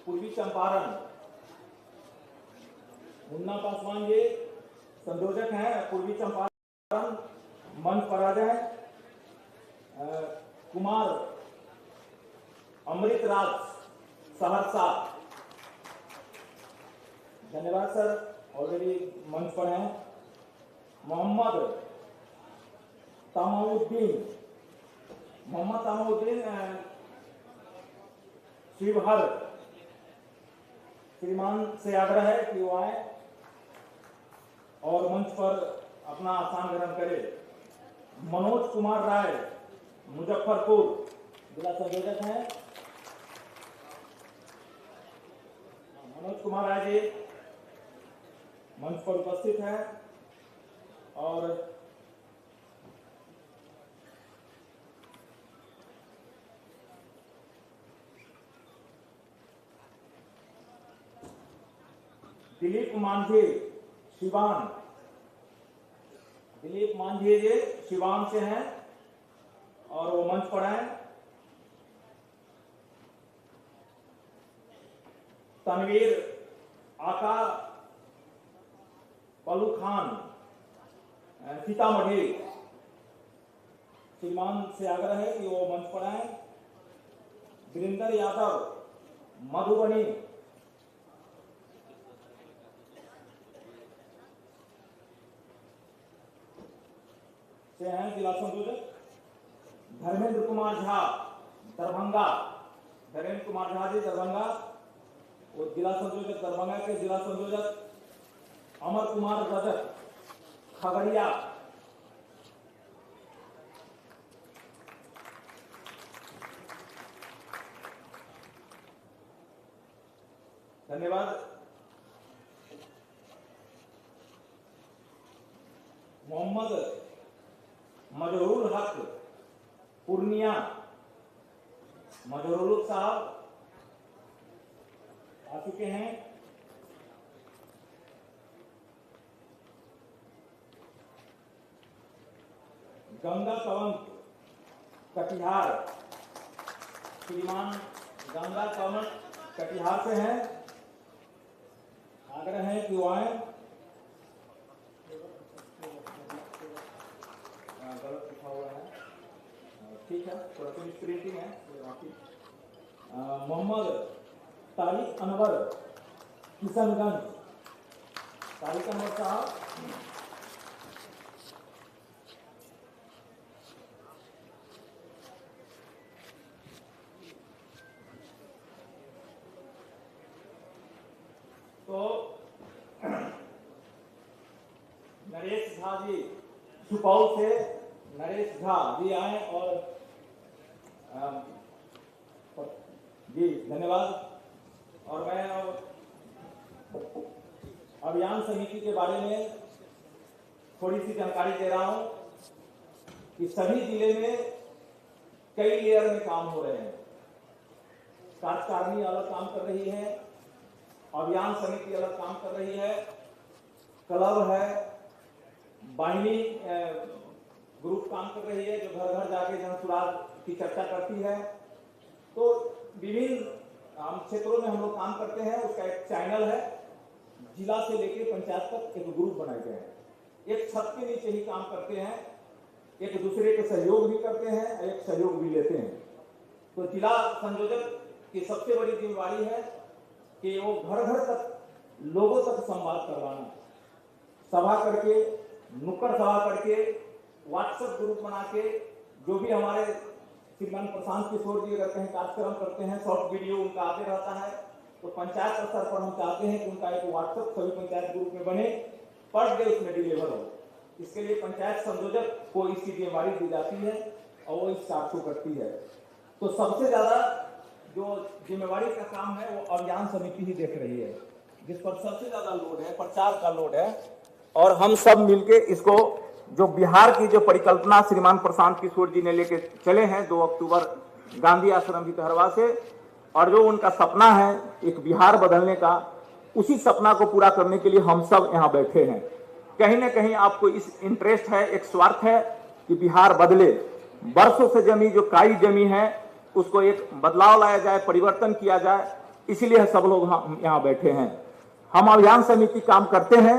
पूर्वी चंपारण, मुन्ना पासवान जी संयोजक हैं पूर्वी चंपारण। मंच पर आ जाए। कुमार अमृत राज सहरसा। धन्यवाद सर, ऑलरेडी मंच पर हैं। मोहम्मद तमाउद्दीन शिवहर, श्रीमान से आग्रह है कि वो आए और मंच पर अपना आसन ग्रहण करे। मनोज कुमार राय मुजफ्फरपुर, जिला संयोजक हैं। मनोज कुमार राय जी मंच पर उपस्थित हैं। और दिलीप मांझी शिवान, दिलीप मांझी जी शिवान से हैं और वो मंच पर आए। तनवीर आका पलू खान सीतामढ़ी, श्रीमान से आग्रह है कि वो मंच पर आए। वीरेंद्र यादव मधुबनी, से हैं जिला संयोजक। धर्मेंद्र कुमार झा दरभंगा, धर्मेंद्र कुमार झा जी दरभंगा, वो जिला संयोजक दरभंगा के जिला संयोजक। अमर कुमार रजक खगड़िया, धन्यवाद। मोहम्मद मजरूल हक पूर्णिया, मजरूल साहब आ चुके हैं। गंगा कंवल कटिहार, श्रीमान गंगा कंवल कटिहार से हैं। आग्रह है कि वो आए। गलत लिखा हुआ है, ठीक है, थोड़ा सा मिसप्रिंटिंग है। मोहम्मद तारिक अनवर किशनगंज, तारिक अनवर साहब तो नरेश झा जी सुपौल से, नरेश झा जी आए और जी धन्यवाद। और मैं अभियान समिति के बारे में थोड़ी सी जानकारी दे रहा हूं कि सभी जिले में कई लेयर में काम हो रहे हैं। कार्यकारिणी अलग काम कर रही है, अभियान समिति अलग काम कर रही है, क्लब है, वाहिनी ग्रुप काम कर रही है जो घर घर जाके जन सुराग की चर्चा करती है। तो विभिन्न क्षेत्रों में हम लोग काम करते हैं। उसका एक चैनल है, जिला से लेकर पंचायत तक एक ग्रुप बनाए गए हैं। एक छत के नीचे ही काम करते हैं, एक दूसरे के सहयोग भी करते हैं, एक सहयोग भी लेते हैं। तो जिला संयोजक की सबसे बड़ी जिम्मेवारी है कि वो घर घर तक लोगों तक संवाद करवाना, सभा करके, नुक्कड़ सभा करके, व्हाट्सएप ग्रुप बना के, जो भी हमारे श्रीमान प्रशांत किशोर जी अगर कहीं कार्यक्रम करते हैं, शॉर्ट वीडियो उनका आते रहता है, तो पंचायत स्तर पर हम चाहते हैं कि उनका एक व्हाट्सएप सभी पंचायत ग्रुप में बने, पर डे उसमें डिलीवर हो। इसके लिए पंचायत संयोजक को इसकी जिम्मेवारी दी जाती है और वो इस कार्य को करती है। तो सबसे ज्यादा जो जिम्मेवारी का काम है वो अभियान समिति ही देख रही है, जिस पर सबसे ज्यादा लोड है, प्रचार का लोड है। और हम सब मिलके इसको, जो बिहार की जो परिकल्पना श्रीमान प्रशांत किशोर जी ने लेके चले हैं 2 अक्टूबर गांधी आश्रम भितहरवा से, और जो उनका सपना है एक बिहार बदलने का, उसी सपना को पूरा करने के लिए हम सब यहाँ बैठे हैं। कहीं ना कहीं आपको इस इंटरेस्ट है, एक स्वार्थ है कि बिहार बदले, वर्षों से जमी जो काई जमी है उसको एक बदलाव लाया जाए, परिवर्तन किया जाए। इसीलिए सब लोग हम यहाँ बैठे हैं। हम अभियान समिति काम करते हैं,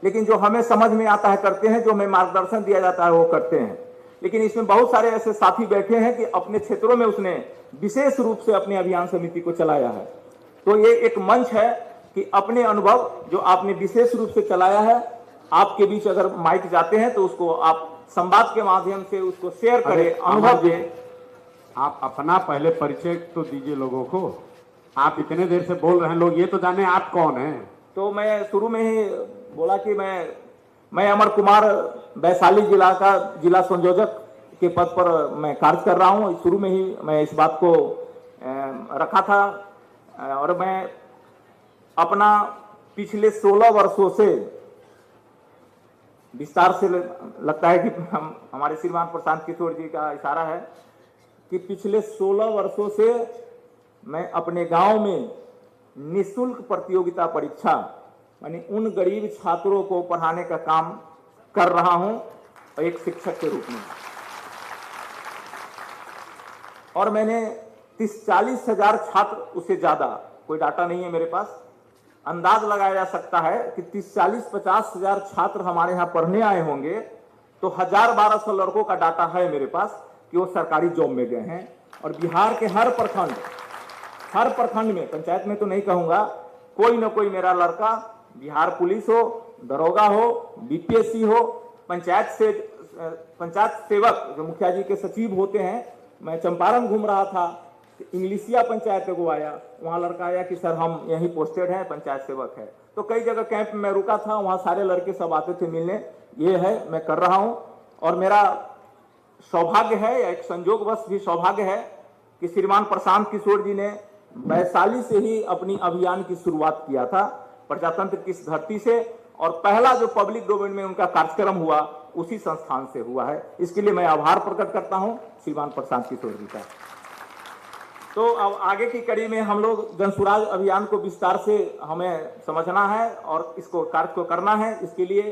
लेकिन जो हमें समझ में आता है करते हैं, जो हमें मार्गदर्शन दिया जाता है वो करते हैं। लेकिन इसमें बहुत सारे ऐसे साथी बैठे हैं कि अपने क्षेत्रों में उसने विशेष रूप से अपने अभियान समिति को चलाया है। तो ये एक मंच है कि अपने अनुभव जो आपने विशेष रूप से चलाया है, आपके बीच अगर माइक जाते हैं तो उसको आप संवाद के माध्यम से उसको शेयर करें, अनुभव दें। आप अपना पहले परिचय तो दीजिए लोगों को। आप इतने देर से बोल रहे हैं, लोग ये तो जाने आप कौन हैं। तो मैं शुरू में ही बोला कि मैं अमर कुमार वैशाली जिला का जिला संयोजक के पद पर मैं कार्य कर रहा हूं। शुरू में ही मैं इस बात को रखा था और मैं अपना पिछले 16 वर्षों से विस्तार से लगता है कि हमारे श्रीमान प्रशांत किशोर जी का इशारा है कि पिछले 16 वर्षों से मैं अपने गांव में निःशुल्क प्रतियोगिता परीक्षा यानी उन गरीब छात्रों को पढ़ाने का काम कर रहा हूं एक शिक्षक के रूप में। और मैंने 30-40 हजार छात्र, उससे ज्यादा कोई डाटा नहीं है मेरे पास, अंदाज लगाया जा सकता है कि 30-40-50 हजार छात्र हमारे यहाँ पढ़ने आए होंगे। तो 1000-1200 लड़कों का डाटा है मेरे पास कि वो सरकारी जॉब में गए हैं। और बिहार के हर प्रखंड में, पंचायत में तो नहीं कहूंगा, कोई ना कोई मेरा लड़का बिहार पुलिस हो, दरोगा हो, बीपीएससी हो, पंचायत सेवक जो मुखिया जी के सचिव होते हैं। मैं चंपारण घूम रहा था, इंग्लिशिया पंचायत को आया, वहां लड़का आया कि सर हम यहीं पोस्टेड हैं, पंचायत सेवक है। तो कई जगह कैंप में रुका था, वहां सारे लड़के सब आते थे मिलने। ये है, मैं कर रहा हूं। और मेरा सौभाग्य है या एक संजोगवश भी सौभाग्य है कि श्रीमान प्रशांत किशोर जी ने वैशाली से ही अपनी अभियान की शुरुआत किया था, प्रजातंत्र की इस धरती से। और पहला जो पब्लिक डोमेन में उनका कार्यक्रम हुआ उसी संस्थान से हुआ है। इसके लिए मैं आभार प्रकट करता हूं श्रीमान प्रशांत किशोर जी का। तो अब आगे की कड़ी में हम लोग जनसुराज अभियान को विस्तार से हमें समझना है और इसको कार्य को करना है। इसके लिए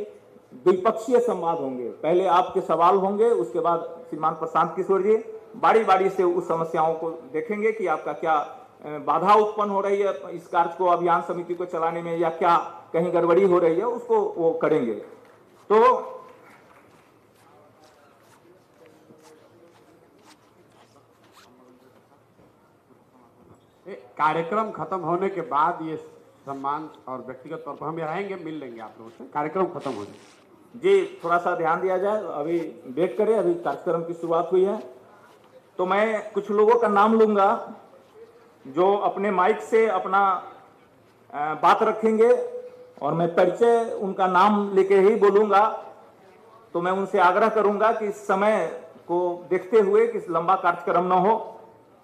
द्विपक्षीय संवाद होंगे, पहले आपके सवाल होंगे, उसके बाद श्रीमान प्रशांत किशोर जी बारी बारी से उस समस्याओं को देखेंगे कि आपका क्या बाधा उत्पन्न हो रही है इस कार्य को, अभियान समिति को चलाने में, या क्या कहीं गड़बड़ी हो रही है, उसको वो करेंगे। तो कार्यक्रम खत्म होने के बाद ये सम्मान और व्यक्तिगत तौर पर हम रहेंगे, मिल लेंगे आप लोगों से, कार्यक्रम खत्म हो जाए। जी, थोड़ा सा ध्यान दिया जाए, अभी वेट करें, अभी कार्यक्रम की शुरुआत हुई है। तो मैं कुछ लोगों का नाम लूंगा जो अपने माइक से अपना बात रखेंगे और मैं परिचय उनका नाम लेके ही बोलूंगा। तो मैं उनसे आग्रह करूंगा कि इस समय को देखते हुए कि लंबा कार्यक्रम न हो।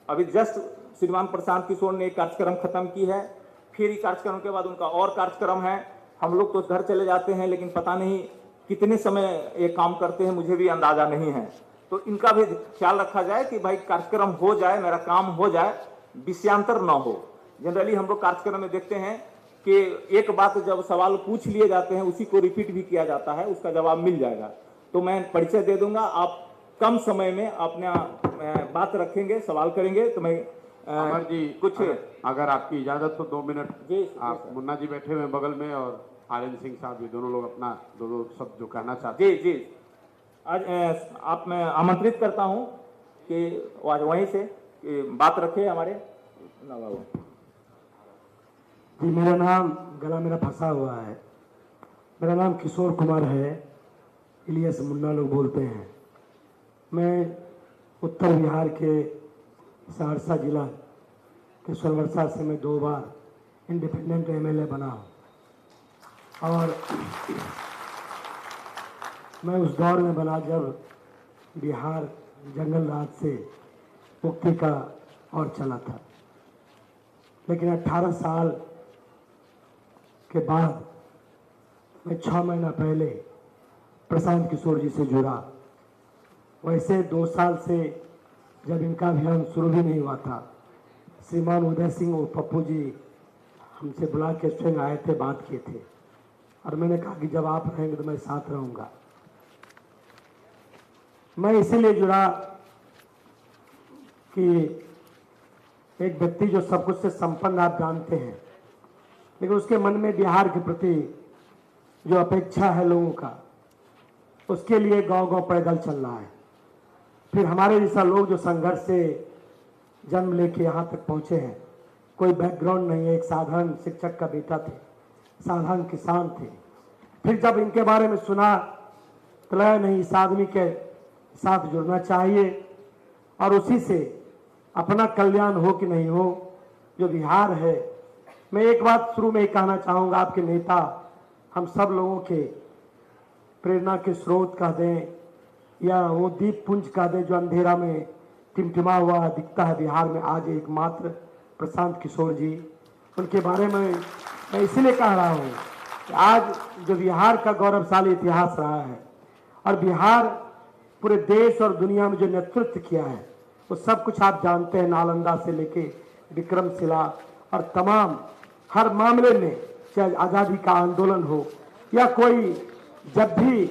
अभी जस्ट श्रीमान प्रशांत किशोर ने एक कार्यक्रम खत्म की है, फिर कार्यक्रम के बाद उनका और कार्यक्रम है। हम लोग तो घर चले जाते हैं, लेकिन पता नहीं कितने समय ये काम करते हैं, मुझे भी अंदाजा नहीं है। तो इनका भी ख्याल रखा जाए कि भाई कार्यक्रम हो जाए, मेरा काम हो जाए, विषयांतर न हो। जनरली हम लोग कार्यक्रम में देखते हैं कि एक बात जब सवाल पूछ लिए जाते हैं उसी को रिपीट भी किया जाता है, उसका जवाब मिल जाएगा। तो मैं परिचय दे दूंगा, आप कम समय में अपना बात रखेंगे, सवाल करेंगे। तो मैं अमर जी कुछ अगर आपकी इजाजत तो 2 मिनट जी, आप, मुन्ना जी बैठे हुए बगल में और आर्यन सिंह साहब, ये दोनों लोग अपना दो शब्द जो कहना चाहते हैं। जी आज आप मैं आमंत्रित करता हूं कि आज वहीं से बात रखे हमारे बाबू जी। मेरा नाम, गला मेरा फंसा हुआ है, मेरा नाम किशोर कुमार है, इलियास मुन्ना लोग बोलते हैं। मैं उत्तर बिहार के सहरसा जिला के सोलवर्षा से मैं 2 बार इंडिपेंडेंट एमएलए बना हूँ। और मैं उस दौर में बना जब बिहार जंगल राज से मुक्ति का और चला था। लेकिन 18 साल के बाद मैं 6 महीना पहले प्रशांत किशोर जी से जुड़ा। वैसे 2 साल से जब इनका अभियान शुरू भी नहीं हुआ था, श्रीमान उदय सिंह और पप्पू जी हमसे बुला के स्वयं आए थे, बात किए थे। और मैंने कहा कि जब आप रहेंगे तो मैं साथ रहूँगा। मैं इसीलिए जुड़ा कि एक व्यक्ति जो सब कुछ से संपन्न आप जानते हैं, लेकिन उसके मन में बिहार के प्रति जो अपेक्षा है लोगों का, उसके लिए गांव-गांव पैदल चल रहा है। फिर हमारे जैसा लोग जो संघर्ष से जन्म लेके यहाँ तक पहुँचे हैं, कोई बैकग्राउंड नहीं है, एक साधारण शिक्षक का बेटा थे, साधारण किसान थे। फिर जब इनके बारे में सुना तो लगा नहीं, इस आदमी के साथ जुड़ना चाहिए और उसी से अपना कल्याण हो कि नहीं हो। जो बिहार है, मैं एक बात शुरू में ही कहना चाहूँगा, आपके नेता हम सब लोगों के प्रेरणा के स्रोत कह दें या वो दीप पुंज कह दें जो अंधेरा में टिमटिमा हुआ दिखता है बिहार में आज एकमात्र प्रशांत किशोर जी। उनके बारे में मैं इसलिए कह रहा हूँ कि आज जो बिहार का गौरवशाली इतिहास रहा है और बिहार पूरे देश और दुनिया में जो नेतृत्व किया है वो सब कुछ आप जानते हैं, नालंदा से लेके विक्रमशिला और तमाम हर मामले में, चाहे आज़ादी का आंदोलन हो या कोई जब भी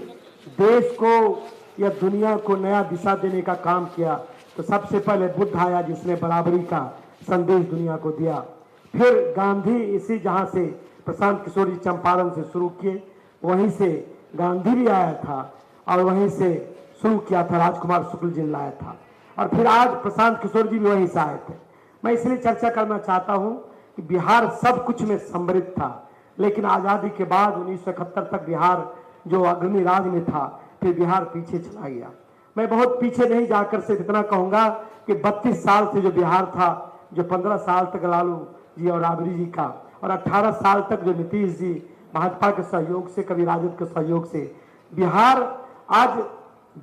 देश को या दुनिया को नया दिशा देने का काम किया तो सबसे पहले बुद्ध आया जिसने बराबरी का संदेश दुनिया को दिया। फिर गांधी, इसी जहां से प्रशांत किशोर जी चंपारण से शुरू किए, वहीं से गांधी भी आया था और वहीं से शुरू किया था राजकुमार शुक्ल जी ने लाया था और फिर आज प्रशांत किशोर जी भी वहीं से आए थे। मैं इसलिए चर्चा करना चाहता हूं कि बिहार सब कुछ में समृद्ध था, लेकिन आज़ादी के बाद 1971 तक बिहार जो अग्रणी राज्य में था, फिर बिहार पीछे चला गया। मैं बहुत पीछे नहीं जाकर सिर्फ इतना कहूंगा कि 32 साल से जो बिहार था, जो 15 साल तक लालू जी और राबड़ी जी का और 18 साल तक जो नीतीश जी भाजपा के सहयोग से, कभी राजद के सहयोग से, बिहार आज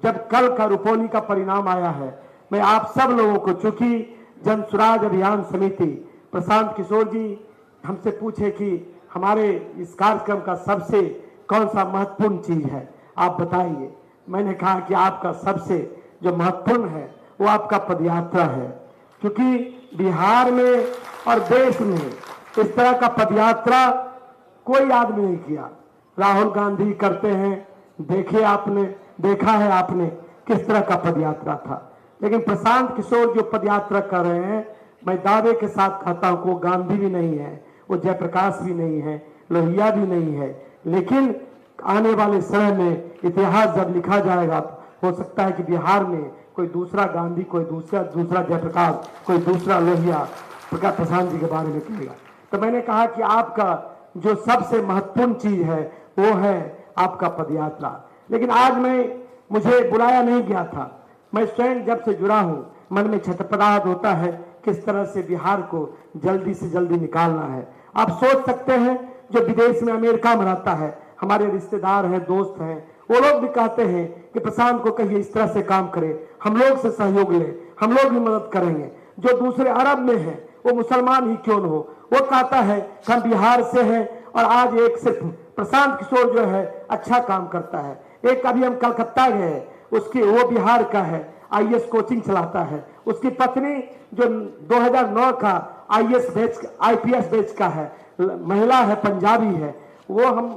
जब कल का रुपौली का परिणाम आया है, मैं आप सब लोगों को, चूंकि जन स्वराज अभियान समिति प्रशांत किशोर जी हमसे पूछे कि हमारे इस कार्यक्रम का सबसे कौन सा महत्वपूर्ण चीज है, आप बताइए। मैंने कहा कि आपका सबसे जो महत्वपूर्ण है वो आपका पदयात्रा है, क्योंकि बिहार में और देश में इस तरह का पदयात्रा कोई आदमी नहीं किया। राहुल गांधी करते हैं, देखा है आपने किस तरह का पदयात्रा था, लेकिन प्रशांत किशोर जो पदयात्रा कर रहे हैं, मैं दावे के साथ कहता हूं, वो गांधी भी नहीं है, वो जयप्रकाश भी नहीं है, लोहिया भी नहीं है, लेकिन आने वाले समय में इतिहास जब लिखा जाएगा तो हो सकता है कि बिहार में कोई दूसरा गांधी, कोई दूसरा जयप्रकाश, कोई दूसरा लोहिया प्रशांत जी के बारे में कहेगा। तो मैंने कहा कि आपका जो सबसे महत्वपूर्ण चीज है वो है आपका पदयात्रा। लेकिन आज मुझे बुलाया नहीं गया था, मैं स्वयं जब से जुड़ा हूं मन में छटपटाहट होता है किस तरह से बिहार को जल्दी से जल्दी निकालना है। आप सोच सकते हैं जो विदेश में अमेरिका में रहता है, हमारे रिश्तेदार हैं, दोस्त हैं, वो लोग भी कहते हैं कि प्रशांत को कहिए इस तरह से काम करे, हम लोग से सहयोग ले, हम लोग भी मदद करेंगे। जो दूसरे अरब में है वो मुसलमान ही क्यों न हो, वो कहता है कि हम बिहार से हैं और आज एक सिर्फ प्रशांत किशोर जो है अच्छा काम करता है। एक अभी हम कलकत्ता गए, उसकी वो बिहार का है, आईएएस कोचिंग चलाता है, उसकी पत्नी जो 2009 का आईपीएस बैच का है, महिला है, पंजाबी है, वो हम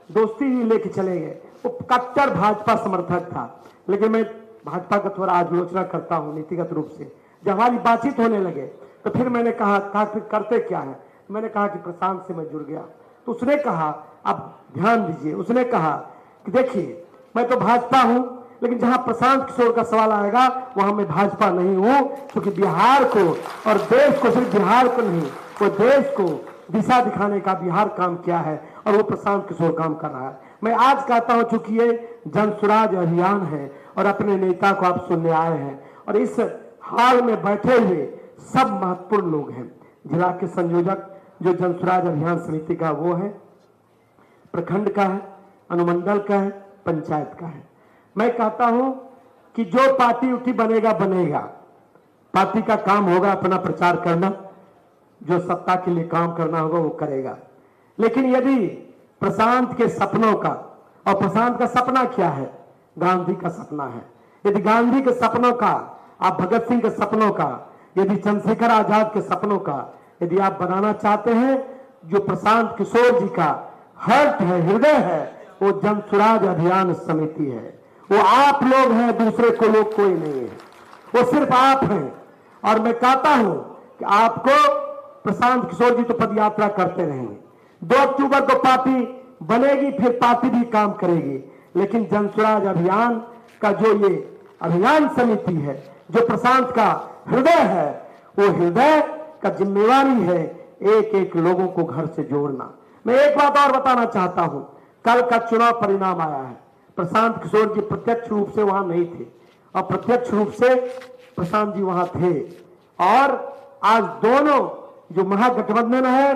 दोस्ती ही लेके चले गए। वो कट्टर भाजपा समर्थक था, लेकिन मैं भाजपा का थोड़ा आलोचना करता हूँ नीतिगत रूप से। जब हमारी बातचीत होने लगे तो फिर मैंने कहा फिर करते क्या है, मैंने कहा कि प्रशांत से मैं जुड़ गया। तो उसने कहा आप ध्यान दीजिए, उसने कहा कि देखिए मैं तो भाजपा हूं, लेकिन जहां प्रशांत किशोर का सवाल आएगा वहां मैं भाजपा नहीं हूं, क्योंकि बिहार को और देश को, सिर्फ बिहार को नहीं, वो देश को दिशा दिखाने का बिहार काम किया है और वो प्रशांत किशोर काम कर रहा है। मैं आज कहता हूं, चूंकि ये जन स्वराज अभियान है और अपने नेता को आप सुनने आए हैं और इस हाल में बैठे हुए सब महत्वपूर्ण लोग हैं। जिला के संयोजक जो जन स्वराज अभियान समिति का वो है, प्रखंड का है, अनुमंडल का है, पंचायत का है। मैं कहता हूं कि जो पार्टी उठी बनेगा, पार्टी का काम होगा अपना प्रचार करना, जो सत्ता के लिए काम करना होगा वो करेगा। लेकिन यदि प्रशांत के सपनों का, और प्रशांत का सपना क्या है, गांधी का सपना है, यदि गांधी के सपनों का, आप भगत सिंह के सपनों का, यदि चंद्रशेखर आजाद के सपनों का यदि आप बनाना चाहते हैं, जो प्रशांत किशोर जी का हार्ट है, हृदय है, वो जन स्वराज अभियान समिति है। वो आप लोग हैं, दूसरे को लोग कोई नहीं है, वो सिर्फ आप हैं। और मैं कहता हूं कि आपको प्रशांत किशोर जी तो पदयात्रा करते रहेंगे, 2 अक्टूबर को पार्टी बनेगी, फिर पार्टी भी काम करेगी, लेकिन जनसुराज अभियान का जो ये अभियान समिति है, जो प्रशांत का हृदय है, वो हृदय का जिम्मेवारी है एक एक लोगों को घर से जोड़ना। मैं एक बात और बताना चाहता हूं, कल का चुनाव परिणाम आया है, प्रशांत किशोर जी प्रत्यक्ष रूप से वहां नहीं थे, अप्रत्यक्ष रूप से प्रशांत जी वहां थे, और आज दोनों जो महागठबंधन है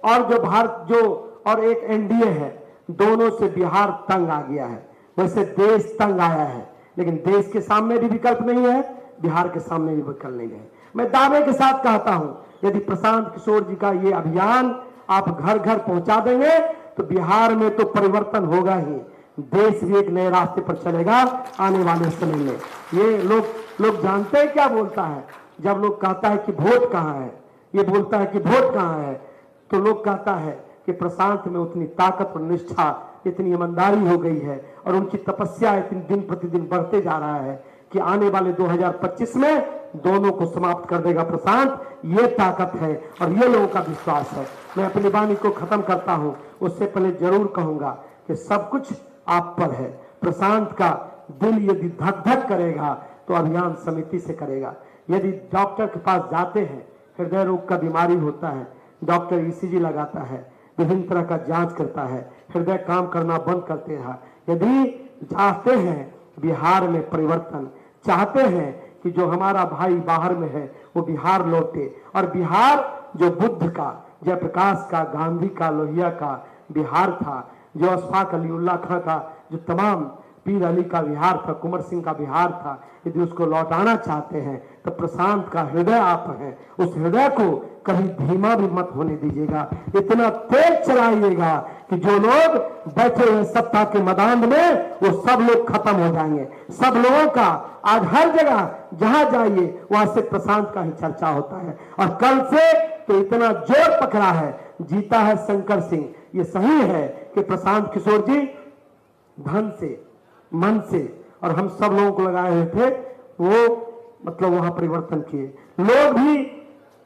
और जो भारत जो और एक एनडीए है, दोनों से बिहार तंग आ गया है। वैसे देश तंग आया है, लेकिन देश के सामने भी विकल्प नहीं है, बिहार के सामने भी विकल्प नहीं है। मैं दावे के साथ कहता हूं, यदि प्रशांत किशोर जी का ये अभियान आप घर घर पहुंचा देंगे तो बिहार में तो परिवर्तन होगा ही, देश भी एक नए रास्ते पर चलेगा आने वाले समय में। ये लोग जानते हैं क्या बोलता है, जब लोग कहता है कि वोट कहां है, ये बोलता है कि वोट कहां है, तो लोग कहता है कि प्रशांत में उतनी ताकत और निष्ठा, इतनी ईमानदारी हो गई है और उनकी तपस्या इतनी दिन प्रतिदिन बढ़ते जा रहा है कि आने वाले 2025 में दोनों को समाप्त कर देगा प्रशांत। ये ताकत है और ये लोगों का विश्वास है। मैं अपनी वाणी को खत्म करता हूं, उससे पहले जरूर कहूंगा कि सब कुछ आप पर है। प्रशांत का दिल यदि धक धक करेगा तो अभियान समिति से करेगा। यदि डॉक्टर के पास जाते हैं, हृदय रोग का बीमारी होता है, डॉक्टर ईसीजी लगाता है, विभिन्न तरह का जांच करता है, हृदय काम करना बंद करते हैं। यदि चाहते हैं बिहार में परिवर्तन, चाहते हैं कि जो हमारा भाई बाहर में है वो बिहार लौटे, और बिहार जो बुद्ध का, जयप्रकाश का, गांधी का, लोहिया का बिहार था, जो अशफाक अलीउल्लाह खां का, जो तमाम पीर अली का बिहार था, कुंवर सिंह का बिहार था, यदि उसको लौटाना चाहते हैं तो प्रशांत का हृदय आप हैं, उस हृदय को कभी धीमा भी मत होने दीजिएगा, इतना तेज चलाइएगा कि जो लोग बैठे हुए सत्ता के मैदान में वो सब लोग खत्म हो जाएंगे। सब लोगों का आज हर जगह जहां जाइए वहां से प्रशांत का ही चर्चा होता है, और कल से तो इतना जोर पकड़ा है, जीता है शंकर सिंह। ये सही है कि प्रशांत किशोर जी धन से, मन से और हम सब लोगों को लगाए हुए थे, वो मतलब वहां परिवर्तन किए। लोग भी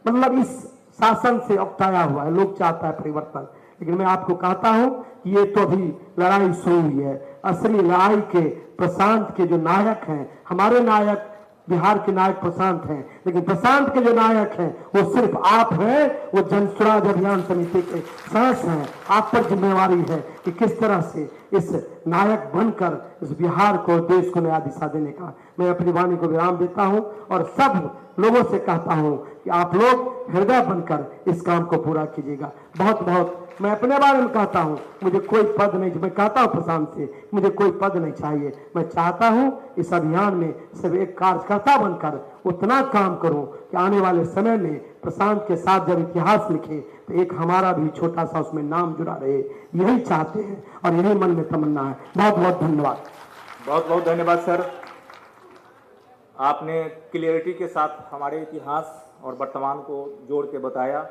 मतलब इस शासन से अक्ताया हुआ है, लोग चाहता है परिवर्तन, लेकिन मैं आपको कहता हूं कि ये तो अभी लड़ाई शुरू हुई है। असली लड़ाई के प्रशांत के जो नायक हैं, हमारे नायक बिहार के नायक प्रशांत हैं, लेकिन प्रशांत के जो नायक हैं वो सिर्फ आप हैं, वो जनसुराज अभियान समिति के सांस हैं। आप पर जिम्मेवारी है कि किस तरह से इस नायक बनकर इस बिहार को, देश को नया दिशा देने का। मैं अपनी वाणी को विराम देता हूं और सब लोगों से कहता हूं कि आप लोग हृदय बनकर इस काम को पूरा कीजिएगा। बहुत बहुत मैं अपने बारे में कहता हूं, मुझे कोई पद नहीं, मैं कहता हूं प्रशांत से, मुझे कोई पद नहीं चाहिए। मैं चाहता हूं इस अभियान में सिर्फ एक कार्यकर्ता बनकर उतना काम करूं कि आने वाले समय में प्रशांत के साथ जब इतिहास लिखे तो एक हमारा भी छोटा सा उसमें नाम जुड़ा रहे। यही चाहते हैं और यही मन में तमन्ना है। बहुत बहुत धन्यवाद। बहुत बहुत धन्यवाद सर, आपने क्लियरिटी के साथ हमारे इतिहास और वर्तमान को जोड़ के बताया।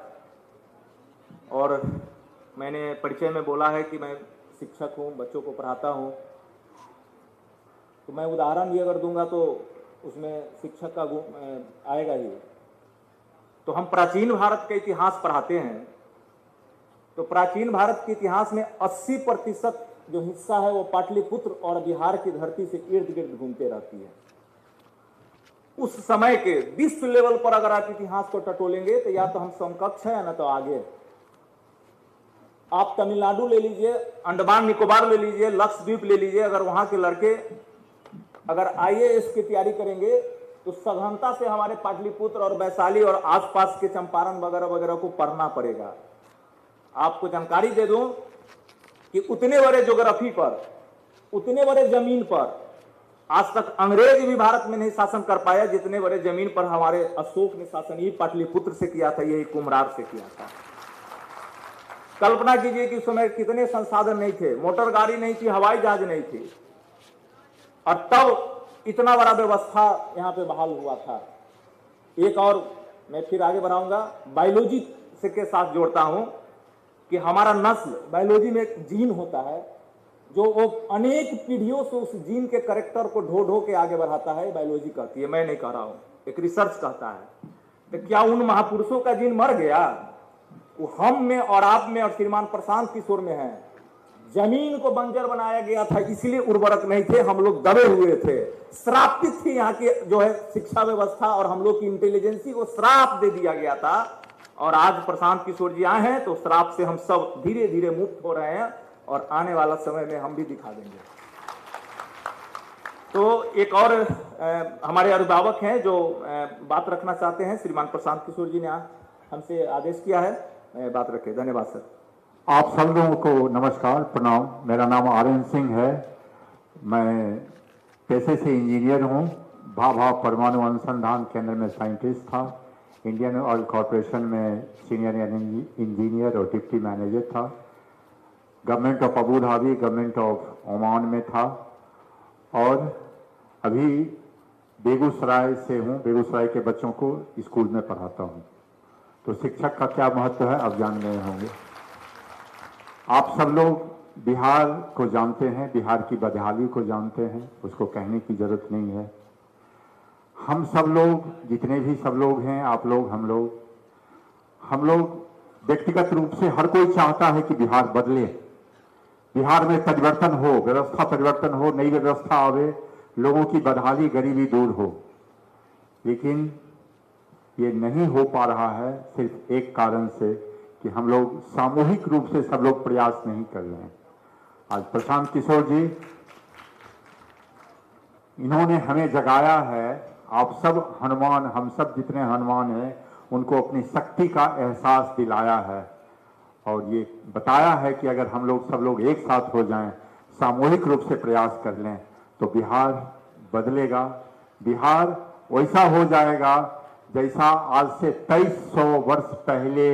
और मैंने परिचय में बोला है कि मैं शिक्षक हूँ, बच्चों को पढ़ाता हूँ, तो मैं उदाहरण भी अगर दूंगा तो उसमें शिक्षक का गुण आएगा ही। तो हम प्राचीन भारत के इतिहास पढ़ाते हैं, तो प्राचीन भारत के इतिहास में 80% जो हिस्सा है वो पाटलिपुत्र और बिहार की धरती से इर्द गिर्द घूमते रहती है। उस समय के विश्व लेवल पर अगर आप इतिहास को टटोलेंगे तो या तो हम समकक्ष हैं या न तो आगे। आप तमिलनाडु ले लीजिए, अंडमान निकोबार ले लीजिए, लक्षद्वीप ले लीजिए, अगर वहां के लड़के अगर आईएएस की तैयारी करेंगे तो सघनता से हमारे पाटलिपुत्र और वैशाली और आसपास के चंपारण वगैरह वगैरह को पढ़ना पड़ेगा। आपको जानकारी दे दूं कि उतने बड़े ज्योग्राफी पर, उतने बड़े जमीन पर आज तक अंग्रेज भी भारत में नहीं शासन कर पाया जितने बड़े जमीन पर हमारे अशोक ने शासन यही पाटलिपुत्र से किया था, यही कुम्हरार से किया था। कल्पना कीजिए कि उस समय कितने संसाधन नहीं थे, मोटर गाड़ी नहीं थी, हवाई जहाज नहीं थी, और तब इतना बड़ा व्यवस्था यहाँ पे बहाल हुआ था। एक और मैं फिर आगे बढ़ाऊंगा, बायोलॉजी से के साथ जोड़ता हूं कि हमारा नस्ल, बायोलॉजी में एक जीन होता है जो वो अनेक पीढ़ियों से उस जीन के कैरेक्टर को ढो ढो के आगे बढ़ाता है, बायोलॉजी कहती है, मैं नहीं कह रहा हूं, एक रिसर्च कहता है। तो क्या उन महापुरुषों का जीन मर गया? वो हम में और आप में और श्रीमान प्रशांत किशोर में है। जमीन को बंजर बनाया गया था, इसलिए उर्वरक नहीं थे, हम लोग दबे हुए थे। श्रापित थी यहाँ की जो है शिक्षा व्यवस्था और हम लोग की इंटेलिजेंसी को श्राप दे दिया गया था। और आज प्रशांत किशोर जी आए हैं तो श्राप से हम सब धीरे धीरे मुक्त हो रहे हैं और आने वाला समय में हम भी दिखा देंगे। तो एक और हमारे अभिभावक हैं जो बात रखना चाहते हैं। श्रीमान प्रशांत किशोर जी ने हमसे आदेश किया है, बात रखें। धन्यवाद सर। आप सब लोगों को नमस्कार, प्रणाम। मेरा नाम आर्यन सिंह है। मैं पेशे से इंजीनियर हूँ। भाभा परमाणु अनुसंधान केंद्र में साइंटिस्ट था। इंडियन ऑयल कॉरपोरेशन में सीनियर इंजीनियर और डिप्टी मैनेजर था। Government of Abu Dhabi, government of Oman में था। और अभी बेगूसराय से हूँ। बेगूसराय के बच्चों को स्कूल में पढ़ाता हूँ। तो शिक्षक का क्या महत्व है अब जान गए होंगे। आप सब लोग बिहार को जानते हैं, बिहार की बदहाली को जानते हैं, उसको कहने की जरूरत नहीं है। हम सब लोग, जितने भी सब लोग हैं, आप लोग, हम लोग व्यक्तिगत रूप से हर कोई चाहता है कि बिहार बदले, बिहार में परिवर्तन हो, व्यवस्था परिवर्तन हो, नई व्यवस्था आवे, लोगों की बदहाली गरीबी दूर हो। लेकिन ये नहीं हो पा रहा है सिर्फ एक कारण से कि हम लोग सामूहिक रूप से सब लोग प्रयास नहीं कर रहे हैं। आज प्रशांत किशोर जी, इन्होंने हमें जगाया है। आप सब हनुमान, हम सब जितने हनुमान हैं, उनको अपनी शक्ति का एहसास दिलाया है और ये बताया है कि अगर हम लोग सब लोग एक साथ हो जाएं, सामूहिक रूप से प्रयास कर लें तो बिहार बदलेगा। बिहार वैसा हो जाएगा जैसा आज से 2300 वर्ष पहले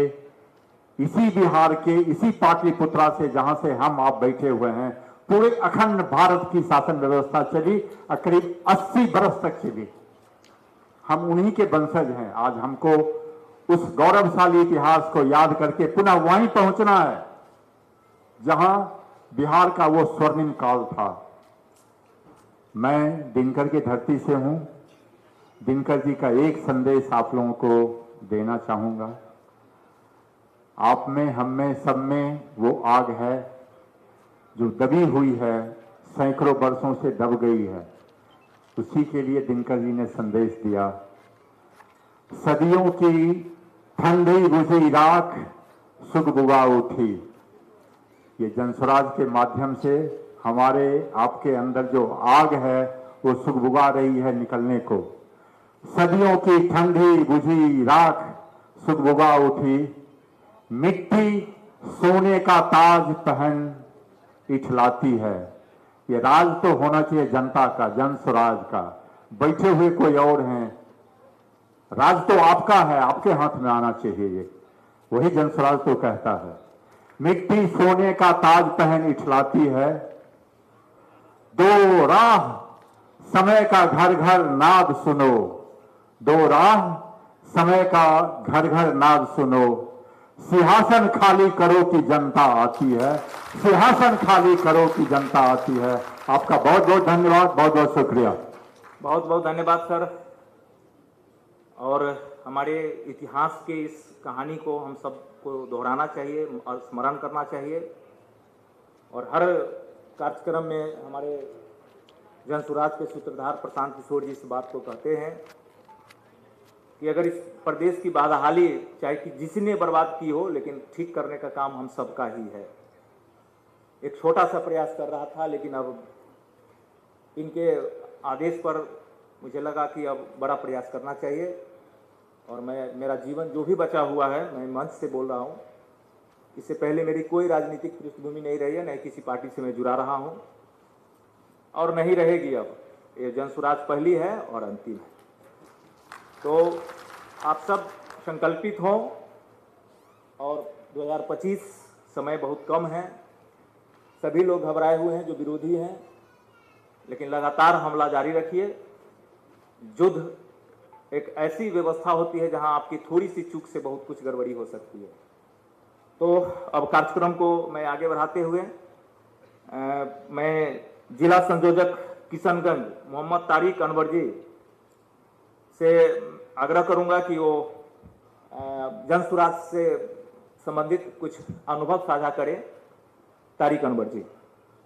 इसी बिहार के, इसी पाटलिपुत्रा से, जहां से हम आप बैठे हुए हैं, पूरे अखंड भारत की शासन व्यवस्था चली और करीब 80 बरस तक चली। हम उन्हीं के वंशज हैं। आज हमको उस गौरवशाली इतिहास को याद करके पुनः वहीं पहुंचना है जहां बिहार का वो स्वर्णिम काल था। मैं दिनकर की धरती से हूं। दिनकर जी का एक संदेश आप लोगों को देना चाहूंगा। आप में, हम में, सब में वो आग है जो दबी हुई है, सैकड़ों वर्षों से दब गई है। उसी के लिए दिनकर जी ने संदेश दिया। सदियों की ठंडी बुझी राख सुगबुगा उठी। ये जनस्वराज के माध्यम से हमारे आपके अंदर जो आग है वो सुगबुगा रही है निकलने को। सदियों की ठंडी बुझी राख सुगबुगा उठी। मिट्टी सोने का ताज पहन इठलाती है। ये राज तो होना चाहिए जनता का, जन स्वराज का। बैठे हुए कोई और हैं, राज तो आपका है, आपके हाथ में आना चाहिए। ये वही जन स्वराज तो कहता है। मिट्टी सोने का ताज पहन इठलाती है। दो राह समय का घर घर नाद सुनो। दो राह समय का घर घर नाद सुनो। सिंहासन खाली करो कि जनता आती है। सिंहासन खाली करो कि जनता आती है। आपका बहुत बहुत धन्यवाद, बहुत बहुत शुक्रिया। बहुत बहुत धन्यवाद सर। और हमारे इतिहास के इस कहानी को हम सबको दोहराना चाहिए और स्मरण करना चाहिए। और हर कार्यक्रम में हमारे जन स्वराज के सूत्रधार प्रशांत किशोर जी इस बात को कहते हैं कि अगर इस प्रदेश की बदहाली चाहे कि जिसने बर्बाद की हो, लेकिन ठीक करने का काम हम सबका ही है। एक छोटा सा प्रयास कर रहा था, लेकिन अब इनके आदेश पर मुझे लगा कि अब बड़ा प्रयास करना चाहिए। और मेरा जीवन जो भी बचा हुआ है, मैं मंच से बोल रहा हूँ, इससे पहले मेरी कोई राजनीतिक पृष्ठभूमि नहीं रही है, न किसी पार्टी से मैं जुड़ा रहा हूँ और नहीं रहेगी। अब ये जन स्वराज पहली है और अंतिम है। तो आप सब संकल्पित हों। और 2025 समय बहुत कम है। सभी लोग घबराए हुए हैं जो विरोधी हैं, लेकिन लगातार हमला जारी रखिए। युद्ध एक ऐसी व्यवस्था होती है जहां आपकी थोड़ी सी चूक से बहुत कुछ गड़बड़ी हो सकती है। तो अब कार्यक्रम को मैं आगे बढ़ाते हुए मैं जिला संयोजक किशनगंज मोहम्मद तारिक अनवर जी से आग्रह करूंगा कि वो जन सुराज से संबंधित कुछ अनुभव साझा करें। तारिक अनवर जी।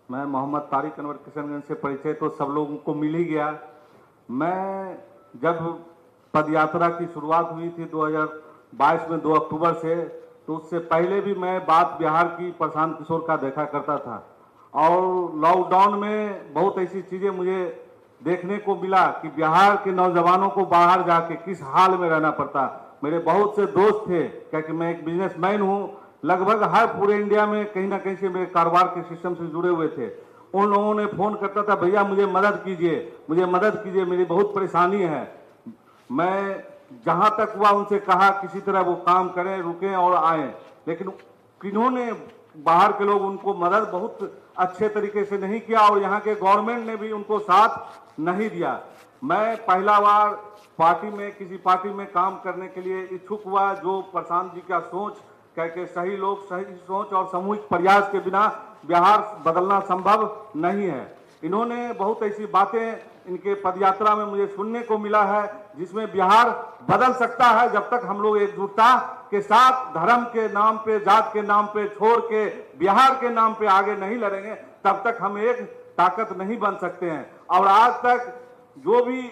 मैं मोहम्मद तारिक अनवर किशनगंज से, परिचय तो सब लोगों को मिल ही गया। मैं जब पदयात्रा की शुरुआत हुई थी 2022 में 2 अक्टूबर से, तो उससे पहले भी मैं बात बिहार की प्रशांत किशोर का देखा करता था। और लॉकडाउन में बहुत ऐसी चीज़ें मुझे देखने को मिला कि बिहार के नौजवानों को बाहर जाके किस हाल में रहना पड़ता। मेरे बहुत से दोस्त थे, क्योंकि मैं एक बिजनेसमैन हूँ, लगभग हर पूरे इंडिया में कहीं ना कहीं से मेरे कारोबार के सिस्टम से जुड़े हुए थे। उन लोगों ने फ़ोन करता था, भैया मुझे मदद कीजिए, मुझे मदद कीजिए, मेरी बहुत परेशानी है। मैं जहाँ तक हुआ उनसे कहा किसी तरह वो काम करें, रुकें और आएँ, लेकिन किन्होंने बाहर के लोग उनको मदद बहुत अच्छे तरीके से नहीं किया और यहाँ के गवर्नमेंट ने भी उनको साथ नहीं दिया। मैं पहला बार पार्टी में, किसी पार्टी में काम करने के लिए इच्छुक हुआ, जो प्रशांत जी का सोच कहके सही लोग, सही सोच और सामूहिक प्रयास के बिना बिहार बदलना संभव नहीं है। इन्होंने बहुत ऐसी बातें इनके पदयात्रा में मुझे सुनने को मिला है जिसमें बिहार बदल सकता है, जब तक हम लोग एकजुटता के साथ धर्म के नाम पे, जात के नाम पे छोड़ के बिहार के नाम पे आगे नहीं लड़ेंगे, तब तक हम एक ताकत नहीं बन सकते हैं। और आज तक जो भी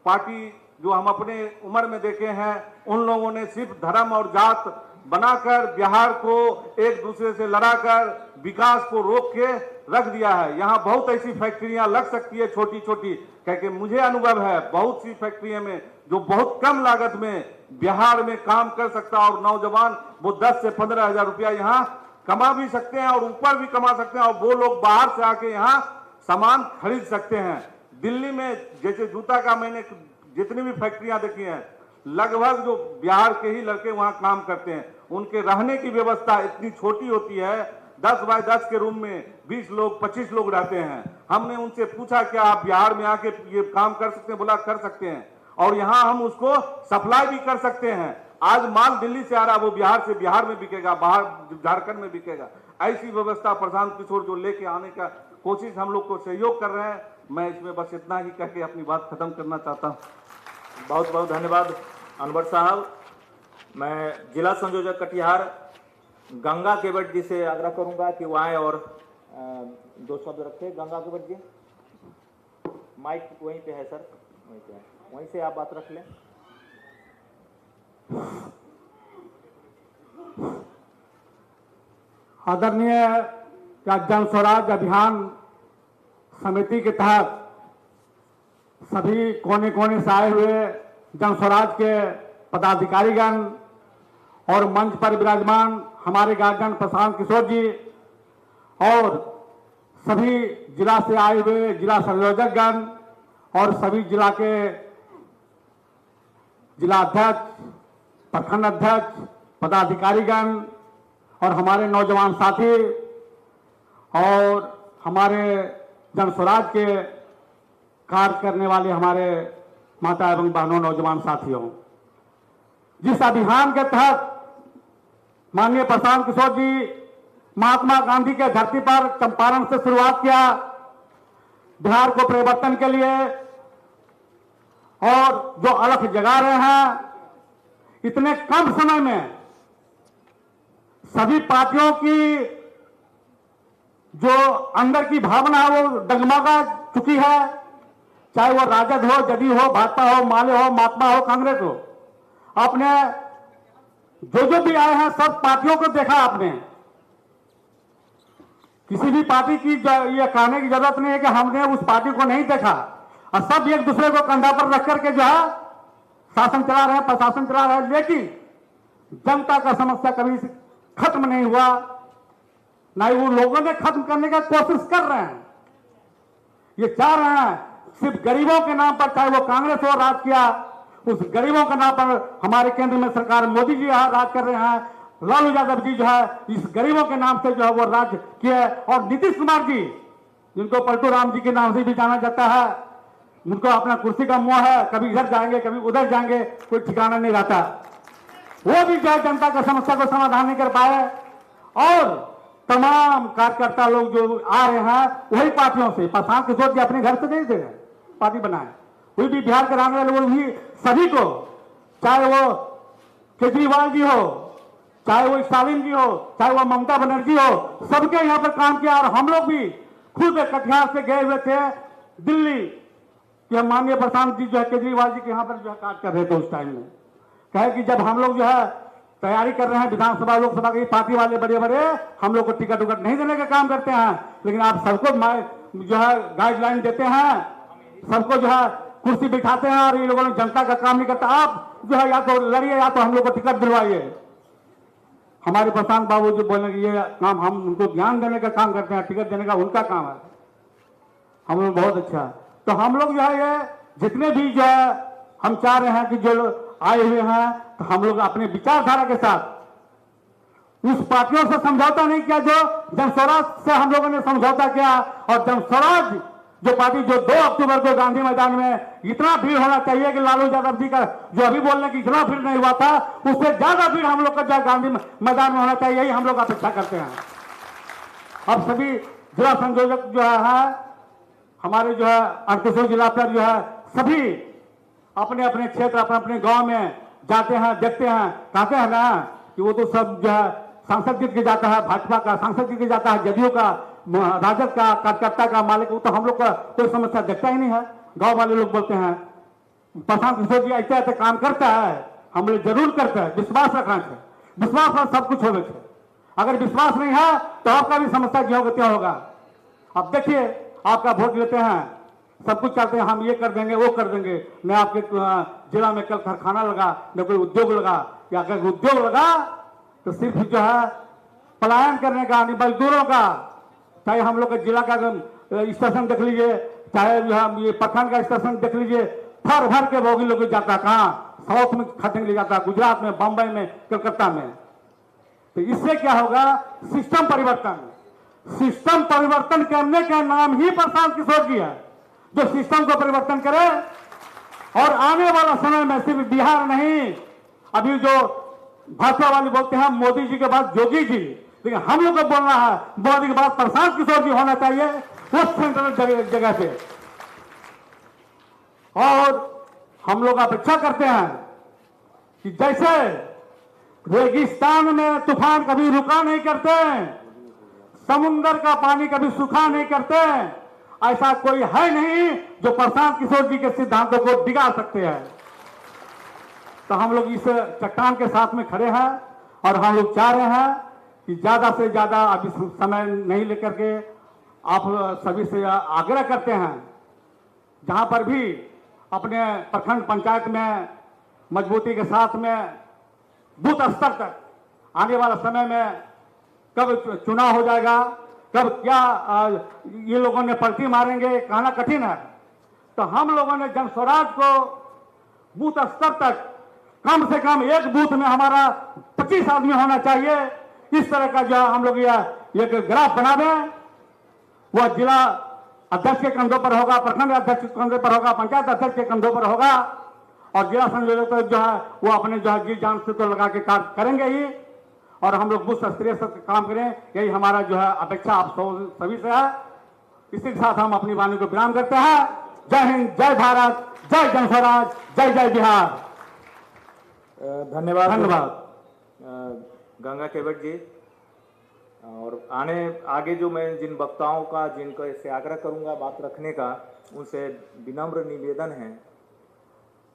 पार्टी जो हम अपने उम्र में देखे हैं, उन लोगों ने सिर्फ धर्म और जात बनाकर बिहार को एक दूसरे से लड़ाकर विकास को रोक के रख दिया है। यहाँ बहुत ऐसी फैक्ट्रियां लग सकती है छोटी छोटी, क्योंकि मुझे अनुभव है बहुत सी फैक्ट्रियों में जो बहुत कम लागत में बिहार में काम कर सकता है और नौजवान वो 10 से 15 हजार रुपया यहाँ कमा भी सकते हैं और ऊपर भी कमा सकते हैं, और वो लोग बाहर से आके यहाँ सामान खरीद सकते हैं। दिल्ली में जैसे जूता का मैंने जितनी भी फैक्ट्रियां देखी हैं, लगभग जो बिहार के ही लड़के वहां काम करते हैं। उनके रहने की व्यवस्था इतनी छोटी होती है, 10 बाय 10 के रूम में 20 लोग 25 लोग रहते हैं। हमने उनसे पूछा क्या आप बिहार में आके ये काम कर सकते हैं? बोला कर सकते हैं, और यहाँ हम उसको सप्लाई भी कर सकते हैं। आज माल दिल्ली से आ रहा, वो बिहार से बिहार में बिकेगा, बाहर झारखंड में बिकेगा। ऐसी व्यवस्था प्रशांत किशोर जो लेके आने का कोशिश हम लोग को सहयोग कर रहे हैं। मैं इसमें बस इतना ही कह के अपनी बात खत्म करना चाहता हूँ। बहुत बहुत धन्यवाद अनवर साहब। मैं जिला संयोजक कटिहार गंगा केवट जी से आग्रह करूंगा कि वो आए और 2 शब्द रखें। गंगा केवट जी, माइक वहीं पे है सर, वहीं पे है, वहीं से आप बात रख लें। आदरणीय जन स्वराज अभियान समिति के तहत सभी कोने कोने से आए हुए जन स्वराज के पदाधिकारीगण और मंच पर विराजमान हमारे गार्जियन प्रशांत किशोर जी और सभी जिला से आए हुए जिला संयोजकगण और सभी जिला के जिला अध्यक्ष, प्रखंड अध्यक्ष, पदाधिकारीगण और हमारे नौजवान साथी और हमारे जन स्वराज के कार्य करने वाले हमारे माता एवं बहनों, नौजवान साथियों, जिस अभियान के तहत माननीय प्रशांत किशोर जी महात्मा गांधी के धरती पर चंपारण से शुरुआत किया बिहार को परिवर्तन के लिए, और जो अलख जगा रहे हैं, इतने कम समय में सभी पार्टियों की जो अंदर की भावना है वो डगमगा चुकी है। चाहे वो राजद हो, जदयू हो, भाजपा हो, माले हो, माकपा हो, कांग्रेस हो, आपने जो भी आए हैं सब पार्टियों को देखा आपने। किसी भी पार्टी की ये कहने की जरूरत नहीं है कि हमने उस पार्टी को नहीं देखा, और सब एक दूसरे को कंधा पर रख करके जो है शासन चला रहे हैं, प्रशासन चला रहे हैं, लेकिन जनता का समस्या कभी खत्म नहीं हुआ, ना ही वो लोगों ने खत्म करने का कोशिश कर रहे हैं। ये चाह रहे हैं सिर्फ गरीबों के नाम पर, चाहे वो कांग्रेस हो राज किया, उस गरीबों के नाम पर हमारे केंद्र में सरकार मोदी जी यहाँ राज कर रहे हैं, लालू यादव जी जो है इस गरीबों के नाम से जो है वो राज किया, और नीतीश कुमार जी जिनको पलटू राम जी के नाम से भी जाना जाता है, उनको अपना कुर्सी का मोह है, कभी इधर जाएंगे कभी उधर जाएंगे, कोई ठिकाना नहीं रहता। वो भी जो है जनता का समस्या को समाधान नहीं कर पाए, और तमाम कार्यकर्ता लोग जो आ रहे हैं वही पार्टियों से, प्रशांत किशोर जी अपने घर से नहीं दे रहे पार्टी बनाए, वही भी बिहार के रहने वाले, वो भी सभी को, चाहे वो केजरीवाल जी हो, चाहे वो स्टालिन जी हो, चाहे वो ममता बनर्जी हो, सबके यहाँ पर काम किया। और हम लोग भी खुद कटिहार से गए हुए थे दिल्ली कि हम माननीय प्रशांत जी जो है केजरीवाल जी के यहाँ पर जो है कार्य कर रहे थे उस टाइम में। कहे कि जब हम लोग जो है तैयारी कर रहे हैं विधानसभा लोकसभा की, पार्टी वाले बड़े बड़े हम लोग को टिकट उकट नहीं देने का काम करते हैं, लेकिन आप सबको जो है गाइडलाइन देते हैं, सबको जो है कुर्सी बिठाते हैं और ये लोगों ने जनता का काम नहीं करता। आप जो है या तो लड़िए या तो हम लोग को टिकट दिलवाइए। हमारे प्रशांत बाबू जी बोले कि ये काम हम उनको ज्ञान देने का काम करते हैं, टिकट देने का उनका काम है। हम लोग बहुत अच्छा। तो हम लोग जो है ये जितने भी जो है हम चाह रहे हैं कि जो लोग आए हुए हैं, तो हम लोग अपने विचारधारा के साथ उस पार्टियों से समझौता नहीं किया जो जनस्वराज से हम लोगों ने समझौता किया। और जनस्वराज जो पार्टी जो 2 अक्टूबर को गांधी मैदान में इतना भीड़ होना चाहिए कि लालू यादव जी का जो अभी बोलने की इतना भीड़ नहीं हुआ था, उससे ज्यादा भीड़ हम लोग का जो गांधी मैदान में होना चाहिए, यही हम लोग अपेक्षा करते हैं। अब सभी जिला संयोजक जो है हमारे जो है 38 जिला पर जो है सभी अपने अपने क्षेत्र अपने अपने गांव में जाते हैं, देखते हैं, कहते हैं ना कि वो तो सब जो है सांसद जीत के जाता है, भाजपा का सांसद जीत के जाता है, जदयू का, राजद का, कार्यकर्ता का, मालिक, वो तो हम लोग का कोई समस्या देखता ही नहीं है। गांव वाले लोग बोलते हैं प्रशांत किशोर जी ऐसे ऐसे काम करता है, हम लोग जरूर करते हैं, विश्वास रखना चाहिए, विश्वास पर सब कुछ होना चाहिए। अगर विश्वास नहीं है तो आपका भी समस्या जो होगा क्या होगा। अब देखिए आपका वोट लेते हैं, सब कुछ चाहते हैं हम ये कर देंगे वो कर देंगे, न आपके जिला में कल कारखाना लगा, न कोई उद्योग लगा, या अगर उद्योग लगा तो सिर्फ जो है पलायन करने का, मजदूरों का, चाहे हम लोग का जिला का स्टेशन देख लीजिए, चाहे जो है ये प्रखंड का स्टेशन देख लीजिए, भर भर के बोगी लोग जाता है, कहाँ साउथ में खटने के लिए जाता है, गुजरात में, बम्बई में, कलकत्ता में। तो इससे क्या होगा, सिस्टम परिवर्तन। सिस्टम परिवर्तन करने का नाम ही प्रशांत किशोर जी है, जो सिस्टम को परिवर्तन करे। और आने वाला समय में सिर्फ बिहार नहीं, अभी जो भाजपा वाले बोलते हैं मोदी जी के बाद योगी जी, लेकिन हम लोग को बोलना है मोदी के बाद प्रशांत किशोर जी होना चाहिए वो सेंट्रल जगह पे। और हम लोग अपेक्षा करते हैं कि जैसे रेगिस्तान में तूफान कभी रुका नहीं करते, समुद्र का पानी कभी सूखा नहीं करते, ऐसा कोई है नहीं जो प्रशांत किशोर जी के सिद्धांतों को बिगाड़ सकते हैं। तो हम लोग इस चट्टान के साथ में खड़े हैं और हम लोग चाह रहे हैं कि ज्यादा से ज्यादा अभी समय नहीं लेकर के आप सभी से आग्रह करते हैं, जहां पर भी अपने प्रखंड पंचायत में मजबूती के साथ में बूथ स्तर तक आने वाला समय में कब चुनाव हो जाएगा, कब क्या ये लोगों ने पलटी मारेंगे, कहना कठिन है। तो हम लोगों ने जन स्वराज को बूथ स्तर तक कम से कम एक बूथ में हमारा 25 आदमी होना चाहिए। इस तरह का जो हम लोग एक ग्राफ बना दें, वह जिला अध्यक्ष के कंधों पर होगा, प्रखंड अध्यक्ष के कंधों पर होगा, पंचायत अध्यक्ष के कंधों पर होगा, और जिला संयोजक जो है वो अपने जो है जी जान से तो लगा के कार्य करेंगे ही। और हम लोग बूथ स्तरीय से काम करें, यही हमारा जो है अपेक्षा आप सभी से है। इसी के साथ हम अपनी वाणी को विराम करते हैं। जय हिंद, जय भारत, जय जन स्वराज, जय जय बिहार। धन्यवाद धन्यवाद गंगा केवट जी। और आगे जो मैं जिन वक्ताओं का जिनको से आग्रह करूंगा बात रखने का, उनसे विनम्र निवेदन है,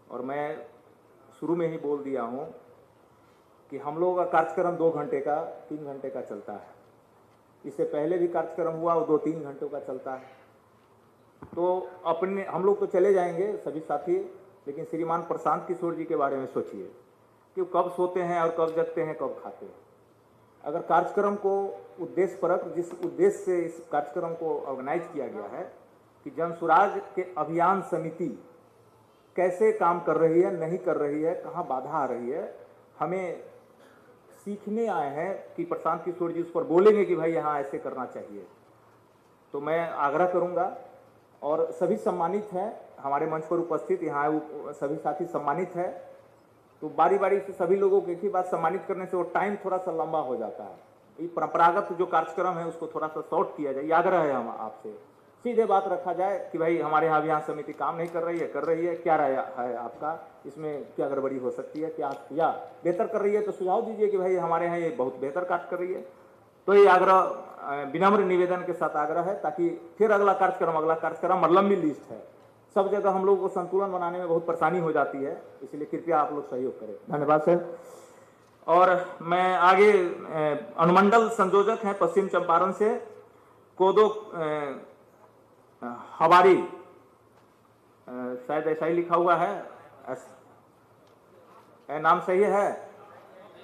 और मैं शुरू में ही बोल दिया हूं कि हम लोगों का कार्यक्रम 2 घंटे का 3 घंटे का चलता है। इससे पहले भी कार्यक्रम हुआ वो 2-3 घंटों का चलता है। तो अपने हम लोग तो चले जाएंगे सभी साथी, लेकिन श्रीमान प्रशांत किशोर जी के बारे में सोचिए कि वो कब सोते हैं और कब जगते हैं, कब खाते हैं। अगर कार्यक्रम को उद्देश्य परक, जिस उद्देश्य से इस कार्यक्रम को ऑर्गेनाइज किया गया है कि जन स्वराज के अभियान समिति कैसे काम कर रही है, नहीं कर रही है, कहाँ बाधा आ रही है, हमें सीखने आए हैं कि प्रशांत किशोर जी उस पर बोलेंगे कि भाई यहाँ ऐसे करना चाहिए। तो मैं आग्रह करूँगा, और सभी सम्मानित हैं हमारे मंच पर उपस्थित, यहाँ वो सभी साथी सम्मानित है। तो बारी बारी से सभी लोगों को एक ही बात सम्मानित करने से वो टाइम थोड़ा सा लंबा हो जाता है। ये परंपरागत जो कार्यक्रम है उसको थोड़ा सा शॉर्ट किया जाए, आग्रह है हम आपसे सीधे बात रखा जाए कि भाई हमारे यहाँ अभियान समिति काम नहीं कर रही है, क्या राय है आपका, इसमें क्या गड़बड़ी हो सकती है, क्या या बेहतर कर रही है तो सुझाव दीजिए कि भाई हमारे यहाँ ये बहुत बेहतर कार्य कर रही है। तो ये आग्रह विनम्र निवेदन के साथ आग्रह है, ताकि फिर अगला कार्यक्रम लंबी लिस्ट है, सब जगह हम लोग को संतुलन बनाने में बहुत परेशानी हो जाती है, इसलिए कृपया आप लोग सहयोग करें। धन्यवाद सर। और मैं आगे अनुमंडल संयोजक हैं पश्चिम चंपारण से कोदो हवारी, शायद ऐसा ही लिखा हुआ है, नाम सही है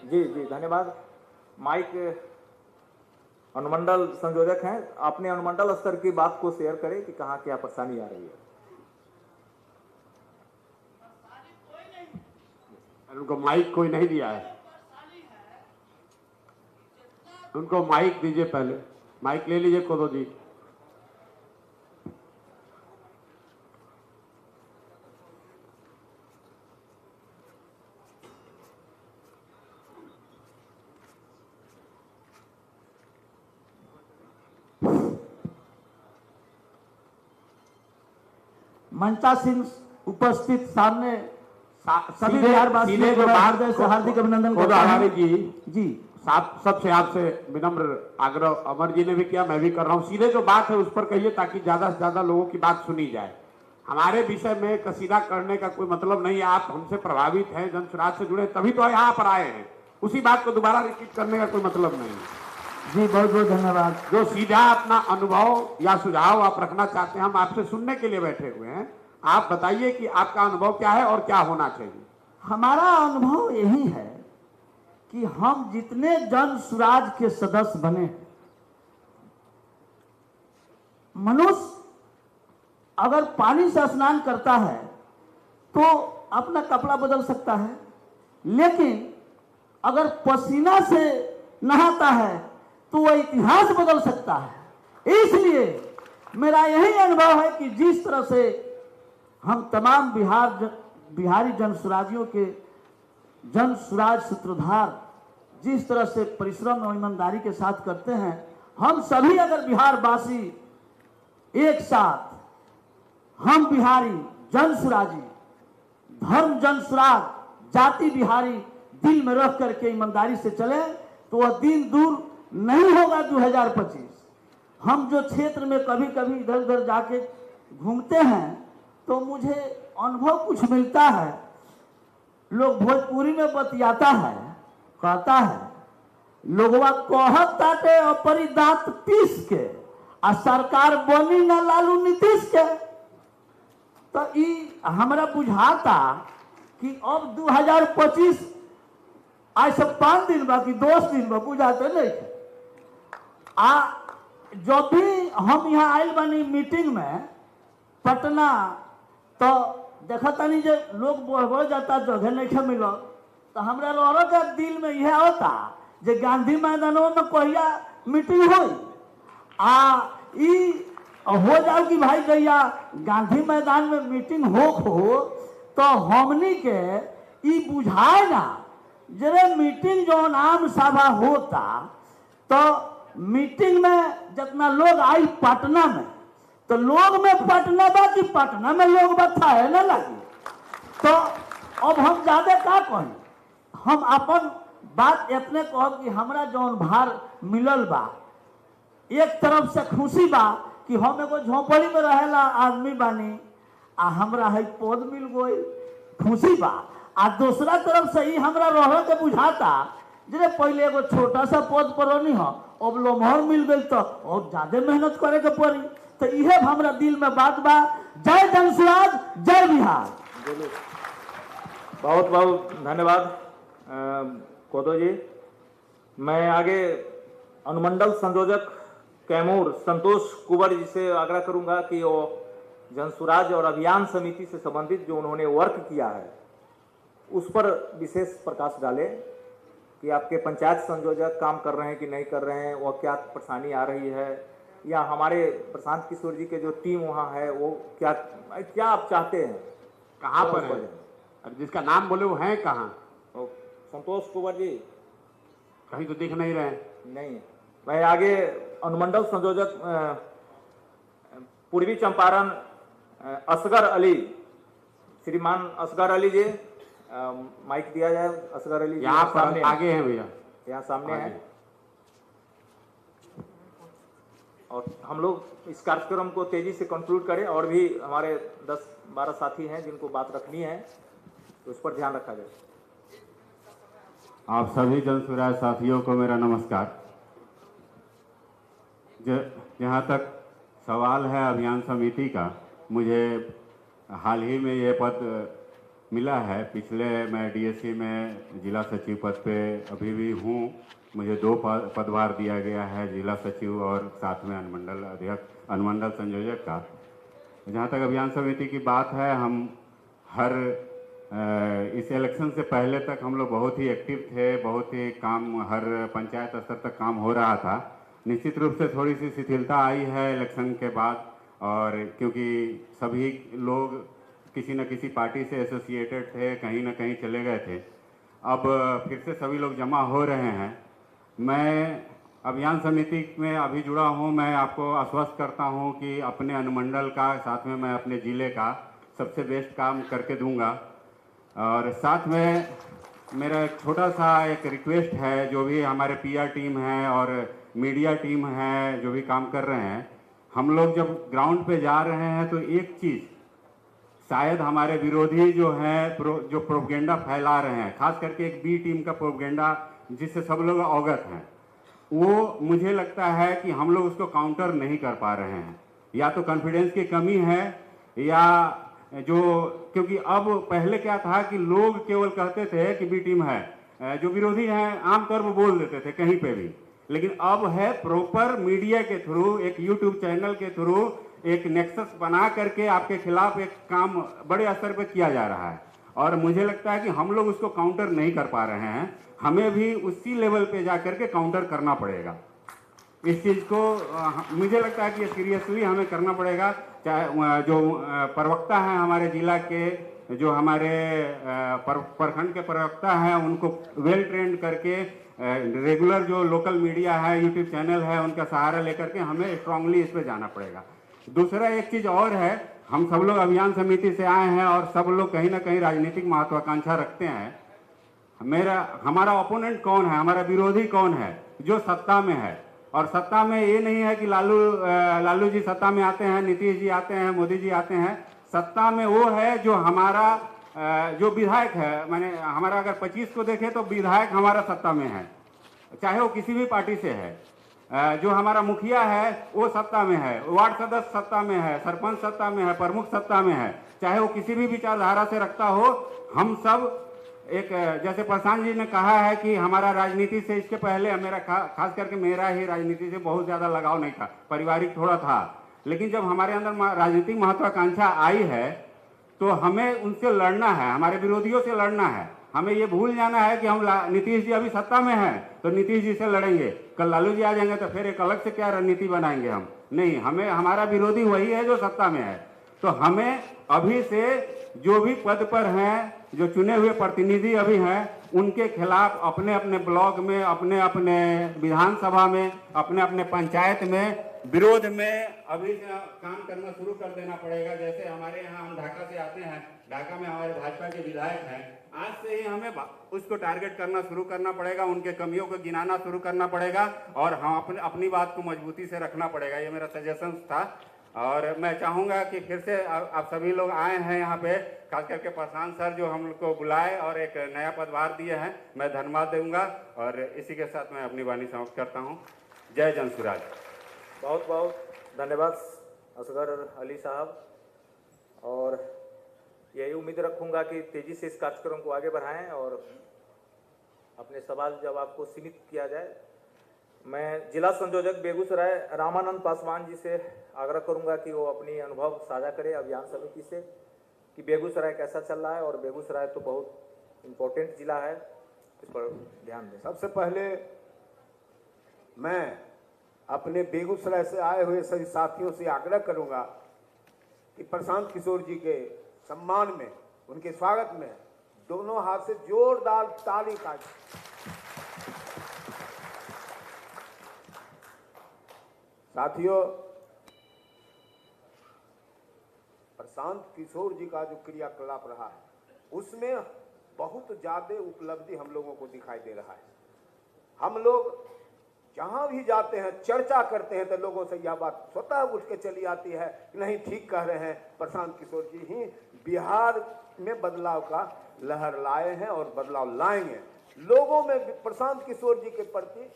जी जी, धन्यवाद। माइक अनुमंडल संयोजक हैं, अपने अनुमंडल स्तर की बात को शेयर करें कि कहाँ क्या परेशानी आ रही है। उनको माइक कोई नहीं दिया है, उनको माइक दीजिए, पहले माइक ले लीजिए कोदो जी। मंचा सिंह उपस्थित सामने सभी सीधे बिहारवासियों जो को बात हृदय से हार्दिक अभिनंदन कोदो करता हवारी हूं। जी जी सबसे आपसे विनम्र आग्रह, अमर जी ने भी किया, मैं भी कर रहा हूँ, सीधे जो बात है उस पर कहिए ताकि ज्यादा से ज्यादा लोगों की बात सुनी जाए। हमारे विषय में कसीदा करने का कोई मतलब नहीं है, आप हमसे प्रभावित हैं, जन स्वराज से जुड़े तभी तो यहाँ पर आए हैं, उसी बात को दोबारा रिपीट करने का कोई मतलब नहीं है। जी बहुत बहुत धन्यवाद। जो सीधा अपना अनुभव या सुझाव आप रखना चाहते हैं, हम आपसे सुनने के लिए बैठे हुए हैं, आप बताइए कि आपका अनुभव क्या है और क्या होना चाहिए। हमारा अनुभव यही है कि हम जितने जन सुराज के सदस्य बने, मनुष्य अगर पानी से स्नान करता है तो अपना कपड़ा बदल सकता है, लेकिन अगर पसीना से नहाता है तो वह इतिहास बदल सकता है। इसलिए मेरा यही अनुभव है कि जिस तरह से हम तमाम बिहारी जन सुराजियों के जन सुराज सूत्रधार जिस तरह से परिश्रम और ईमानदारी के साथ करते हैं, हम सभी अगर बिहारवासी एक साथ, हम बिहारी जन सुराजी, धर्म जन सुराज, जाति बिहारी दिल में रख करके ईमानदारी से चले तो वह दिन दूर नहीं होगा 2025। हम जो क्षेत्र में कभी कभी इधर उधर जाके घूमते हैं तो मुझे अनुभव कुछ मिलता है। लोग भोजपुरी में बतियाता है, कहता है लोगवा कहत ताटे अपरी दांत पीस के आ सरकार बनी ना लालू नीतीश के। तो ई हमरा बुझाता कि अब 2025 आज से 5 दिन बाकी 10 दिन में बुझाते नहीं। जब भी हम यहाँ आयल बनी मीटिंग में पटना, तो देखा तनी जो लोग बढ़ जाता जगह नहीं मिल, तो हमरा लोगों के दिल में यह होता जे गांधी मैदानों में कहिया मीटिंग हो जाओ कि भाई जैया गांधी मैदान में मीटिंग हो तो हमनी के ई बुझाए ना जरे मीटिंग जो आम सभा होता तो मीटिंग में जितना लोग आई पटना में तो लोग में पटना बा कि पटना में लोग बता है ना लगी। तो अब हम ज्यादा का कहें, हम अपन बात इतने कहब कि हमरा जौन भार मिलल बा, एक तरफ से खुशी बा कि हम एगो झोपड़ी में रहेला आदमी बानी आ हमरा है पद मिल गई, खुशी बा। आ दूसरा तरफ से ही हमरा रह के बुझाता जे पहले एगो छोटा सा पद पर रहनी हो, अब लोमहर मिल गई तो और ज्यादा मेहनत करे के पड़ी। तो यह हमरा दिल में बात बा। जय जन सुराज, जय बिहार। बहुत बहुत धन्यवाद कोदो जी। मैं आगे अनुमंडल संयोजक कैमूर संतोष कुंवर जी से आग्रह करूंगा कि वो जनसुराज और अभियान समिति से संबंधित जो उन्होंने वर्क किया है उस पर विशेष प्रकाश डाले कि आपके पंचायत संयोजक काम कर रहे हैं कि नहीं कर रहे हैं, वो क्या परेशानी आ रही है, या हमारे प्रशांत किशोर जी के जो टीम वहाँ है वो क्या क्या आप चाहते हैं, कहाँ पर है, अब जिसका नाम बोले वो हैं कहाँ? संतोष कुंवर जी कहीं तो दिख नहीं रहे। नहीं। मैं आगे अनुमंडल संयोजक पूर्वी चंपारण असगर अली, श्रीमान असगर अली जी, माइक दिया जाए। असगर अली जी यहाँ पर सामने आगे हैं भैया, यहाँ सामने है। और हम लोग इस कार्यक्रम को तेजी से कंक्लूड करें, और भी हमारे 10-12 साथी हैं जिनको बात रखनी है, तो उस पर ध्यान रखा जाए। आप सभी जन स्वराज साथियों को मेरा नमस्कार। जहाँ तक सवाल है अभियान समिति का, मुझे हाल ही में ये पद मिला है। पिछले मैं डीएससी में जिला सचिव पद पे अभी भी हूँ। मुझे 2 पदभार दिया गया है, जिला सचिव और साथ में अनुमंडल अध्यक्ष, अनुमंडल संयोजक का। जहाँ तक अभियान समिति की बात है, हम हर इस इलेक्शन से पहले तक हम लोग बहुत ही एक्टिव थे, बहुत ही काम हर पंचायत स्तर तक काम हो रहा था। निश्चित रूप से थोड़ी सी शिथिलता आई है इलेक्शन के बाद, और क्योंकि सभी लोग किसी न किसी पार्टी से एसोसिएटेड थे, कहीं ना कहीं चले गए थे। अब फिर से सभी लोग जमा हो रहे हैं। मैं अभियान समिति में अभी जुड़ा हूं। मैं आपको आश्वस्त करता हूं कि अपने अनुमंडल का, साथ में मैं अपने ज़िले का सबसे बेस्ट काम करके दूंगा। और साथ में मेरा एक छोटा सा एक रिक्वेस्ट है, जो भी हमारे पीआर टीम है और मीडिया टीम है जो भी काम कर रहे हैं, हम लोग जब ग्राउंड पे जा रहे हैं तो एक चीज़ शायद हमारे विरोधी जो हैं जो प्रोपेगेंडा फैला रहे हैं, खास करके एक बी टीम का प्रोपेगेंडा जिससे सब लोग अवगत हैं, वो मुझे लगता है कि हम लोग उसको काउंटर नहीं कर पा रहे हैं। या तो कॉन्फिडेंस की कमी है, या क्योंकि अब पहले क्या था कि लोग केवल कहते थे कि बी टीम है, जो विरोधी हैं आमतौर पर बोल देते थे कहीं पे भी, लेकिन अब है प्रॉपर मीडिया के थ्रू, एक यूट्यूब चैनल के थ्रू एक नेक्सस बना करके आपके खिलाफ एक काम बड़े स्तर पर किया जा रहा है। और मुझे लगता है कि हम लोग उसको काउंटर नहीं कर पा रहे हैं। हमें भी उसी लेवल पे जा करके काउंटर करना पड़ेगा। इस चीज़ को मुझे लगता है कि सीरियसली हमें करना पड़ेगा। चाहे जो प्रवक्ता हैं हमारे जिला के, जो हमारे प्रखंड के प्रवक्ता हैं, उनको वेल ट्रेंड करके रेगुलर जो लोकल मीडिया है, यूट्यूब चैनल है, उनका सहारा लेकर के हमें स्ट्रांगली इस पर जाना पड़ेगा। दूसरा एक चीज़ और है, हम सब लोग अभियान समिति से आए हैं और सब लोग कहीं ना कहीं राजनीतिक महत्वाकांक्षा रखते हैं। हमारा ओपोनेंट कौन है, हमारा विरोधी कौन है, जो सत्ता में है। और सत्ता में ये नहीं है कि लालू जी सत्ता में आते हैं, नीतीश जी आते हैं, मोदी जी आते हैं। सत्ता में वो है जो हमारा जो विधायक है, माने हमारा अगर 25 को देखें तो विधायक हमारा सत्ता में है, चाहे वो किसी भी पार्टी से है। जो हमारा मुखिया है वो सत्ता में है, वार्ड सदस्य सत्ता में है, सरपंच सत्ता में है, प्रमुख सत्ता में है, चाहे वो किसी भी विचारधारा से रखता हो। हम सब एक, जैसे प्रशांत जी ने कहा है कि हमारा राजनीति से, इसके पहले मेरा खास करके मेरा ही राजनीति से बहुत ज़्यादा लगाव नहीं था, पारिवारिक थोड़ा था, लेकिन जब हमारे अंदर राजनीतिक महत्वाकांक्षा आई है तो हमें उनसे लड़ना है, हमारे विरोधियों से लड़ना है। हमें ये भूल जाना है कि हम नीतीश जी अभी सत्ता में हैं तो नीतीश जी से लड़ेंगे, कल लालू जी आ जाएंगे तो फिर एक अलग से क्या रणनीति बनाएंगे हम। नहीं, हमें हमारा विरोधी वही है जो सत्ता में है। तो हमें अभी से जो भी पद पर हैं, जो चुने हुए प्रतिनिधि अभी हैं, उनके खिलाफ अपने अपने ब्लॉक में, अपने अपने विधानसभा में, अपने अपने पंचायत में विरोध में अभी से काम करना शुरू कर देना पड़ेगा। जैसे हमारे यहाँ, हम ढाका से आते हैं, ढाका में हमारे भाजपा के विधायक हैं, आज से ही हमें उसको टारगेट करना शुरू करना पड़ेगा, उनके कमियों को गिनाना शुरू करना पड़ेगा और हम अपनी बात को मजबूती से रखना पड़ेगा। ये मेरा सजेशन था। और मैं चाहूँगा कि फिर से आप सभी लोग आए हैं यहाँ पे, खास करके प्रशांत सर जो हम लोग को बुलाए और एक नया पदभार दिए हैं, मैं धन्यवाद दूंगा। और इसी के साथ मैं अपनी वाणी समाप्त करता हूँ। जय जन सुराज। बहुत बहुत धन्यवाद असगर अली साहब, और यही उम्मीद रखूंगा कि तेजी से इस कार्यक्रम को आगे बढ़ाएं और अपने सवाल जवाब को सीमित किया जाए। मैं जिला संयोजक बेगूसराय रामानंद पासवान जी से आग्रह करूंगा कि वो अपनी अनुभव साझा करें अभियान समिति से कि बेगूसराय कैसा चल रहा है, और बेगूसराय तो बहुत इम्पोर्टेंट जिला है, इस पर ध्यान दें। सबसे पहले मैं अपने बेगूसराय से आए हुए सभी साथियों से आग्रह करूंगा कि प्रशांत किशोर जी के सम्मान में, उनके स्वागत में दोनों हाथ से जोरदार ताली का। साथियों, प्रशांत किशोर जी का जो क्रियाकलाप रहा है उसमें बहुत ज्यादा उपलब्धि हम लोगों को दिखाई दे रहा है। हम लोग जहां भी जाते हैं चर्चा करते हैं तो लोगों से यह बात स्वतः उठ के चली आती है कि नहीं ठीक कह रहे हैं, प्रशांत किशोर जी ही बिहार में बदलाव का लहर लाए हैं और बदलाव लाएंगे। लोगों में प्रशांत किशोर जी के प्रति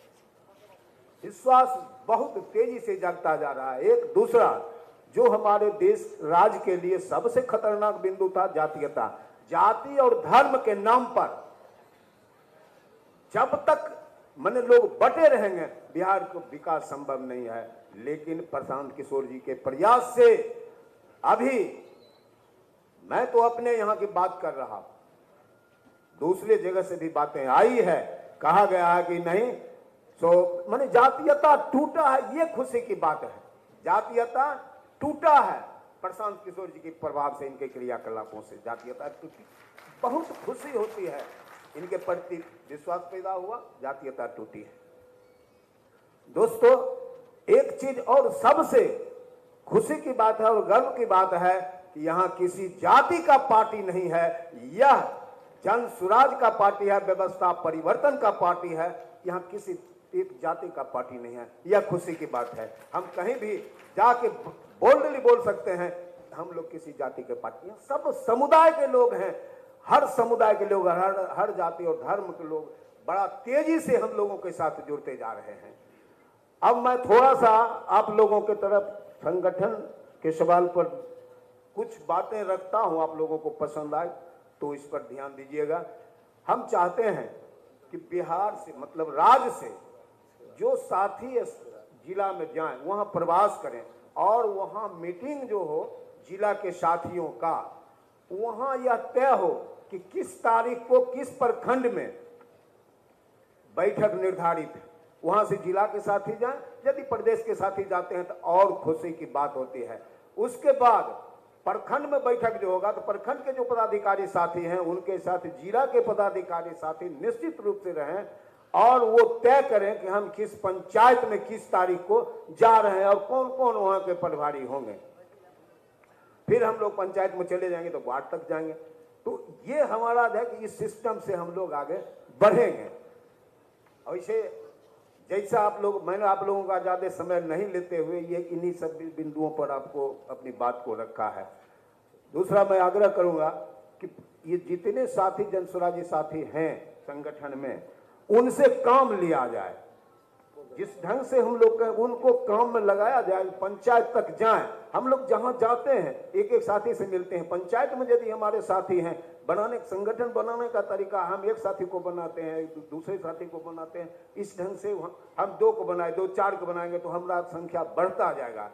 विश्वास बहुत तेजी से जगता जा रहा है। एक दूसरा जो हमारे देश राज्य के लिए सबसे खतरनाक बिंदु था जातीयता, जाति और धर्म के नाम पर जब तक माने लोग बटे रहेंगे बिहार को विकास संभव नहीं है। लेकिन प्रशांत किशोर जी के प्रयास से अभी मैं तो अपने यहाँ की बात कर रहा हूं, दूसरी जगह से भी बातें आई है, कहा गया है कि नहीं सो माने जातीयता टूटा है, ये खुशी की बात है। जातीयता टूटा है प्रशांत किशोर जी के प्रभाव से, इनके क्रियाकलापों से जातीयता टूटी। बहुत खुशी होती है, इनके प्रति विश्वास पैदा हुआ, जातीयता टूटी है। दोस्तों एक चीज और सबसे खुशी की बात है और गर्व की बात है कि यहाँ किसी जाति का पार्टी नहीं है, यह जन सुराज का पार्टी है, व्यवस्था परिवर्तन का पार्टी है। यहाँ किसी एक जाति का पार्टी नहीं है, यह खुशी की बात है। हम कहीं भी जाके बोल्डली बोल सकते हैं हम लोग किसी जाति के पार्टी हैं, सब समुदाय के लोग हैं, हर समुदाय के लोग, हर जाति और धर्म के लोग बड़ा तेजी से हम लोगों के साथ जुड़ते जा रहे हैं। अब मैं थोड़ा सा आप लोगों के तरफ संगठन के सवाल पर कुछ बातें रखता हूं, आप लोगों को पसंद आए तो इस पर ध्यान दीजिएगा। हम चाहते हैं कि बिहार से मतलब राज्य से जो साथी जिला में जाएं वहां प्रवास करें और वहां मीटिंग जो हो जिला के साथियों का, वहां यह तय हो कि किस तारीख को किस प्रखंड में बैठक निर्धारित है, वहां से जिला के साथी जाएं। यदि प्रदेश के साथी जाते हैं तो और खुशी की बात होती है। उसके बाद प्रखंड में बैठक जो होगा तो प्रखंड के जो पदाधिकारी साथी हैं उनके साथ जिला के पदाधिकारी साथी निश्चित रूप से रहें और वो तय करें कि हम किस पंचायत में किस तारीख को जा रहे हैं और कौन कौन वहां के प्रभारी होंगे। फिर हम लोग पंचायत में चले जाएंगे तो वार्ड तक जाएंगे। तो ये हमारा है कि इस सिस्टम से हम लोग आगे बढ़ेंगे। ऐसे जैसा आप लोग, मैंने आप लोगों का ज्यादा समय नहीं लेते हुए ये इन्हीं सब बिंदुओं पर आपको अपनी बात को रखा है। दूसरा मैं आग्रह करूंगा कि ये जितने साथी जनसुराजी साथी हैं संगठन में, उनसे काम लिया जाए। जिस ढंग से हम लोग उनको काम में लगाया जाए, पंचायत तक जाएं। हम लोग जहां जाते हैं एक एक साथी से मिलते हैं। पंचायत में यदि हमारे साथी हैं, बनाने संगठन बनाने का तरीका हम एक साथी को बनाते हैं, दूसरे साथी को बनाते हैं। इस ढंग से हम 2 को बनाए, 2 4 को बनाएंगे तो हमारा संख्या बढ़ता जाएगा।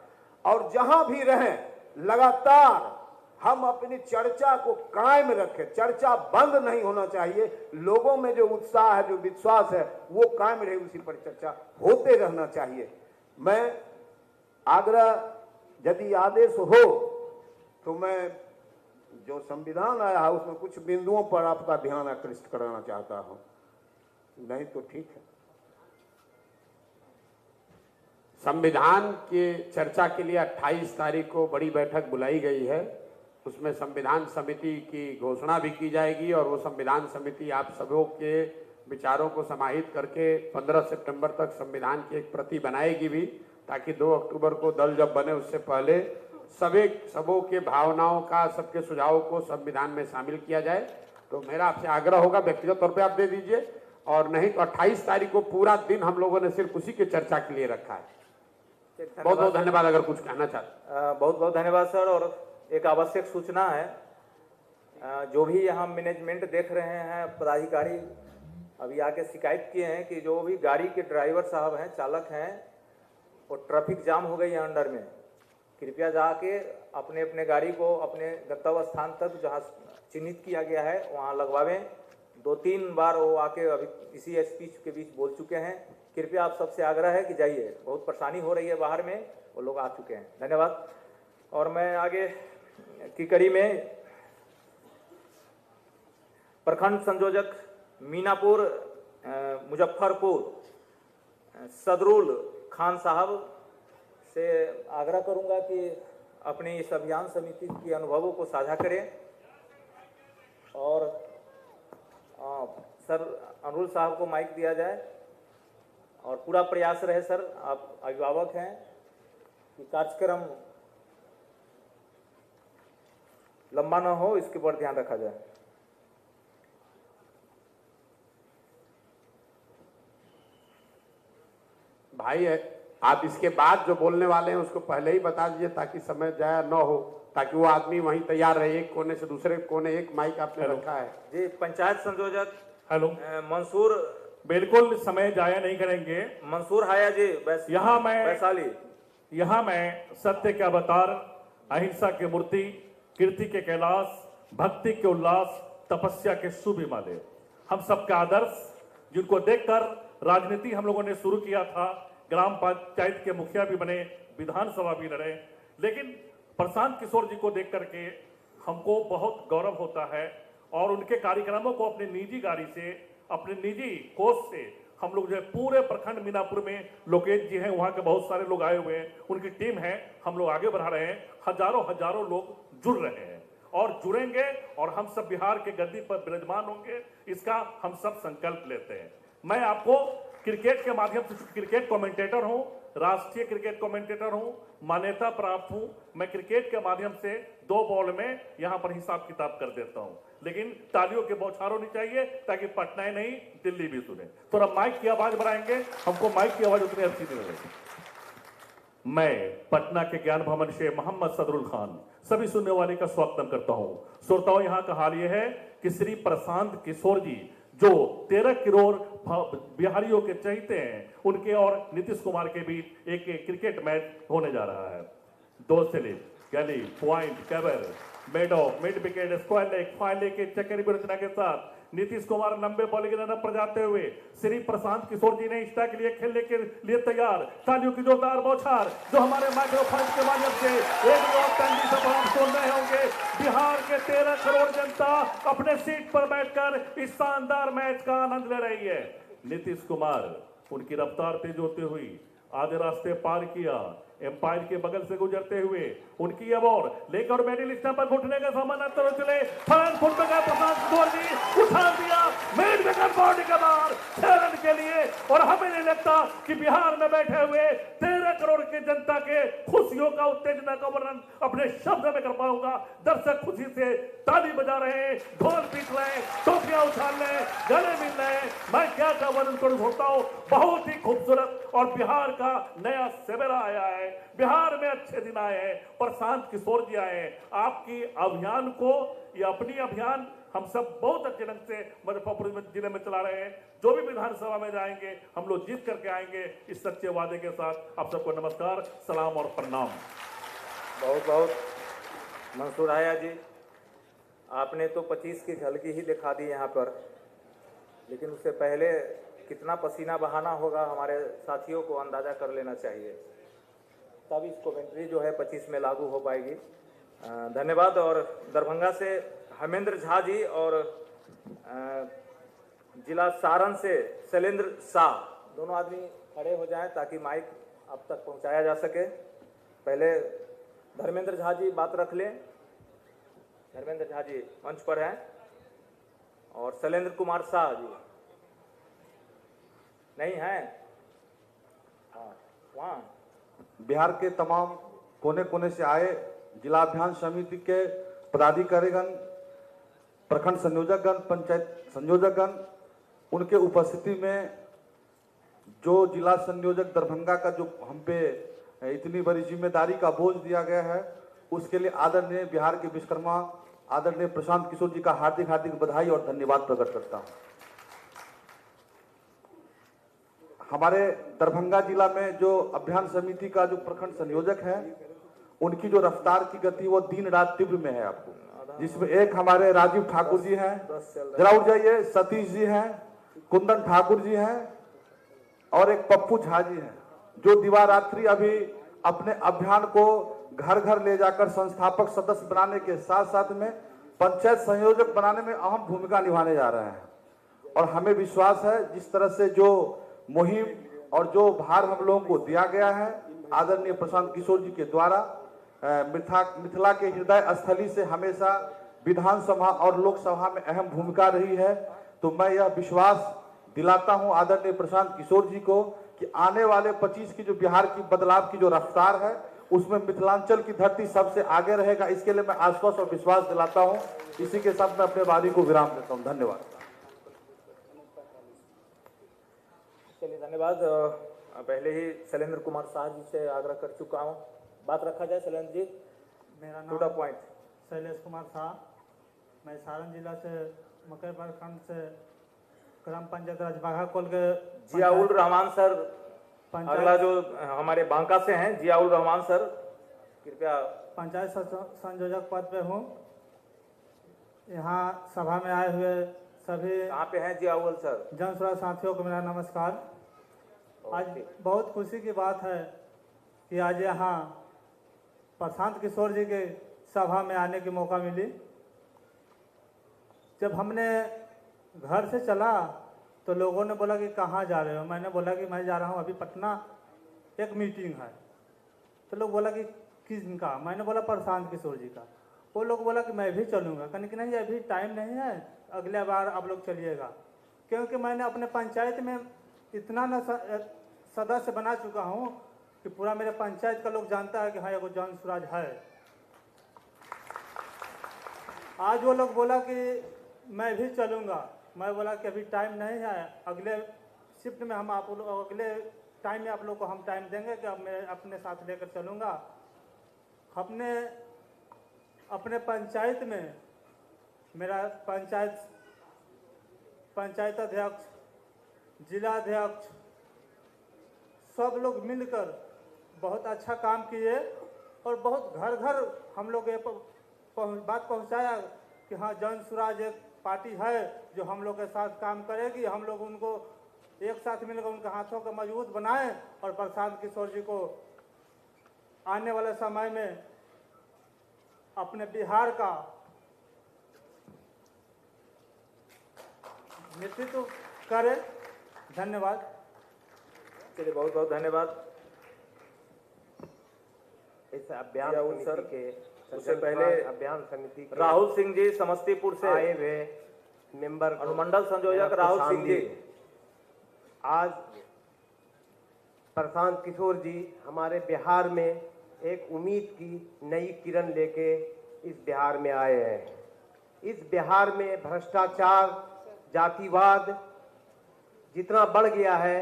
और जहां भी रहें लगातार हम अपनी चर्चा को कायम रखें। चर्चा बंद नहीं होना चाहिए। लोगों में जो उत्साह है, जो विश्वास है, वो कायम रहे, उसी पर चर्चा होते रहना चाहिए। मैं आग्रह, यदि आदेश हो तो मैं जो संविधान आया है उसमें कुछ बिंदुओं पर आपका ध्यान आकृष्ट कराना चाहता हूं, नहीं तो ठीक है। संविधान के चर्चा के लिए 28 तारीख को बड़ी बैठक बुलाई गई है। उसमें संविधान समिति की घोषणा भी की जाएगी और वो संविधान समिति आप सबों के विचारों को समाहित करके 15 सितंबर तक संविधान की एक प्रति बनाएगी भी, ताकि 2 अक्टूबर को दल जब बने उससे पहले सबों के भावनाओं का, सबके सुझावों को संविधान में शामिल किया जाए। तो मेरा आपसे आग्रह होगा, व्यक्तिगत तौर पे आप दे दीजिए, और नहीं तो 28 तारीख को पूरा दिन हम लोगों ने सिर्फ उसी की चर्चा के लिए रखा है। बहुत बहुत धन्यवाद। अगर कुछ कहना चाहते। बहुत बहुत धन्यवाद सर। और एक आवश्यक सूचना है, जो भी यहाँ मैनेजमेंट देख रहे हैं, पदाधिकारी अभी आके शिकायत किए हैं कि जो भी गाड़ी के ड्राइवर साहब हैं, चालक हैं, वो ट्रैफिक जाम हो गई है अंडर में। कृपया जाके अपने अपने गाड़ी को अपने गंतव्य स्थान तक जहाँ चिन्हित किया गया है वहाँ लगवावें। 2-3 बार वो आके अभी इसी स्पीच के बीच बोल चुके हैं। कृपया आप सबसे आग्रह है कि जाइए, बहुत परेशानी हो रही है बाहर में, वो लोग आ चुके हैं। धन्यवाद। और मैं आगे की कड़ी में प्रखंड संयोजक मीनापुर मुजफ्फरपुर सदरुल खान साहब से आग्रह करूंगा कि अपनी इस अभियान समिति के अनुभवों को साझा करें। और सर अनुल साहब को माइक दिया जाए और पूरा प्रयास रहे सर, आप अभिभावक हैं, कि कार्यक्रम लंबा ना हो, इसके पर ध्यान रखा जाए। भाई आप इसके बाद जो बोलने वाले हैं उसको पहले ही बता दीजिए ताकि समय जाया न हो, ताकि वो आदमी वहीं तैयार रहे, एक कोने से दूसरे कोने एक माइक आपने रखा है। जी, पंचायत संयोजक हेलो, मंसूर, बिल्कुल समय जाया नहीं करेंगे। मंसूर हाया जी, वैशाली। यहाँ मैं सत्य के अवतार, अहिंसा के मूर्ति, कीर्ति के कैलाश, भक्ति के उल्लास, तपस्या के शुभ हिमालय, हम सबका आदर्श, जिनको देखकर राजनीति हम लोगों ने शुरू किया था, ग्राम पंचायत के मुखिया भी बने, विधानसभा भी लड़े, लेकिन प्रशांत किशोर जी को देख करके हमको बहुत गौरव होता है। और उनके कार्यक्रमों को अपनी निजी गाड़ी से, अपने निजी कोष से हम लोग जो है पूरे प्रखंड मीनापुर में, लोकेश जी हैं, वहाँ के बहुत सारे लोग आए हुए हैं, उनकी टीम है, हम लोग आगे बढ़ा रहे हैं, हजारों लोग जुड़ रहे हैं और जुड़ेंगे और हम सब बिहार के गद्दी पर विराजमान होंगे, इसका हम सब संकल्प लेते हैं। मैं आपको क्रिकेट के माध्यम से, क्रिकेट कमेंटेटर हूं, राष्ट्रीय क्रिकेट कमेंटेटर हूं, मान्यता प्राप्त हूं, मैं क्रिकेट के माध्यम से 2 बॉल में यहां पर हिसाब किताब कर देता हूं, लेकिन तालियों के बौछार होनी चाहिए ताकि पटना ही नहीं दिल्ली भी सुने। थोड़ा माइक की आवाज बढ़ाएंगे, हमको माइक की आवाज उतनी अच्छी नहीं लगेगी। मैं पटना के ज्ञान भवन से मोहम्मद सदरुल खान सभी सुनने वाले का स्वागत करता हूं। श्रोताओं, यहाँ का हाल यह है कि श्री प्रशांत किशोर जी जो 13 करोड़ बिहारियों के चहेते हैं, उनके और नीतीश कुमार के बीच एक क्रिकेट मैच होने जा रहा है। 2 स्लिप, गली, point, cover, mid wicket, square leg, fine leg के चक्कर रचना के साथ नीतीश कुमार लंबे बॉलिंग रन पर जाते हुए श्री प्रशांत किशोर जी ने इंस्टा के लिए खेलने के लिए तैयार। तालियों की जोरदार बौछार जो हमारे माइक्रोफोन के माध्यम से एक और सुन रहे होंगे। बिहार के 13 करोड़ जनता अपने सीट पर बैठकर इस शानदार मैच का आनंद ले रही है। नीतीश कुमार उनकी रफ्तार तेज होते हुई आधे रास्ते पार किया, एम्पायर के बगल से गुजरते हुए उनकी अब और लेकर मिडिल स्टंप पर घुटने का सामान चले, फरन फुट में गए प्रशांत किशोर जी, उठा दिया मिड विकेट बॉडी का बार 6 रन के लिए। और हमें नहीं लगता कि बिहार में बैठे हुए 13 करोड़ की जनता के खुशियों का, उत्तेजना का वर्णन अपने शब्द में कर पाऊंगा। दर्शक खुशी से ताली बजा रहे हैं, ढोल पीट रहे हैं, टोपियां उछाल रहे हैं, गले मिल रहे हैं। मैं क्या वर्णन करूं, होता हूं बहुत ही खूबसूरत और बिहार का नया सवेरा आया है, बिहार में अच्छे दिन आए हैं, प्रशांत किशोर जी आए हैं। आपकी अभियान को, ये अपनी अभियान हम सब बहुत अच्छे ढंग से मुजफ्फरपुर जिले में चला रहे हैं। जो भी विधानसभा में जाएंगे हम लोग जीत करके आएंगे, इस सच्चे वादे के साथ आप सबको नमस्कार, सलाम और प्रणाम। बहुत बहुत मंसूर हाया जी, आपने तो 25 की झलकी ही दिखा दी यहाँ पर, लेकिन उससे पहले कितना पसीना बहाना होगा हमारे साथियों को अंदाजा कर लेना चाहिए, तब इस कमेंट्री जो है 25 में लागू हो पाएगी। धन्यवाद। और दरभंगा से हेमेंद्र झा जी और जिला सारण से शैलेंद्र शाह, दोनों आदमी खड़े हो जाएं ताकि माइक आप तक पहुंचाया जा सके। पहले धर्मेंद्र झा जी बात रख लें। धर्मेंद्र झा जी मंच पर हैं और शैलेंद्र कुमार शाह जी नहीं हैं। हाँ, वहाँ बिहार के तमाम कोने कोने से आए जिला अभियान समिति के पदाधिकारीगण, प्रखंड संयोजकगण, पंचायत संयोजकगण, उनके उपस्थिति में जो जिला संयोजक दरभंगा का जो हम पे इतनी बड़ी जिम्मेदारी का बोझ दिया गया है, उसके लिए आदरणीय बिहार के विश्वकर्मा आदरणीय प्रशांत किशोर जी का हार्दिक हार्दिक बधाई और धन्यवाद प्रकट करता हूँ। हमारे दरभंगा जिला में जो अभियान समिति का जो प्रखंड संयोजक है, उनकी जो रफ्तार की गति वो दिन रात तीव्र में है आपको, जिसमें एक हमारे राजीव ठाकुर जी हैं, जरा उठ जाइए, सतीश जी हैं, कुंदन ठाकुर जी हैं और एक पप्पू झा जी हैं, जो दिवारात्रि अभी अपने अभियान को घर घर ले जाकर संस्थापक सदस्य बनाने के साथ साथ में पंचायत संयोजक बनाने में अहम भूमिका निभाने जा रहे हैं। और हमें विश्वास है जिस तरह से जो मुहिम और जो भार हम लोगों को दिया गया है आदरणीय प्रशांत किशोर जी के द्वारा, मिथिला के हृदय स्थली से हमेशा विधानसभा और लोकसभा में अहम भूमिका रही है। तो मैं यह विश्वास दिलाता हूं आदरणीय प्रशांत किशोर जी को कि आने वाले 25 की जो बिहार की बदलाव की जो रफ्तार है उसमें मिथिलांचल की धरती सबसे आगे रहेगा। इसके लिए मैं आश्वास और विश्वास दिलाता हूं। इसी के साथ मैं अपने वाणी को विराम देता हूं। धन्यवाद। चलिए धन्यवाद। पहले ही शैलेंद्र कुमार शाह जी से आग्रह कर चुका हूँ, बात रखा जाए। शैलेंद्र जी, मेरा टू द नाम पॉइंट। शैलेश कुमार शाह, मैं सारण जिला से मकई प्रखंड से ग्राम पंचायत राजबाघा कोल के जियाउल रहमान सर, अगला जो हमारे बांका से हैं जियाउल रहमान सर, कृपया। पंचायत संयोजक पद पे हूँ। यहाँ सभा में आए हुए सभी कहाँ पे हैं जियाउल सर? जन सुराज साथियों को मेरा नमस्कार। आज बहुत खुशी की बात है कि आज यहाँ प्रशांत किशोर जी के सभा में आने की मौका मिली। जब हमने घर से चला तो लोगों ने बोला कि कहाँ जा रहे हो? मैंने बोला कि मैं जा रहा हूँ अभी पटना, एक मीटिंग है। तो लोग बोला कि किसका? मैंने बोला प्रशांत किशोर जी का। वो लोग बोला कि मैं भी चलूँगा। कहने कि नहीं अभी टाइम नहीं है, अगले बार आप लोग चलिएगा। क्योंकि मैंने अपने पंचायत में इतना न सदस्य बना चुका हूँ कि पूरा मेरे पंचायत का लोग जानता है कि हाँ एगो जन सुराज है। आज वो लोग बोला कि मैं भी चलूँगा। मैं बोला कि अभी टाइम नहीं है, अगले शिफ्ट में हम आप लोग अगले टाइम में आप लोग को हम टाइम देंगे कि अब मैं अपने साथ लेकर चलूँगा। अपने पंचायत में मेरा पंचायत अध्यक्ष, जिला अध्यक्ष सब लोग मिलकर बहुत अच्छा काम किए और बहुत घर घर हम लोग ये बात पहुंचाया कि हाँ जन सुराज एक पार्टी है जो हम लोग के साथ काम करेगी। हम लोग उनको एक साथ मिलकर उनके हाथों को मजबूत बनाएं और प्रशांत किशोर जी को आने वाले समय में अपने बिहार का नेतृत्व करें। धन्यवाद। चलिए बहुत बहुत धन्यवाद। इस अभियान समिति के उससे पहले अभियान समिति के राहुल सिंह जी समस्तीपुर से आए हुए मेंबर, अनुमंडल संयोजक राहुल सिंह जी। आज प्रशांत किशोर जी हमारे बिहार में एक उम्मीद की नई किरण लेके इस बिहार में आए हैं। इस बिहार में भ्रष्टाचार, जातिवाद जितना बढ़ गया है,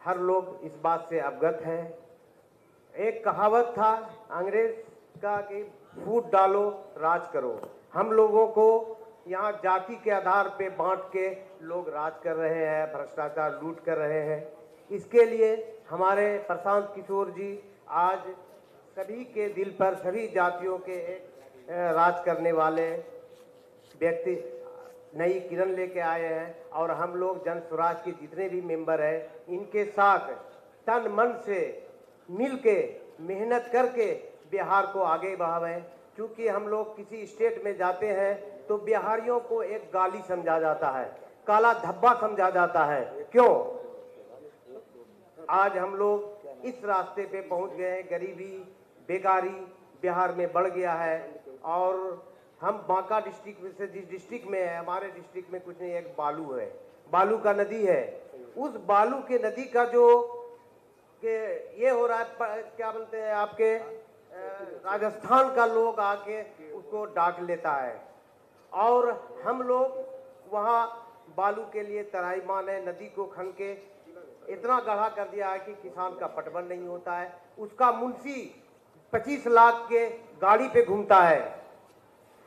हर लोग इस बात से अवगत हैं। एक कहावत था अंग्रेज का कि फूट डालो राज करो। हम लोगों को यहाँ जाति के आधार पे बांट के लोग राज कर रहे हैं, भ्रष्टाचार लूट कर रहे हैं। इसके लिए हमारे प्रशांत किशोर जी आज सभी के दिल पर, सभी जातियों के एक राज करने वाले व्यक्ति नई किरण लेके आए हैं। और हम लोग जन स्वराज के जितने भी मेंबर हैं इनके साथ तन मन से मिल के मेहनत करके बिहार को आगे बढ़ावें। क्योंकि हम लोग किसी स्टेट में जाते हैं तो बिहारियों को एक गाली समझा जाता है, काला धब्बा समझा जाता है। क्यों? आज हम लोग इस रास्ते पे पहुंच गए हैं। गरीबी, बेकारी बिहार में बढ़ गया है। और हम बांका डिस्ट्रिक्ट से जिस डिस्ट्रिक्ट में है, हमारे डिस्ट्रिक्ट में कुछ नहीं, एक बालू है, बालू का नदी है। उस बालू के नदी का जो कि ये हो रहा है, क्या बोलते हैं आपके राजस्थान का लोग आके उसको डांट लेता है। और हम लोग वहाँ बालू के लिए तराईमान है, नदी को खन के इतना गढ़ा कर दिया है कि किसान का पटवन नहीं होता है। उसका मुंशी 25 लाख के गाड़ी पे घूमता है,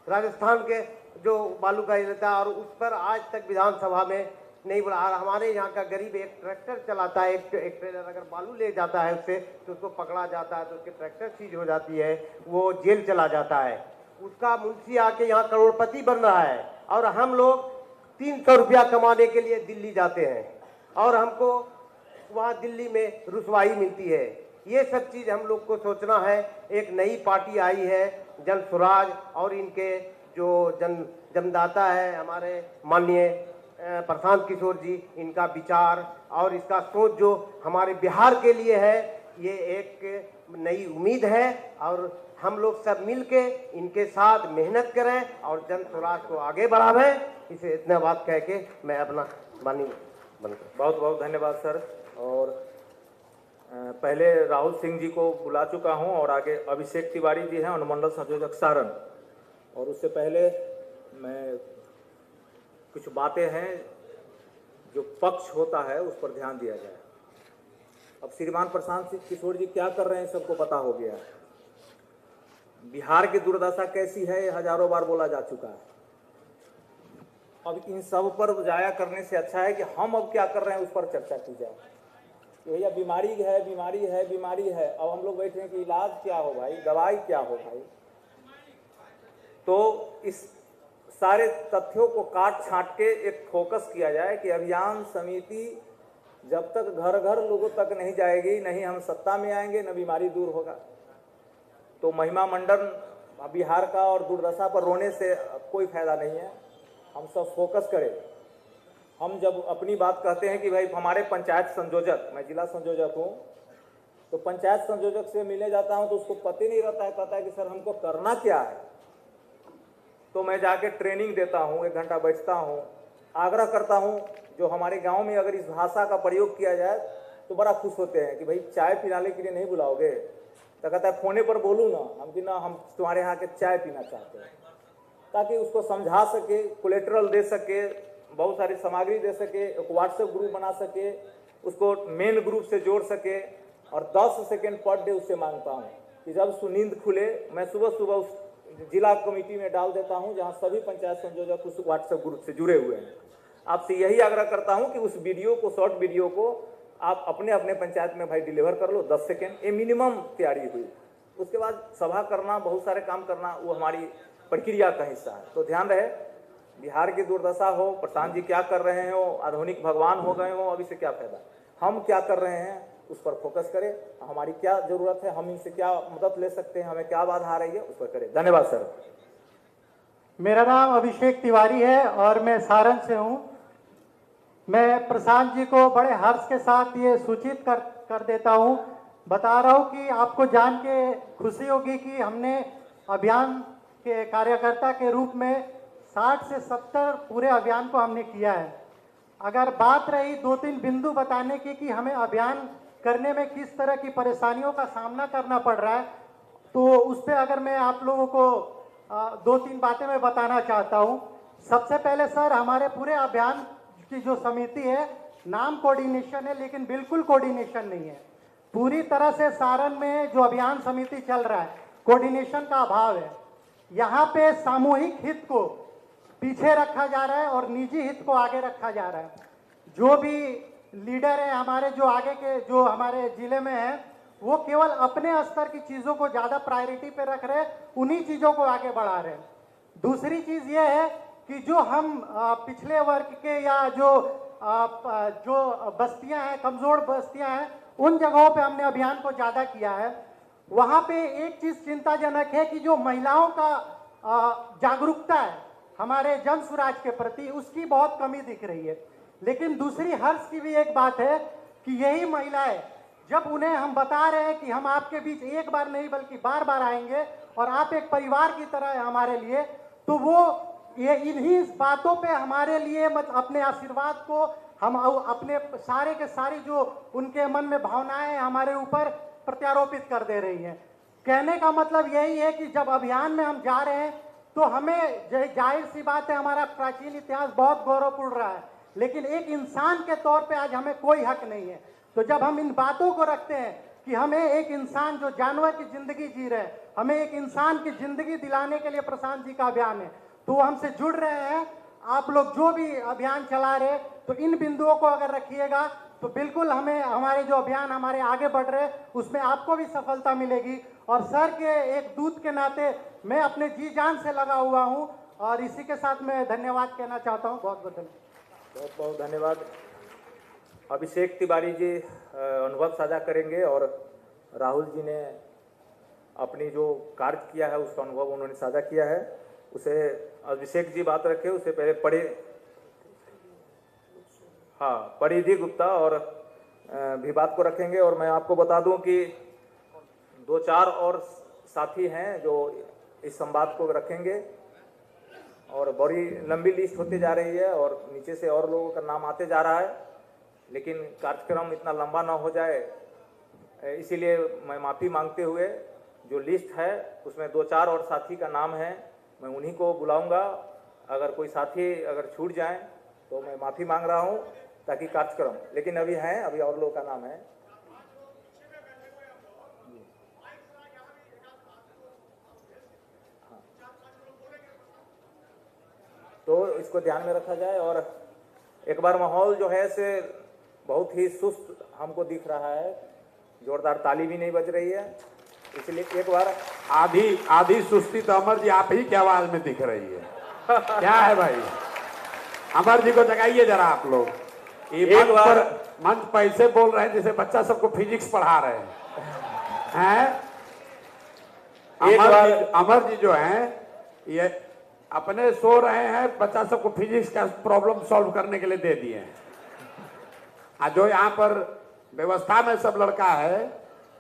राजस्थान के जो बालू का रहता है। और उस पर आज तक विधानसभा में नहीं बोला। हमारे यहाँ का गरीब एक ट्रैक्टर चलाता है, एक ट्रेलर अगर बालू ले जाता है उससे तो उसको पकड़ा जाता है, तो उसके ट्रैक्टर सीज हो जाती है, वो जेल चला जाता है। उसका मुंशी आके यहाँ करोड़पति बन रहा है। और हम लोग 300 रुपया कमाने के लिए दिल्ली जाते हैं और हमको वहाँ दिल्ली में रुसवाई मिलती है। ये सब चीज़ हम लोग को सोचना है। एक नई पार्टी आई है जन स्वराज, और इनके जो जन्मदाता है हमारे माननीय प्रशांत किशोर जी, इनका विचार और इसका सोच जो हमारे बिहार के लिए है, ये एक नई उम्मीद है और हम लोग सब मिलके इनके साथ मेहनत करें और जन स्वराज को आगे बढ़ावें। इसे इतना बात कह के मैं अपना वाणी बंद करता हूं। बहुत बहुत धन्यवाद सर। और पहले राहुल सिंह जी को बुला चुका हूं और आगे अभिषेक तिवारी जी हैं, अनुमंडल संयोजक सारण। और उससे पहले मैं कुछ बातें हैं जो पक्ष होता है उस पर ध्यान दिया जाए। अब श्रीमान प्रशांत सिंह किशोर जी क्या कर रहे हैं सबको पता हो गया है। बिहार की दुर्दशा कैसी है हजारों बार बोला जा चुका है। अब इन सब पर जाया करने से अच्छा है कि हम अब क्या कर रहे हैं उस पर चर्चा की जाए। भैया बीमारी है, बीमारी है, बीमारी है, अब हम लोग बैठे हैं कि इलाज क्या हो भाई, दवाई क्या हो भाई। तो इस सारे तथ्यों को काट छांट के एक फोकस किया जाए कि अभियान समिति जब तक घर घर लोगों तक नहीं जाएगी, नहीं हम सत्ता में आएंगे, न बीमारी दूर होगा। तो महिमा मंडन बिहार का और दुर्दशा पर रोने से कोई फायदा नहीं है। हम सब फोकस करें। हम जब अपनी बात कहते हैं कि भाई हमारे पंचायत संयोजक, मैं जिला संयोजक हूँ, तो पंचायत संयोजक से मिलने जाता हूँ तो उसको पता ही नहीं रहता है, कहता है कि सर हमको करना क्या है। तो मैं जाके ट्रेनिंग देता हूँ, 1 घंटा बैठता हूँ, आग्रह करता हूँ जो हमारे गांव में अगर इस भाषा का प्रयोग किया जाए तो बड़ा खुश होते हैं कि भाई चाय पिलाने के लिए नहीं बुलाओगे, तो कहता है फोने पर बोलूँ ना हम कि ना हम तुम्हारे यहाँ के चाय पीना चाहते हैं, ताकि उसको समझा सके, कोलेटरल दे सके, बहुत सारी सामग्री दे सके, एक व्हाट्सएप ग्रुप बना सके, उसको मेन ग्रुप से जोड़ सके। और 10 सेकेंड पर डे उससे मांगता हूँ कि जब नींद खुले मैं सुबह सुबह उस जिला कमेटी में डाल देता हूँ जहाँ सभी पंचायत संयोजक उस व्हाट्सएप ग्रुप से जुड़े हुए हैं। आपसे यही आग्रह करता हूँ कि उस वीडियो को, शॉर्ट वीडियो को आप अपने अपने पंचायत में भाई डिलीवर कर लो। 10 सेकेंड ये मिनिमम तैयारी हुई। उसके बाद सभा करना, बहुत सारे काम करना, वो हमारी प्रक्रिया का हिस्सा है। तो ध्यान रहे, बिहार की दुर्दशा हो, प्रशांत जी क्या कर रहे हो, आधुनिक भगवान हो गए हो, अभी से क्या फायदा, हम क्या कर रहे हैं उस पर फोकस करें। हमारी क्या जरूरत है, हम इनसे क्या मदद ले सकते हैं, हमें क्या बाधा आ रही है, उस पर करें। धन्यवाद सर। मेरा नाम अभिषेक तिवारी है और मैं सारण से हूँ। मैं प्रशांत जी को बड़े हर्ष के साथ ये सूचित कर देता हूँ, बता रहा हूँ कि आपको जान के खुशी होगी कि हमने अभियान के कार्यकर्ता के रूप में 60 से 70 पूरे अभियान को हमने किया है। अगर बात रही 2-3 बिंदु बताने की कि हमें अभियान करने में किस तरह की परेशानियों का सामना करना पड़ रहा है, तो उस पर अगर मैं आप लोगों को 2-3 बातें मैं बताना चाहता हूँ। सबसे पहले सर, हमारे पूरे अभियान की जो समिति है, नाम कोऑर्डिनेशन है लेकिन बिल्कुल कोऑर्डिनेशन नहीं है। पूरी तरह से सारण में जो अभियान समिति चल रहा है, कोऑर्डिनेशन का अभाव है। यहाँ पे सामूहिक हित को पीछे रखा जा रहा है और निजी हित को आगे रखा जा रहा है। जो भी लीडर है हमारे, जो आगे के जो हमारे जिले में है, वो केवल अपने स्तर की चीज़ों को ज़्यादा प्रायोरिटी पे रख रहे हैं, उन्हीं चीज़ों को आगे बढ़ा रहे हैं। दूसरी चीज़ ये है कि जो हम पिछले वर्ग के या जो बस्तियां हैं, कमज़ोर बस्तियां हैं, उन जगहों पे हमने अभियान को ज़्यादा किया है। वहाँ पे एक चीज़ चिंताजनक है कि जो महिलाओं का जागरूकता है हमारे जन स्वराज के प्रति, उसकी बहुत कमी दिख रही है। लेकिन दूसरी हर्ष की भी एक बात है कि यही महिलाएं, जब उन्हें हम बता रहे हैं कि हम आपके बीच एक बार नहीं बल्कि बार बार आएंगे और आप एक परिवार की तरह है हमारे लिए, तो वो ये इन्हीं बातों पे हमारे लिए अपने आशीर्वाद को हम अपने सारे के सारी जो उनके मन में भावनाएं हमारे ऊपर प्रत्यारोपित कर दे रही हैं। कहने का मतलब यही है कि जब अभियान में हम जा रहे हैं तो हमें जाहिर सी बात है, हमारा प्राचीन इतिहास बहुत गौरवपूर्ण रहा है, लेकिन एक इंसान के तौर पे आज हमें कोई हक नहीं है। तो जब हम इन बातों को रखते हैं कि हमें एक इंसान जो जानवर की जिंदगी जी रहे हैं, हमें एक इंसान की जिंदगी दिलाने के लिए प्रशांत जी का अभियान है, तो हमसे जुड़ रहे हैं। आप लोग जो भी अभियान चला रहे, तो इन बिंदुओं को अगर रखिएगा तो बिल्कुल हमें हमारे जो अभियान हमारे आगे बढ़ रहे उसमें आपको भी सफलता मिलेगी। और सर के एक दूत के नाते मैं अपने जी जान से लगा हुआ हूं और इसी के साथ मैं धन्यवाद कहना चाहता हूं। बहुत बहुत धन्यवाद। बहुत बहुत धन्यवाद। अभिषेक तिवारी जी अनुभव साझा करेंगे और राहुल जी ने अपनी जो कार्य किया है उसका अनुभव उन्होंने साझा किया है, उसे अभिषेक जी बात रखे। उससे पहले परिधि गुप्ता और भी बात को रखेंगे। और मैं आपको बता दूं कि दो चार और साथी हैं जो इस संवाद को रखेंगे और बड़ी लंबी लिस्ट होती जा रही है और नीचे से और लोगों का नाम आते जा रहा है, लेकिन कार्यक्रम इतना लंबा ना हो जाए इसीलिए मैं माफ़ी मांगते हुए जो लिस्ट है उसमें दो चार और साथी का नाम है, मैं उन्हीं को बुलाऊंगा। अगर कोई साथी अगर छूट जाए तो मैं माफ़ी मांग रहा हूं ताकि कार्यक्रम, लेकिन अभी हैं, अभी और लोगों का नाम है। तो इसको ध्यान में रखा जाए और एक बार माहौल जो है से बहुत ही सुस्त हमको दिख रहा है, जोरदार ताली भी नहीं बज रही है, इसलिए एक बार आधी सुस्ती तो अमर जी आप ही की आवाज में दिख रही है। क्या है भाई, अमर जी को जगाइए जरा आप लोग। एक बार मंच पर ऐसे बोल रहे हैं जैसे बच्चा सबको फिजिक्स पढ़ा रहे हैं। अमर जी जो हैं ये अपने सो रहे हैं, बच्चा सबको फिजिक्स का प्रॉब्लम सॉल्व करने के लिए दे दिए हैं। जो यहाँ पर व्यवस्था में सब लड़का है,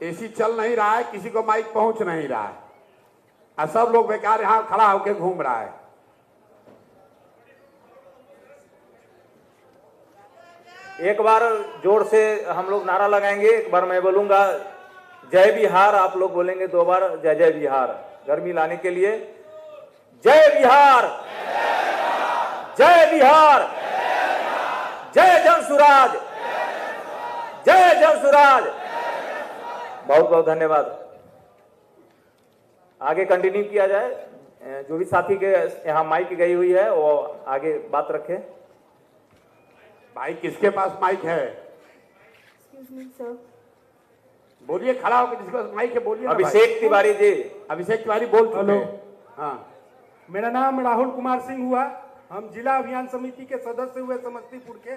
एसी चल नहीं रहा है, किसी को माइक पहुंच नहीं रहा है, सब लोग बेकार यहाँ खड़ा होकर घूम रहा है। एक बार जोर से हम लोग नारा लगाएंगे। एक बार मैं बोलूंगा जय बिहार, आप लोग बोलेंगे दो बार जय जय बिहार, गर्मी लाने के लिए। जय बिहार, जय बिहार, जय जन सुराज, जय जन सुराज। बहुत बहुत धन्यवाद। आगे कंटिन्यू किया जाए। जो भी साथी के यहाँ माइक गई हुई है वो आगे बात रखे। भाई किसके पास माइक है? एक्सक्यूज मी सर, बोलिए, खड़ा होकर जिसके पास माइक है बोलिए। अभिषेक तिवारी जी। अभिषेक तिवारी बोल चुके हैं। हाँ, मेरा नाम राहुल कुमार सिंह हुआ। हम जिला अभियान समिति के सदस्य हुए समस्तीपुर के।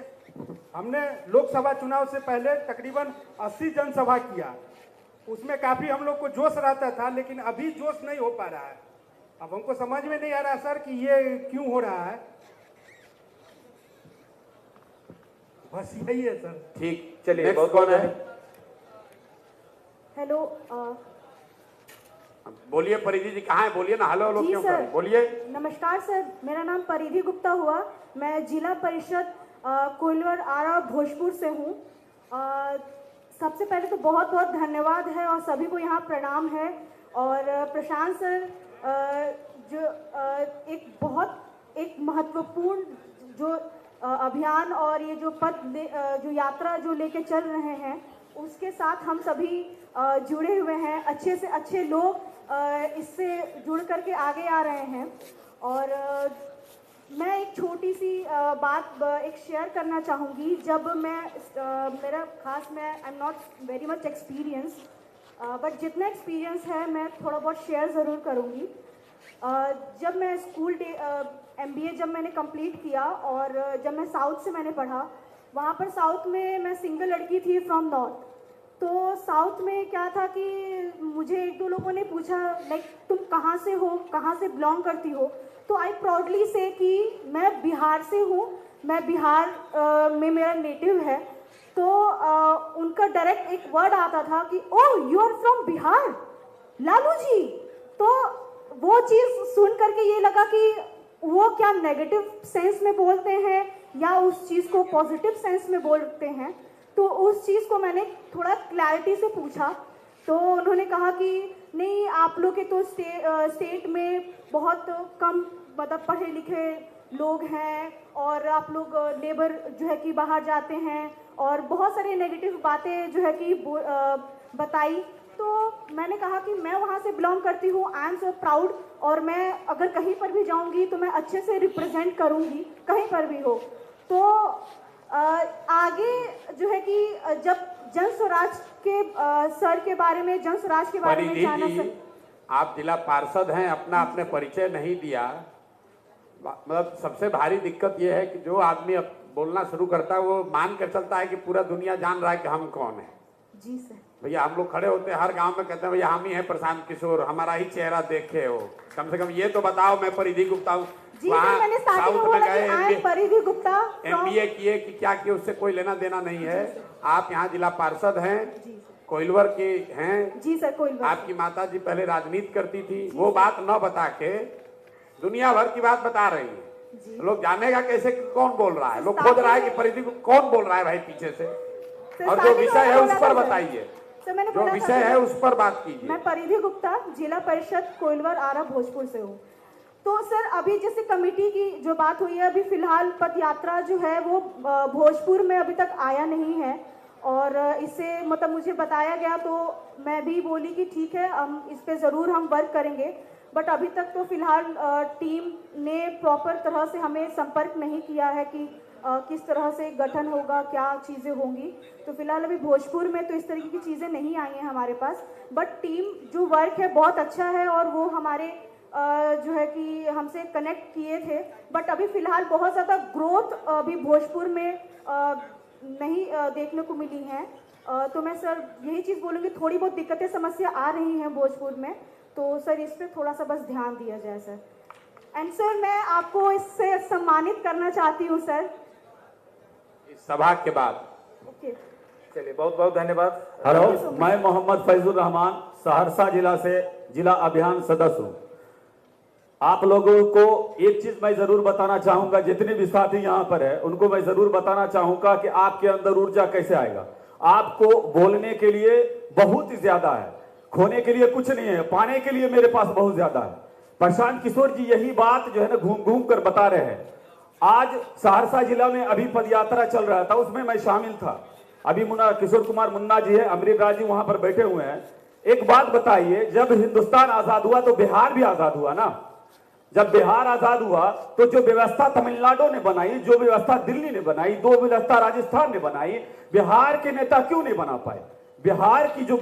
हमने लोकसभा चुनाव से पहले तकरीबन 80 जनसभा किया। उसमें काफी हम लोग को जोश रहता था, लेकिन अभी जोश नहीं हो पा रहा है। अब हमको समझ में नहीं आ रहा सर कि ये क्यों हो रहा है। बस यही है सर। ठीक, चलिए। बहुत कौन है? हेलो, बोलिए परिधि जी, कहाँ है? बोलिए ना। हेलो हेलो क्यों कर? बोलिए। नमस्कार सर, मेरा नाम परिधि गुप्ता हुआ। मैं जिला परिषद कोइलवर आरा भोजपुर से हूँ। सबसे पहले तो बहुत बहुत धन्यवाद है और सभी को यहाँ प्रणाम है। और प्रशांत सर जो एक महत्वपूर्ण जो अभियान और ये जो जो यात्रा जो लेके चल रहे हैं उसके साथ हम सभी जुड़े हुए हैं। अच्छे से अच्छे लोग इससे जुड़ करके आगे आ रहे हैं। और मैं एक छोटी सी बात एक शेयर करना चाहूँगी। जब मैं मैं I am not very much experience, but जितना एक्सपीरियंस है मैं थोड़ा बहुत शेयर ज़रूर करूँगी। जब मैं स्कूल MBA जब मैंने कंप्लीट किया और जब मैं साउथ से मैंने पढ़ा, वहाँ पर साउथ में मैं सिंगल लड़की थी फ्रॉम नॉर्थ। तो साउथ में क्या था कि मुझे एक दो लोगों ने पूछा लाइक तुम कहाँ से हो, कहाँ से बिलोंग करती हो। तो आई प्राउडली से कि मैं बिहार से हूँ, मैं बिहार में मेरा नेटिव है। तो उनका डायरेक्ट एक वर्ड आता था कि oh you are from Bihar Lalu ji. तो वो चीज़ सुन करके ये लगा कि वो क्या नेगेटिव सेंस में बोलते हैं या उस चीज़ को पॉजिटिव सेंस में बोलते हैं। तो उस चीज़ को मैंने थोड़ा क्लैरिटी से पूछा तो उन्होंने कहा कि नहीं, आप लोग के तो स्टेट में बहुत कम मतलब पढ़े लिखे लोग हैं और आप लोग लेबर जो है कि बाहर जाते हैं और बहुत सारी नेगेटिव बातें जो है कि बताई। तो मैंने कहा कि मैं वहाँ से बिलोंग करती हूँ, आई एम सो प्राउड, और मैं अगर कहीं पर भी जाऊँगी तो मैं अच्छे से रिप्रेजेंट करूँगी कहीं पर भी हो। तो आगे जो है कि जब जन स्वराज के सर के बारे में, जन स्वराज के बारे में जाना। आप जिला पार्षद हैं, अपने परिचय नहीं दिया। मतलब सबसे भारी दिक्कत यह है कि जो आदमी अब बोलना शुरू करता है वो मान कर चलता है कि पूरा दुनिया जान रहा है कि हम कौन है। जी सर। भैया हम लोग खड़े होते हैं हर गांव में, कहते हैं भैया हम ही हैं प्रशांत किशोर, हमारा ही चेहरा देखे हो, कम से कम ये तो बताओ मैं परिधि गुप्ता हूँ। वहाँ साउथ में गए परिधि गुप्ता MBA किए कि क्या किए उससे कोई लेना देना नहीं है। आप यहाँ जिला पार्षद हैं कोइलवर के हैं। जी सर, कोइलवर। आपकी माता जी पहले राजनीति करती थी, वो बात न बता के दुनिया भर की बात बता रही है। तो लोग जानेगा कैसे कि कौन बोल रहा है। लोग खोज रहा है कि परिधि को कौन बोल रहा है भाई पीछे से। और जो विषय है उस पर बताइए, जो विषय है उस पर बात कीजिए। मैं परिधि गुप्ता, जिला परिषद कोइलवर आरा भोजपुर से हूँ। तो सर अभी जैसे कमेटी की जो बात हुई है, अभी फिलहाल पद यात्रा जो है वो भोजपुर में अभी तक आया नहीं है, और इससे मतलब मुझे बताया गया, तो मैं भी बोली कि ठीक है, हम इस पे ज़रूर हम वर्क करेंगे। बट अभी तक तो फिलहाल टीम ने प्रॉपर तरह से हमें संपर्क नहीं किया है कि किस तरह से गठन होगा, क्या चीज़ें होंगी। तो फिलहाल अभी भोजपुर में तो इस तरीके की चीज़ें नहीं आई हैं हमारे पास। बट टीम जो वर्क है बहुत अच्छा है, और वो हमारे जो है कि हमसे कनेक्ट किए थे। बट अभी फिलहाल बहुत ज़्यादा ग्रोथ अभी भोजपुर में नहीं देखने को मिली है। तो मैं सर यही चीज़ बोलूँगी, थोड़ी बहुत दिक्कतें समस्या आ रही हैं भोजपुर में, तो सर इस पर थोड़ा सा बस ध्यान दिया जाए सर। एंड सर मैं आपको इससे सम्मानित करना चाहती हूँ सर, इस सभा के बाद। ओके, चलिए, बहुत बहुत धन्यवाद। हेलो, मैं मोहम्मद फैजुर रहमान, सहरसा जिला से जिला अभियान सदस्य हूँ। आप लोगों को एक चीज मैं जरूर बताना चाहूंगा, जितने भी साथी यहाँ पर है उनको मैं जरूर बताना चाहूंगा कि आपके अंदर ऊर्जा कैसे आएगा। आपको बोलने के लिए बहुत ही ज्यादा है, खोने के लिए कुछ नहीं है, पाने के लिए मेरे पास बहुत ज्यादा है। प्रशांत किशोर जी यही बात जो है ना घूम घूम कर बता रहे हैं। आज सहरसा जिला में अभी पदयात्रा चल रहा था, उसमें मैं शामिल था। अभी किशोर कुमार मुन्ना जी है, अमृत राज जी वहां पर बैठे हुए हैं। एक बात बताइए, जब हिंदुस्तान आजाद हुआ तो बिहार भी आजाद हुआ ना। जब बिहार आजाद हुआ तो जो व्यवस्था तमिलनाडु ने बनाई, जो व्यवस्था दिल्ली ने बनाई, दो व्यवस्था राजस्थान ने बनाई, बिहार के नेता क्यों नहीं बना पाए? बिहार की जो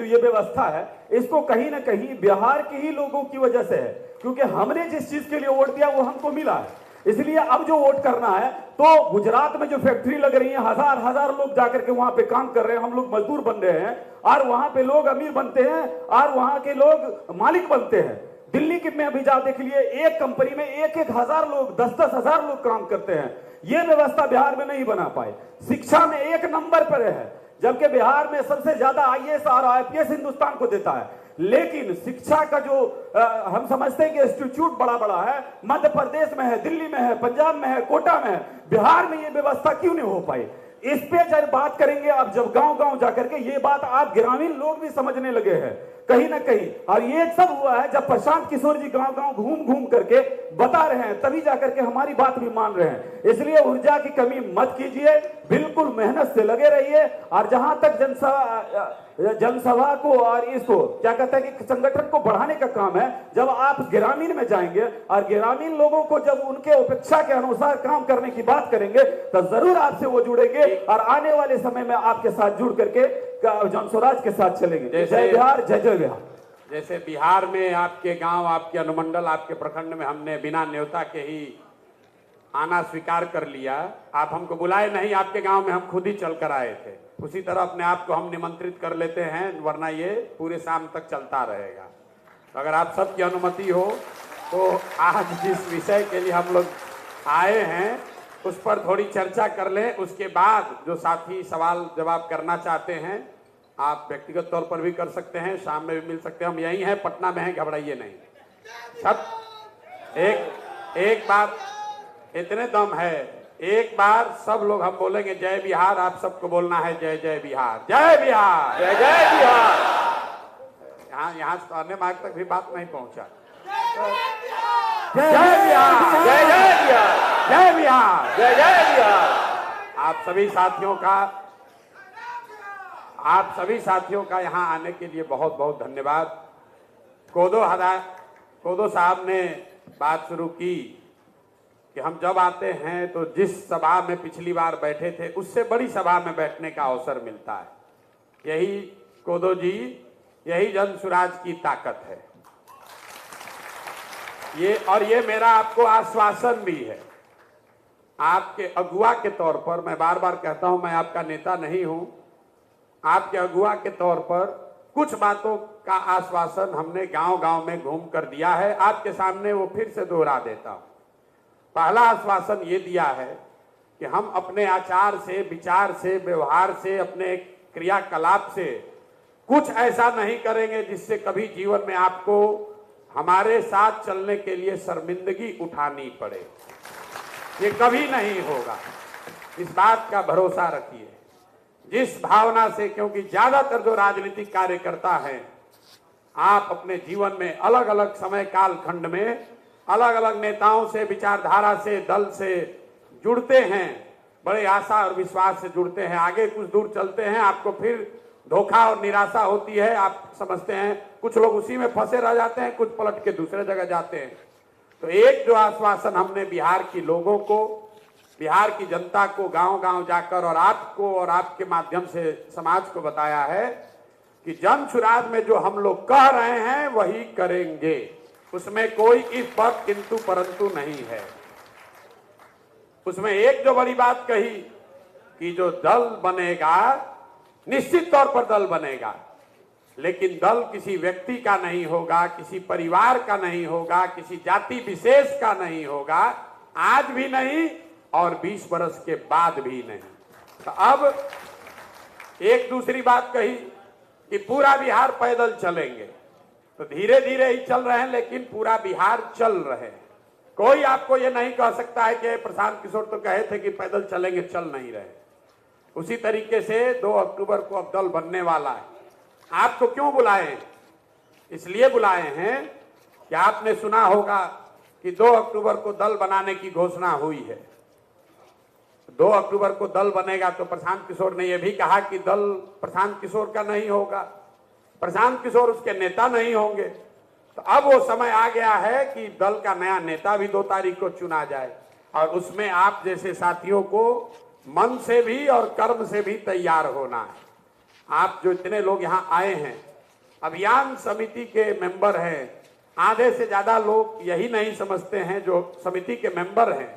ये व्यवस्था है, इसको कहीं ना कहीं बिहार के ही लोगों की वजह से है, क्योंकि हमने जिस चीज के लिए वोट दिया वो हमको मिला है। इसलिए अब जो वोट करना है, तो गुजरात में जो फैक्ट्री लग रही है, हजार हजार लोग जाकर के वहां पे काम कर रहे हैं, हम लोग मजदूर बन रहे हैं, और वहां पे लोग अमीर बनते हैं और वहां के लोग मालिक बनते हैं। दिल्ली के में अभी जाओ देख लिए, एक कंपनी में 1-1 हजार लोग, 10-10 हजार लोग काम करते हैं। ये व्यवस्था बिहार में नहीं बना पाए। शिक्षा में 1 नंबर पर है, जबकि बिहार में सबसे ज्यादा IAS और IPS हिंदुस्तान को देता है। लेकिन शिक्षा का जो हम समझते हैं कि इंस्टीट्यूट बड़ा बड़ा है, मध्य प्रदेश में है, दिल्ली में है, पंजाब में है, कोटा में है, बिहार में ये व्यवस्था क्यों नहीं हो पाई? इस पे जब बात करेंगे, अब जब गांव गांव जाकर के ये बात आप ग्रामीण लोग भी समझने लगे हैं कहीं ना कहीं। और ये सब हुआ है जब प्रशांत किशोर जी गांव गांव घूम घूम करके बता रहे हैं, तभी जाकर के हमारी बात भी मान रहे हैं। इसलिए ऊर्जा की कमी मत कीजिए, बिल्कुल मेहनत से लगे रहिए। और जहां तक जनसभा को और इसको क्या कहते हैं कि संगठन को बढ़ाने का काम है, जब आप ग्रामीण में जाएंगे और ग्रामीण लोगों को जब उनके अपेक्षा के अनुसार काम करने की बात करेंगे, तो जरूर आपसे वो जुड़ेंगे और आने वाले समय में आपके साथ जुड़ करके जनस्वराज के साथ चलेंगे। जय बिहार, जय जय बिहार। जैसे बिहार में आपके गांव, आपके अनुमंडल, आपके प्रखंड में हमने बिना न्योता के ही आना स्वीकार कर लिया। आप हमको बुलाए नहीं, आपके गांव में हम खुद ही चल कर आए थे। उसी तरह अपने आप को हम निमंत्रित कर लेते हैं, वरना ये पूरे शाम तक चलता रहेगा। तो अगर आप सबकी अनुमति हो तो आज जिस विषय के लिए हम लोग आए हैं उस पर थोड़ी चर्चा कर लें। उसके बाद जो साथी सवाल जवाब करना चाहते हैं, आप व्यक्तिगत तौर पर भी कर सकते हैं, शाम में भी मिल सकते हैं। हम यहीं हैं, पटना में हैं, घबराइए नहीं। सब एक बार इतने दम है, एक बार सब लोग हम बोलेंगे जय बिहार, आप सबको बोलना है जय जय बिहार, जय बिहार, जय जय बिहार। यहाँ अन्य मार्ग तक भी बात नहीं पहुंचा। जय बिहार, जय जय बिहार, जय बिहार, जय जय बिहार। आप सभी साथियों का यहाँ आने के लिए बहुत बहुत धन्यवाद। कोदो साहब ने बात शुरू की कि हम जब आते हैं तो जिस सभा में पिछली बार बैठे थे उससे बड़ी सभा में बैठने का अवसर मिलता है। यही कोदो जी, यही जनसुराज की ताकत है। ये मेरा आपको आश्वासन भी है, आपके अगुआ के तौर पर। मैं बार बार कहता हूं, मैं आपका नेता नहीं हूं, आपके अगुआ के तौर पर कुछ बातों का आश्वासन हमने गांव गांव में घूम कर दिया है। आपके सामने वो फिर से दोहरा देता हूं। पहला आश्वासन ये दिया है कि हम अपने आचार से, विचार से, व्यवहार से, अपने क्रियाकलाप से कुछ ऐसा नहीं करेंगे जिससे कभी जीवन में आपको हमारे साथ चलने के लिए शर्मिंदगी उठानी पड़े। ये कभी नहीं होगा, इस बात का भरोसा रखिए। जिस भावना से, क्योंकि ज्यादातर जो राजनीतिक कार्यकर्ता हैं, आप अपने जीवन में अलग अलग समय काल खंड में अलग अलग नेताओं से, विचारधारा से, दल से जुड़ते हैं, बड़े आशा और विश्वास से जुड़ते हैं। आगे कुछ दूर चलते हैं, आपको फिर धोखा और निराशा होती है। आप समझते हैं कुछ लोग उसी में फंसे रह जाते हैं, कुछ पलट के दूसरे जगह जाते हैं। तो एक जो आश्वासन हमने बिहार के लोगों को, बिहार की जनता को गांव गांव जाकर और आपको और आपके माध्यम से समाज को बताया है कि जन सुराज में जो हम लोग कह रहे हैं वही करेंगे, उसमें कोई इफ बट किंतु परंतु नहीं है। उसमें एक जो बड़ी बात कही कि जो दल बनेगा, निश्चित तौर पर दल बनेगा, लेकिन दल किसी व्यक्ति का नहीं होगा, किसी परिवार का नहीं होगा, किसी जाति विशेष का नहीं होगा, आज भी नहीं और 20 वर्ष के बाद भी नहीं। तो अब एक दूसरी बात कही कि पूरा बिहार पैदल चलेंगे, तो धीरे धीरे ही चल रहे हैं, लेकिन पूरा बिहार चल रहे हैं। कोई आपको ये नहीं कह सकता है कि प्रशांत किशोर तो कहे थे कि पैदल चलेंगे, चल नहीं रहे। उसी तरीके से 2 अक्टूबर को अब दल बनने वाला है। आपको क्यों बुलाए? इसलिए बुलाए हैं कि आपने सुना होगा कि 2 अक्टूबर को दल बनाने की घोषणा हुई है। 2 अक्टूबर को दल बनेगा, तो प्रशांत किशोर ने यह भी कहा कि दल प्रशांत किशोर का नहीं होगा, प्रशांत किशोर उसके नेता नहीं होंगे। तो अब वो समय आ गया है कि दल का नया नेता भी 2 तारीख को चुना जाए, और उसमें आप जैसे साथियों को मन से भी और कर्म से भी तैयार होना है। आप जो इतने लोग यहाँ आए हैं, अभियान समिति के मेंबर हैं, आधे से ज्यादा लोग यही नहीं समझते हैं जो समिति के मेंबर हैं।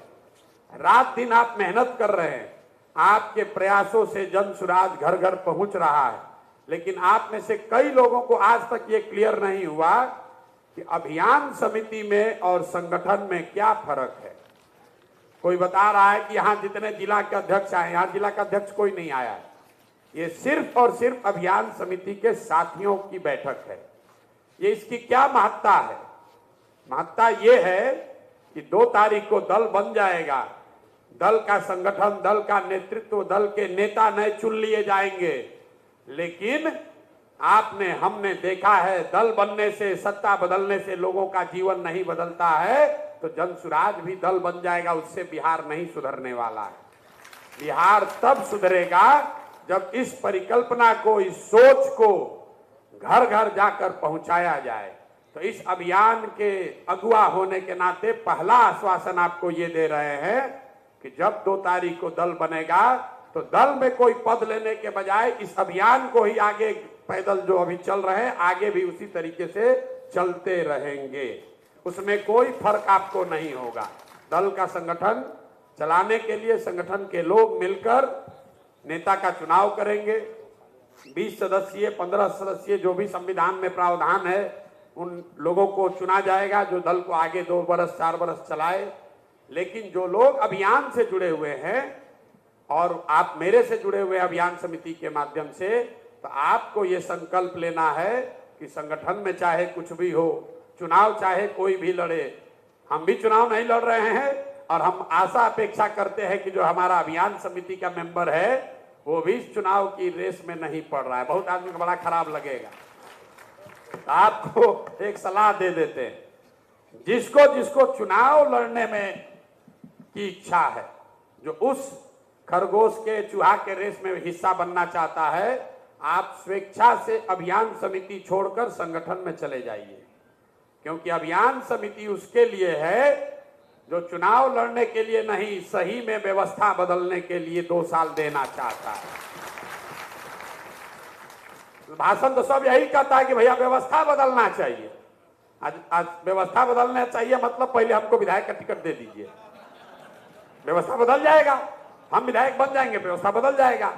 रात दिन आप मेहनत कर रहे हैं, आपके प्रयासों से जन सुराज घर घर पहुंच रहा है, लेकिन आप में से कई लोगों को आज तक ये क्लियर नहीं हुआ कि अभियान समिति में और संगठन में क्या फर्क है। कोई बता रहा है कि यहाँ जितने जिला के अध्यक्ष आए, यहाँ जिला का अध्यक्ष कोई नहीं आया है। ये सिर्फ और सिर्फ अभियान समिति के साथियों की बैठक है। ये इसकी क्या महत्ता है? महत्ता ये है कि 2 तारीख को दल बन जाएगा, दल का संगठन, दल का नेतृत्व, दल के नेता नए चुन लिए जाएंगे, लेकिन आपने हमने देखा है दल बनने से, सत्ता बदलने से लोगों का जीवन नहीं बदलता है। तो जन सुराज भी दल बन जाएगा, उससे बिहार नहीं सुधरने वाला है। बिहार तब सुधरेगा जब इस परिकल्पना को, इस सोच को घर घर जाकर पहुंचाया जाए। तो इस अभियान के अगुवा होने के नाते पहला आश्वासन आपको ये दे रहे हैं कि जब 2 तारीख को दल बनेगा तो दल में कोई पद लेने के बजाय इस अभियान को ही आगे, पैदल जो अभी चल रहे हैं, आगे भी उसी तरीके से चलते रहेंगे। उसमें कोई फर्क आपको नहीं होगा। दल का संगठन चलाने के लिए संगठन के लोग मिलकर नेता का चुनाव करेंगे। 20 सदस्यीय, 15 सदस्यीय जो भी संविधान में प्रावधान है, उन लोगों को चुना जाएगा जो दल को आगे 2 वर्ष 4 वर्ष चलाए। लेकिन जो लोग अभियान से जुड़े हुए हैं और आप मेरे से जुड़े हुए अभियान समिति के माध्यम से, तो आपको ये संकल्प लेना है कि संगठन में चाहे कुछ भी हो, चुनाव चाहे कोई भी लड़े, हम भी चुनाव नहीं लड़ रहे हैं और हम आशा अपेक्षा करते हैं कि जो हमारा अभियान समिति का मेंबर है वो भी इस चुनाव की रेस में नहीं पड़ रहा है। बहुत आदमी को बड़ा खराब लगेगा। आपको एक सलाह दे देते हैं, जिसको जिसको चुनाव लड़ने में की इच्छा है, जो उस खरगोश के, चूहा के रेस में हिस्सा बनना चाहता है, आप स्वेच्छा से अभियान समिति छोड़कर संगठन में चले जाइए, क्योंकि अभियान समिति उसके लिए है जो चुनाव लड़ने के लिए नहीं, सही में व्यवस्था बदलने के लिए 2 साल देना चाहता है। भाषण तो सब यही कहता है कि भैया व्यवस्था बदलना चाहिए। आज व्यवस्था बदलना चाहिए मतलब पहले हमको विधायक का टिकट दे दीजिए, व्यवस्था बदल जाएगा, हम विधायक बन जाएंगे, व्यवस्था बदल जाएगा।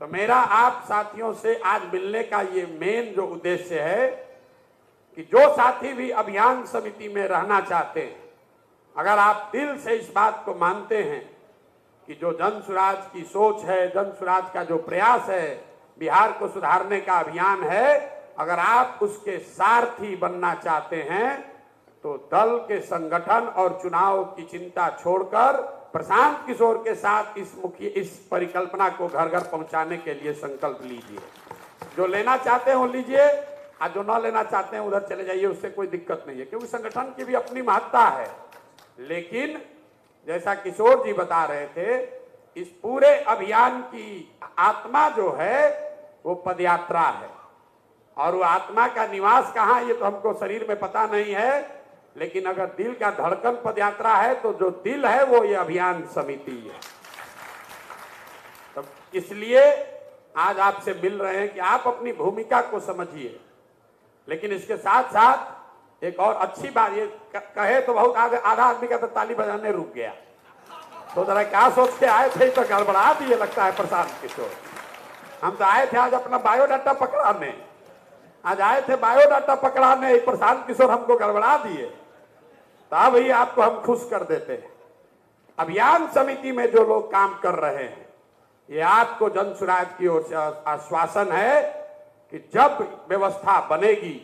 तो मेरा आप साथियों से आज मिलने का ये मेन जो उद्देश्य है कि जो साथी भी अभियान समिति में रहना चाहते हैं, अगर आप दिल से इस बात को मानते हैं कि जो जन सुराज की सोच है, जन सुराज का जो प्रयास है, बिहार को सुधारने का अभियान है, अगर आप उसके सारथी बनना चाहते हैं तो दल के संगठन और चुनाव की चिंता छोड़कर प्रशांत किशोर के साथ इस परिकल्पना को घर घर पहुंचाने के लिए संकल्प लीजिए। जो लेना चाहते हैं वो लीजिए, और जो न लेना चाहते हैं उधर चले जाइए, उससे कोई दिक्कत नहीं है, क्योंकि संगठन की भी अपनी महत्ता है। लेकिन जैसा किशोर जी बता रहे थे, इस पूरे अभियान की आत्मा जो है वो पदयात्रा है, और वो आत्मा का निवास कहाँ ये तो हमको शरीर में पता नहीं है, लेकिन अगर दिल का धड़कन पदयात्रा है तो जो दिल है वो ये अभियान समिति है। तो इसलिए आज आपसे मिल रहे हैं कि आप अपनी भूमिका को समझिए, लेकिन इसके साथ साथ एक और अच्छी बात ये कहे तो बहुत आधा आदमी का तो ताली बजाने रुक गया, तो जरा क्या सोच के आए थे तो गड़बड़ा दिए लगता है प्रशांत किशोर। हम तो आए थे आज अपना बायोडाटा पकड़ाने, आज आए थे बायोडाटा पकड़ाने, प्रशांत किशोर हमको गड़बड़ा दिए, तब ही आपको हम खुश कर देते हैं। अभियान समिति में जो लोग काम कर रहे हैं, ये आपको जन सुराज की ओर से आश्वासन है कि जब व्यवस्था बनेगी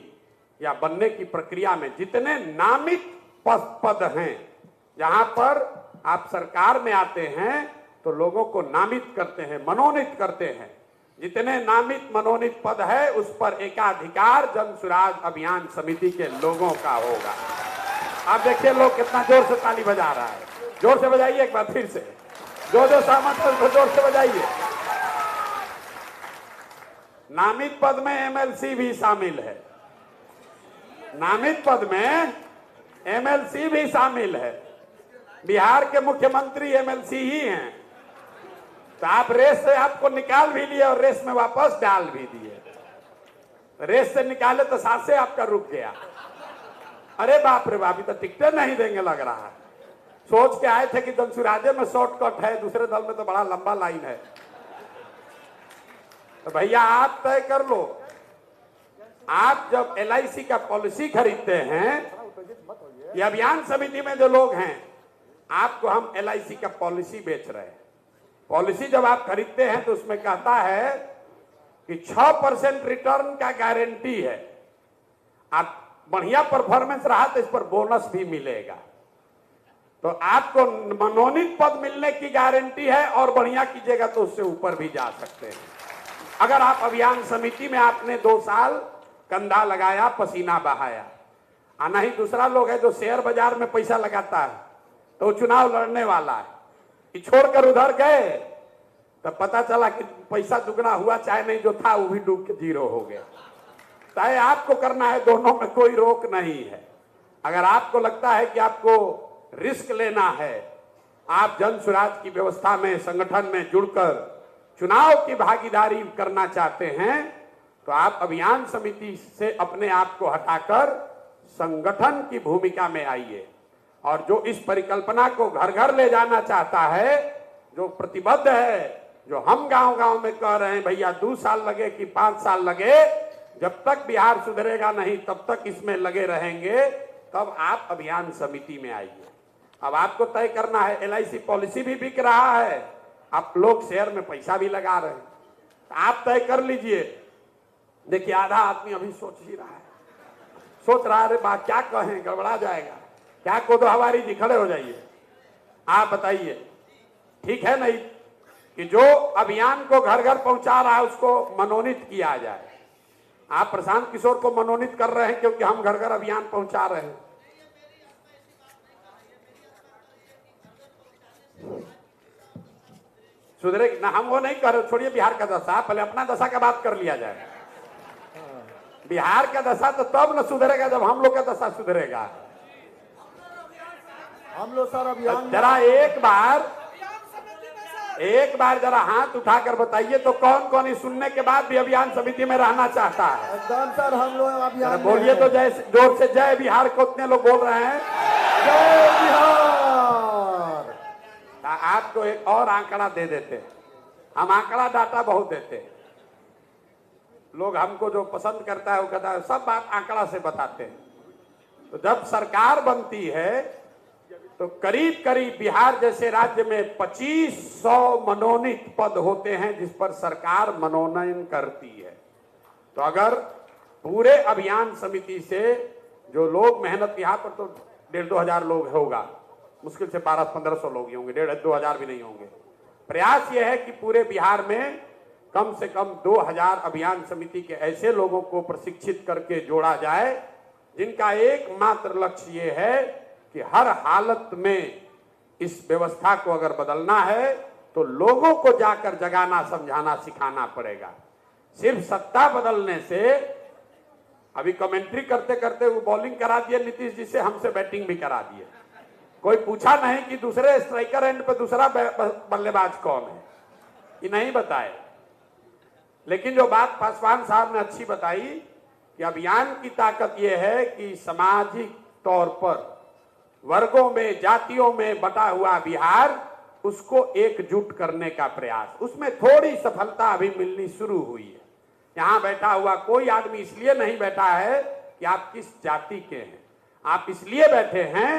या बनने की प्रक्रिया में जितने नामित पद हैं, जहां पर आप सरकार में आते हैं तो लोगों को नामित करते हैं, मनोनीत करते हैं, जितने नामित मनोनीत पद है उस पर एकाधिकार जन सुराज अभियान समिति के लोगों का होगा। आप देखिए लोग कितना जोर से ताली बजा रहा है, जोर से बजाइए एक बार फिर से, जो सहमत है उसको जोर से बजाइए। नामित पद में एमएलसी भी शामिल है, नामित पद में एमएलसी भी शामिल है, बिहार के मुख्यमंत्री एमएलसी ही हैं, तो आप रेस से आपको निकाल भी लिए और रेस में वापस डाल भी दिए। रेस से निकाले तो सांसें आपका रुक गया, अरे बाप रे बाप, तो टिकटें नहीं देंगे लग रहा है। सोच के आए थे कि जनसुराजे में शॉर्टकट है, दूसरे दल में तो बड़ा लंबा लाइन है, तो भैया आप तय कर लो। आप जब LIC का पॉलिसी खरीदते हैं, ये अभियान समिति में जो लोग हैं, आपको हम LIC का पॉलिसी बेच रहे हैं। पॉलिसी जब आप खरीदते हैं तो उसमें कहता है कि 6% रिटर्न का गारंटी है, आप बढ़िया परफॉर्मेंस रहा तो इस पर बोनस भी मिलेगा, तो आपको मनोनीत पद मिलने की गारंटी है, और बढ़िया कीजिएगा तो उससे ऊपर भी जा सकते हैं। अगर आप अभियान समिति में आपने 2 साल कंधा लगाया, पसीना बहाया, और नहीं दूसरा लोग है जो शेयर बाजार में पैसा लगाता है तो चुनाव लड़ने वाला है, कि छोड़कर उधर गए तो पता चला कि पैसा दुगना हुआ, चाहे नहीं जो था वो भी डूब के 0 हो गया। तय आपको करना है, दोनों में कोई रोक नहीं है। अगर आपको लगता है कि आपको रिस्क लेना है, आप जन सुराज की व्यवस्था में, संगठन में जुड़कर चुनाव की भागीदारी करना चाहते हैं, तो आप अभियान समिति से अपने आप को हटाकर संगठन की भूमिका में आइए, और जो इस परिकल्पना को घर घर ले जाना चाहता है, जो प्रतिबद्ध है, जो हम गांव गांव में कह रहे हैं भैया 2 साल लगे कि 5 साल लगे, जब तक बिहार सुधरेगा नहीं तब तक इसमें लगे रहेंगे, तब आप अभियान समिति में आइए। अब आपको तय करना है, LIC पॉलिसी भी बिक रहा है, आप लोग शेयर में पैसा भी लगा रहे हैं, आप तय कर लीजिए। देखिए आधा आदमी अभी सोच ही रहा है, सोच रहा है बात क्या कहें, गड़बड़ा जाएगा क्या, कोदो हवारी जी खड़े हो जाइए, आप बताइए ठीक है नहीं कि जो अभियान को घर घर पहुंचा रहा है उसको मनोनीत किया जाए। आप प्रशांत किशोर को मनोनीत कर रहे हैं क्योंकि हम घर घर अभियान पहुंचा रहे हैं। सुधरे ना, हम वो नहीं कर रहे, छोड़िए बिहार का दशा, पहले अपना दशा का बात कर लिया जाए। बिहार का दशा तो तब न सुधरेगा जब हम लोग का दशा सुधरेगा। हम लोग सर अभियान जरा एक बार जरा हाथ उठाकर बताइए तो कौन कौन इस सुनने के बाद भी अभियान समिति में रहना चाहता है? एकदम सर, हम लोग अभियान बोलिए तो जय, जोर से जय बिहार को उतने लोग बोल रहे हैं, जय बिहार। आपको एक और आंकड़ा दे देते हैं, हम आंकड़ा डाटा बहुत देते हैं, लोग हमको जो पसंद करता है वो कहता है सब बात आंकड़ा से बताते हैं। तो जब सरकार बनती है तो करीब करीब बिहार जैसे राज्य में 2500 मनोनीत पद होते हैं जिस पर सरकार मनोनयन करती है। तो अगर पूरे अभियान समिति से जो लोग मेहनत, यहाँ पर तो 1,500-2 हजार लोग होगा, मुश्किल से 1200-1500 लोग ही होंगे, 1,500-2 हजार भी नहीं होंगे। प्रयास यह है कि पूरे बिहार में कम से कम 2000 अभियान समिति के ऐसे लोगों को प्रशिक्षित करके जोड़ा जाए जिनका एकमात्र लक्ष्य ये है कि हर हालत में इस व्यवस्था को अगर बदलना है तो लोगों को जाकर जगाना, समझाना, सिखाना पड़ेगा। सिर्फ सत्ता बदलने से, अभी कमेंट्री करते करते वो बॉलिंग करा दिए नीतीश जी से, हमसे बैटिंग भी करा दिए। कोई पूछा नहीं कि दूसरे स्ट्राइकर एंड पे दूसरा बल्लेबाज कौन है, ये नहीं बताए। लेकिन जो बात पासवान साहब ने अच्छी बताई कि अभियान की ताकत यह है कि सामाजिक तौर पर वर्गों में, जातियों में बटा हुआ बिहार, उसको एकजुट करने का प्रयास, उसमें थोड़ी सफलता अभी मिलनी शुरू हुई है। यहां बैठा हुआ कोई आदमी इसलिए नहीं बैठा है कि आप किस जाति के हैं, आप इसलिए बैठे हैं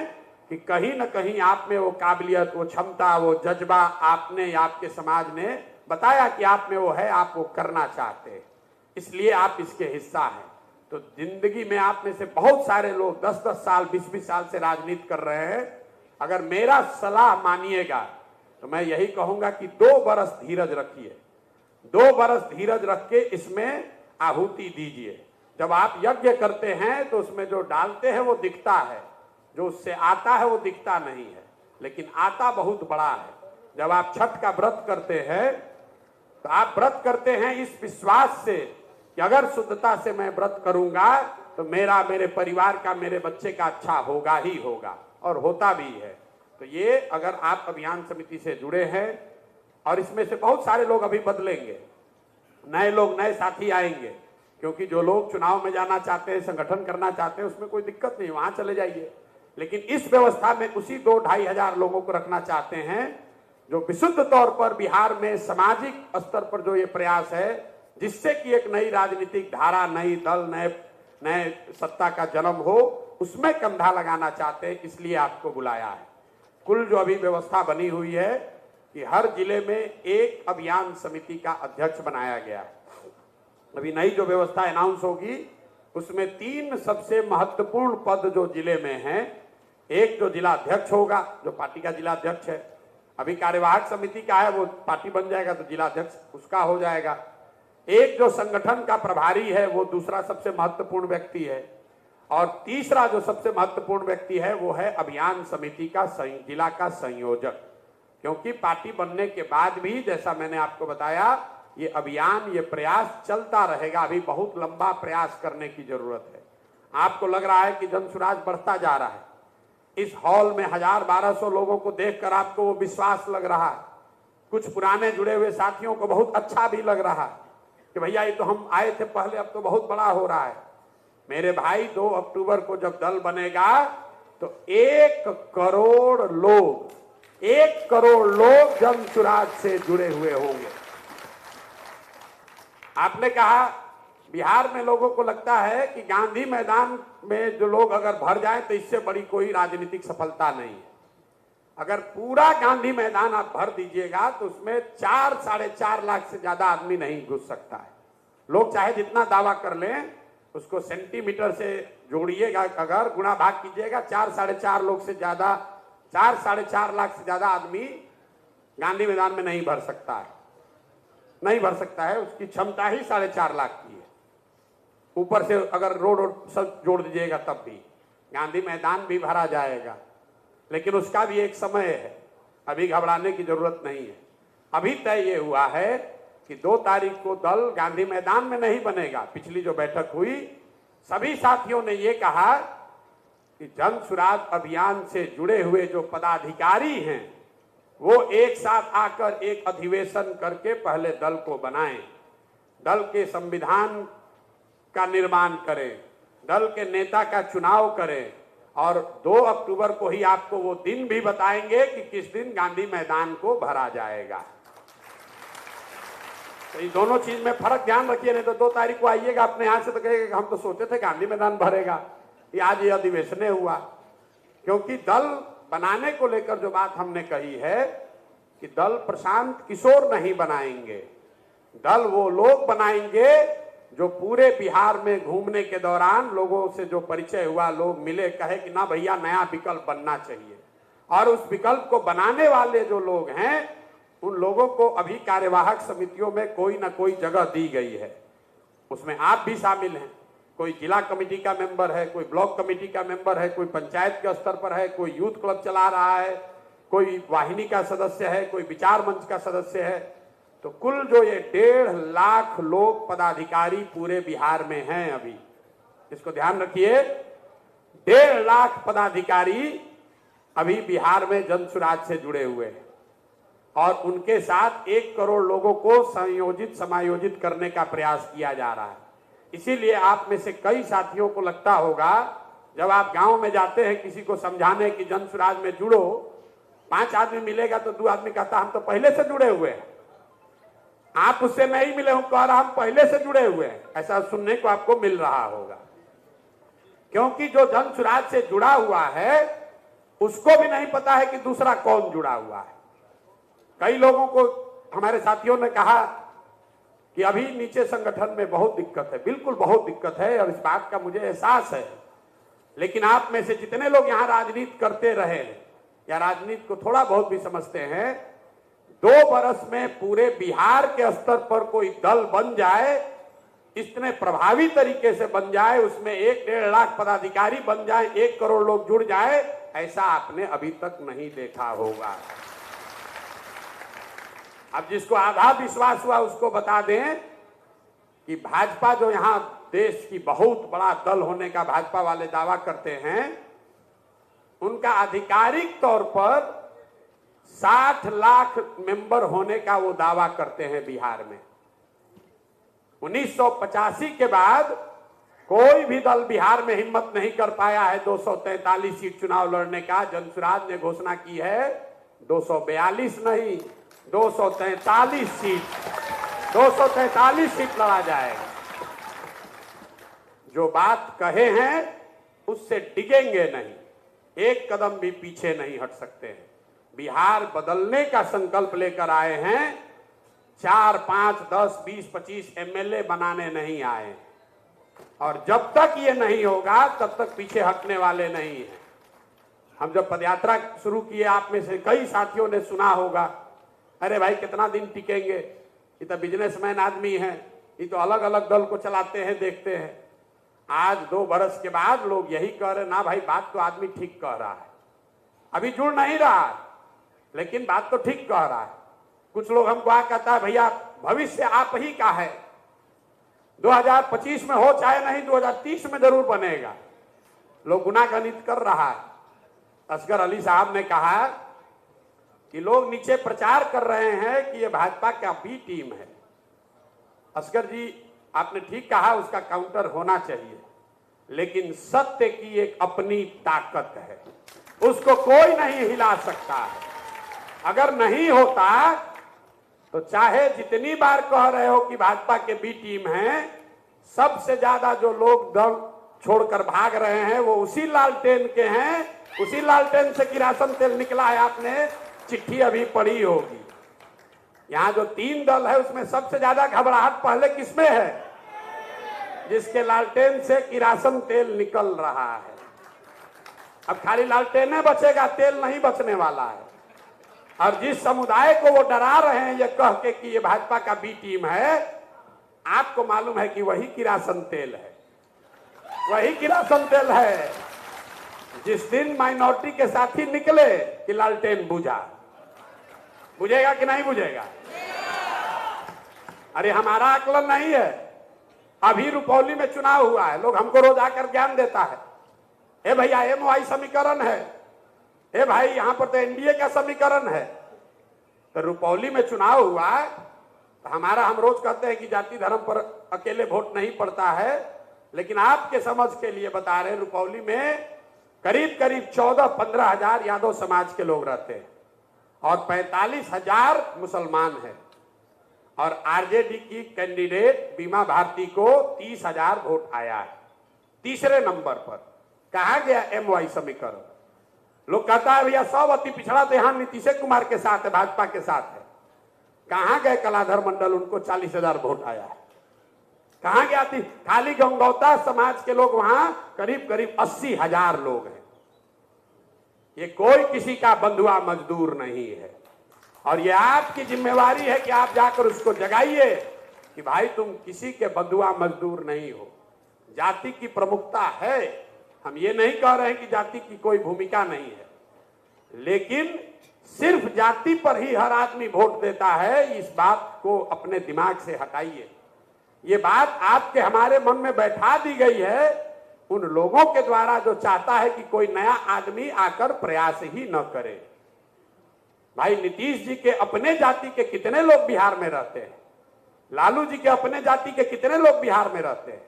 कि कहीं ना कहीं आप में वो काबिलियत, वो क्षमता, वो जज्बा आपने, आपके समाज ने बताया कि आप में वो है, आप वो करना चाहते हैं, इसलिए आप इसके हिस्सा हैं। तो जिंदगी में आप में से बहुत सारे लोग 10-10 साल, 20-20 साल से राजनीति कर रहे हैं। अगर मेरा सलाह मानिएगा तो मैं यही कहूंगा कि 2 बरस धीरज रखिए, 2 बरस धीरज रख के इसमें आहुति दीजिए। जब आप यज्ञ करते हैं तो उसमें जो डालते हैं वो दिखता है, जो उससे आता है वो दिखता नहीं है, लेकिन आता बहुत बड़ा है। जब आप छठ का व्रत करते हैं तो आप व्रत करते हैं इस विश्वास से कि अगर शुद्धता से मैं व्रत करूंगा तो मेरा, मेरे परिवार का, मेरे बच्चे का अच्छा होगा ही होगा, और होता भी है। तो ये अगर आप अभियान समिति से जुड़े हैं, और इसमें से बहुत सारे लोग अभी बदलेंगे, नए लोग, नए साथी आएंगे, क्योंकि जो लोग चुनाव में जाना चाहते हैं, संगठन करना चाहते हैं, उसमें कोई दिक्कत नहीं, वहां चले जाइए। लेकिन इस व्यवस्था में उसी 2-2.5 हजार लोगों को रखना चाहते हैं जो विशुद्ध तौर पर बिहार में सामाजिक स्तर पर जो ये प्रयास है, जिससे कि एक नई राजनीतिक धारा, नई दल, नए सत्ता का जन्म हो, उसमें कंधा लगाना चाहते हैं, इसलिए आपको बुलाया है। कुल जो अभी व्यवस्था बनी हुई है कि हर जिले में एक अभियान समिति का अध्यक्ष बनाया गया। अभी नई जो व्यवस्था अनाउंस होगी उसमें 3 सबसे महत्वपूर्ण पद जो जिले में हैं, एक जो जिला अध्यक्ष होगा, जो पार्टी का जिला अध्यक्ष है, अभी कार्यवाहक समिति का है, वो पार्टी बन जाएगा तो जिला अध्यक्ष उसका हो जाएगा। एक जो संगठन का प्रभारी है वो दूसरा सबसे महत्वपूर्ण व्यक्ति है, और तीसरा जो सबसे महत्वपूर्ण व्यक्ति है वो है अभियान समिति का जिला का संयोजक। क्योंकि पार्टी बनने के बाद भी, जैसा मैंने आपको बताया, ये अभियान, ये प्रयास चलता रहेगा। अभी बहुत लंबा प्रयास करने की जरूरत है। आपको लग रहा है कि जनसुराज बढ़ता जा रहा है, इस हॉल में 1000-1200 लोगों को देखकर आपको वो विश्वास लग रहा है, कुछ पुराने जुड़े हुए साथियों को बहुत अच्छा भी लग रहा है कि भैया ये तो हम आए थे पहले, अब तो बहुत बड़ा हो रहा है। मेरे भाई, 2 अक्टूबर को जब दल बनेगा तो 1 करोड़ लोग, 1 करोड़ लोग जनसुराज से जुड़े हुए होंगे। आपने कहा बिहार में लोगों को लगता है कि गांधी मैदान में जो लोग अगर भर जाएं तो इससे बड़ी कोई राजनीतिक सफलता नहीं है। अगर पूरा गांधी मैदान आप भर दीजिएगा तो उसमें 4-4.5 लाख से ज्यादा आदमी नहीं घुस सकता है। लोग चाहे जितना दावा कर लें, उसको सेंटीमीटर से जोड़िएगा, अगर गुणा भाग कीजिएगा, 4-4.5 लोग से ज्यादा, 4-4.5 लाख से ज्यादा आदमी गांधी मैदान में नहीं भर सकता है, नहीं भर सकता है। उसकी क्षमता ही 4.5 लाख की है। ऊपर से अगर रोड सब जोड़ दीजिएगा तब भी गांधी मैदान भी भरा जाएगा, लेकिन उसका भी एक समय है, अभी घबराने की जरूरत नहीं है। अभी तय ये हुआ है कि 2 तारीख को दल गांधी मैदान में नहीं बनेगा। पिछली जो बैठक हुई, सभी साथियों ने ये कहा कि जनसुराज अभियान से जुड़े हुए जो पदाधिकारी हैं वो एक साथ आकर एक अधिवेशन करके पहले दल को बनाएं, दल के संविधान का निर्माण करें, दल के नेता का चुनाव करें, और 2 अक्टूबर को ही आपको वो दिन भी बताएंगे कि किस दिन गांधी मैदान को भरा जाएगा। तो इन दोनों चीज में फर्क ध्यान रखिए, नहीं तो 2 तारीख को आइएगा अपने यहां से तो कहेगा हम तो सोचे थे गांधी मैदान भरेगा, ये आज ये अधिवेशन हुआ। क्योंकि दल बनाने को लेकर जो बात हमने कही है कि दल प्रशांत किशोर नहीं बनाएंगे, दल वो लोग बनाएंगे जो पूरे बिहार में घूमने के दौरान लोगों से जो परिचय हुआ, लोग मिले, कहे कि ना भैया नया विकल्प बनना चाहिए। और उस विकल्प को बनाने वाले जो लोग हैं उन लोगों को अभी कार्यवाहक समितियों में कोई ना कोई जगह दी गई है। उसमें आप भी शामिल हैं, कोई जिला कमेटी का मेंबर है, कोई ब्लॉक कमेटी का मेंबर है, कोई पंचायत के स्तर पर है, कोई यूथ क्लब चला रहा है, कोई वाहिनी का सदस्य है, कोई विचार मंच का सदस्य है। तो कुल जो ये 1.5 लाख लोग पदाधिकारी पूरे बिहार में हैं अभी, इसको ध्यान रखिए, 1.5 लाख पदाधिकारी अभी बिहार में जन सुराज से जुड़े हुए हैं और उनके साथ 1 करोड़ लोगों को संयोजित समायोजित करने का प्रयास किया जा रहा है। इसीलिए आप में से कई साथियों को लगता होगा, जब आप गांव में जाते हैं किसी को समझाने कि जन सुराज में जुड़ो, 5 आदमी मिलेगा तो 2 आदमी कहता हम तो पहले से जुड़े हुए हैं। आप उससे नहीं मिले हो, कह रहा हम पहले से जुड़े हुए हैं। ऐसा सुनने को आपको मिल रहा होगा, क्योंकि जो जन सुराज से जुड़ा हुआ है उसको भी नहीं पता है कि दूसरा कौन जुड़ा हुआ है। कई लोगों को हमारे साथियों ने कहा कि अभी नीचे संगठन में बहुत दिक्कत है। बिल्कुल बहुत दिक्कत है और इस बात का मुझे एहसास है, लेकिन आप में से जितने लोग यहाँ राजनीति करते रहे हैं या राजनीति को थोड़ा बहुत भी समझते हैं, 2 बरस में पूरे बिहार के स्तर पर कोई दल बन जाए, इतने प्रभावी तरीके से बन जाए, उसमें 1.5 लाख पदाधिकारी बन जाए, 1 करोड़ लोग जुड़ जाए, ऐसा आपने अभी तक नहीं देखा होगा। अब जिसको आधा विश्वास हुआ उसको बता दें कि भाजपा जो यहां देश की बहुत बड़ा दल होने का भाजपा वाले दावा करते हैं, उनका आधिकारिक तौर पर 60 लाख मेंबर होने का वो दावा करते हैं बिहार में। 1985 के बाद कोई भी दल बिहार में हिम्मत नहीं कर पाया है 243 सीट चुनाव लड़ने का। जन सुराज ने घोषणा की है 242 नहीं, 243 सीट लड़ा जाएगा। जो बात कहे हैं उससे डिगेंगे नहीं, एक कदम भी पीछे नहीं हट सकते हैं। बिहार बदलने का संकल्प लेकर आए हैं, 4, 5, 10, 20, 25 एमएलए बनाने नहीं आए। और जब तक ये नहीं होगा तब तक पीछे हटने वाले नहीं हैं। हम जब पदयात्रा शुरू किए, आप में से कई साथियों ने सुना होगा, अरे भाई कितना दिन टिकेंगे, ये तो बिजनेसमैन आदमी हैं, ये तो अलग अलग दल को चलाते हैं, देखते हैं। आज 2 बरस के बाद लोग यही कह रहे, ना भाई बात तो आदमी ठीक कह रहा है, अभी जुड़ नहीं रहा लेकिन बात तो ठीक कह रहा है। कुछ लोग हमको आ कहता है भैया भविष्य आप ही का है, 2025 में हो चाहे नहीं, 2030 में जरूर बनेगा। लोग गुनागणित कर रहा है। असगर अली साहब ने कहा कि लोग नीचे प्रचार कर रहे हैं कि ये भाजपा का बी टीम है। असगर जी आपने ठीक कहा, उसका काउंटर होना चाहिए, लेकिन सत्य की एक अपनी ताकत है, उसको कोई नहीं हिला सकता है। अगर नहीं होता तो चाहे जितनी बार कह रहे हो कि भाजपा के बी टीम है, सबसे ज्यादा जो लोग दल छोड़कर भाग रहे हैं वो उसी लालटेन के हैं, उसी लालटेन से किरासन तेल निकला है। आपने चिट्ठी अभी पढ़ी होगी। यहाँ जो 3 दल है उसमें सबसे ज्यादा घबराहट पहले किसमें है? जिसके लालटेन से किरासन तेल निकल रहा है। अब खाली लालटेन बचेगा, तेल नहीं बचने वाला है। और जिस समुदाय को वो डरा रहे हैं ये कह के कि ये भाजपा का बी टीम है, आपको मालूम है कि वही किरासन तेल है, वही किरासन तेल है। जिस दिन माइनॉरिटी के साथी निकले कि लालटेन बुझा, बुझेगा कि नहीं बुझेगा? अरे हमारा आकलन नहीं है। अभी रुपौली में चुनाव हुआ है, लोग हमको रोज आकर ज्ञान देता है, ए भैया एमओआई समीकरण है, ए भाई यहां पर तो एनडीए का समीकरण है। तो रुपौली में चुनाव हुआ, तो हमारा हम रोज कहते हैं कि जाति धर्म पर अकेले वोट नहीं पड़ता है, लेकिन आपके समझ के लिए बता रहे हैं, रुपौली में करीब करीब 14-15 हजार यादव समाज के लोग रहते हैं और 45,000 मुसलमान हैं। और आरजेडी की कैंडिडेट बीमा भारती को 30,000 वोट आया है। तीसरे नंबर पर कहा गया एमवाई समीकरण। लोग कहता है भैया सब अति पिछड़ा तो यहाँ नीतीश कुमार के साथ है, भाजपा के साथ है। कहां गए कलाधर मंडल, उनको 40,000 वोट आया है। कहां गया थी? खाली गंगौता समाज के लोग वहां करीब करीब 80,000 लोग हैं। ये कोई किसी का बंधुआ मजदूर नहीं है। और ये आपकी जिम्मेवारी है कि आप जाकर उसको जगाइए कि भाई तुम किसी के बंधुआ मजदूर नहीं हो। जाति की प्रमुखता है, हम ये नहीं कह रहे हैं कि जाति की कोई भूमिका नहीं है, लेकिन सिर्फ जाति पर ही हर आदमी वोट देता है, इस बात को अपने दिमाग से हटाइए। ये बात आपके हमारे मन में बैठा दी गई है उन लोगों के द्वारा जो चाहता है कि कोई नया आदमी आकर प्रयास ही न करे। भाई नीतीश जी के अपने जाति के कितने लोग बिहार में रहते हैं? लालू जी के अपने जाति के कितने लोग बिहार में रहते हैं?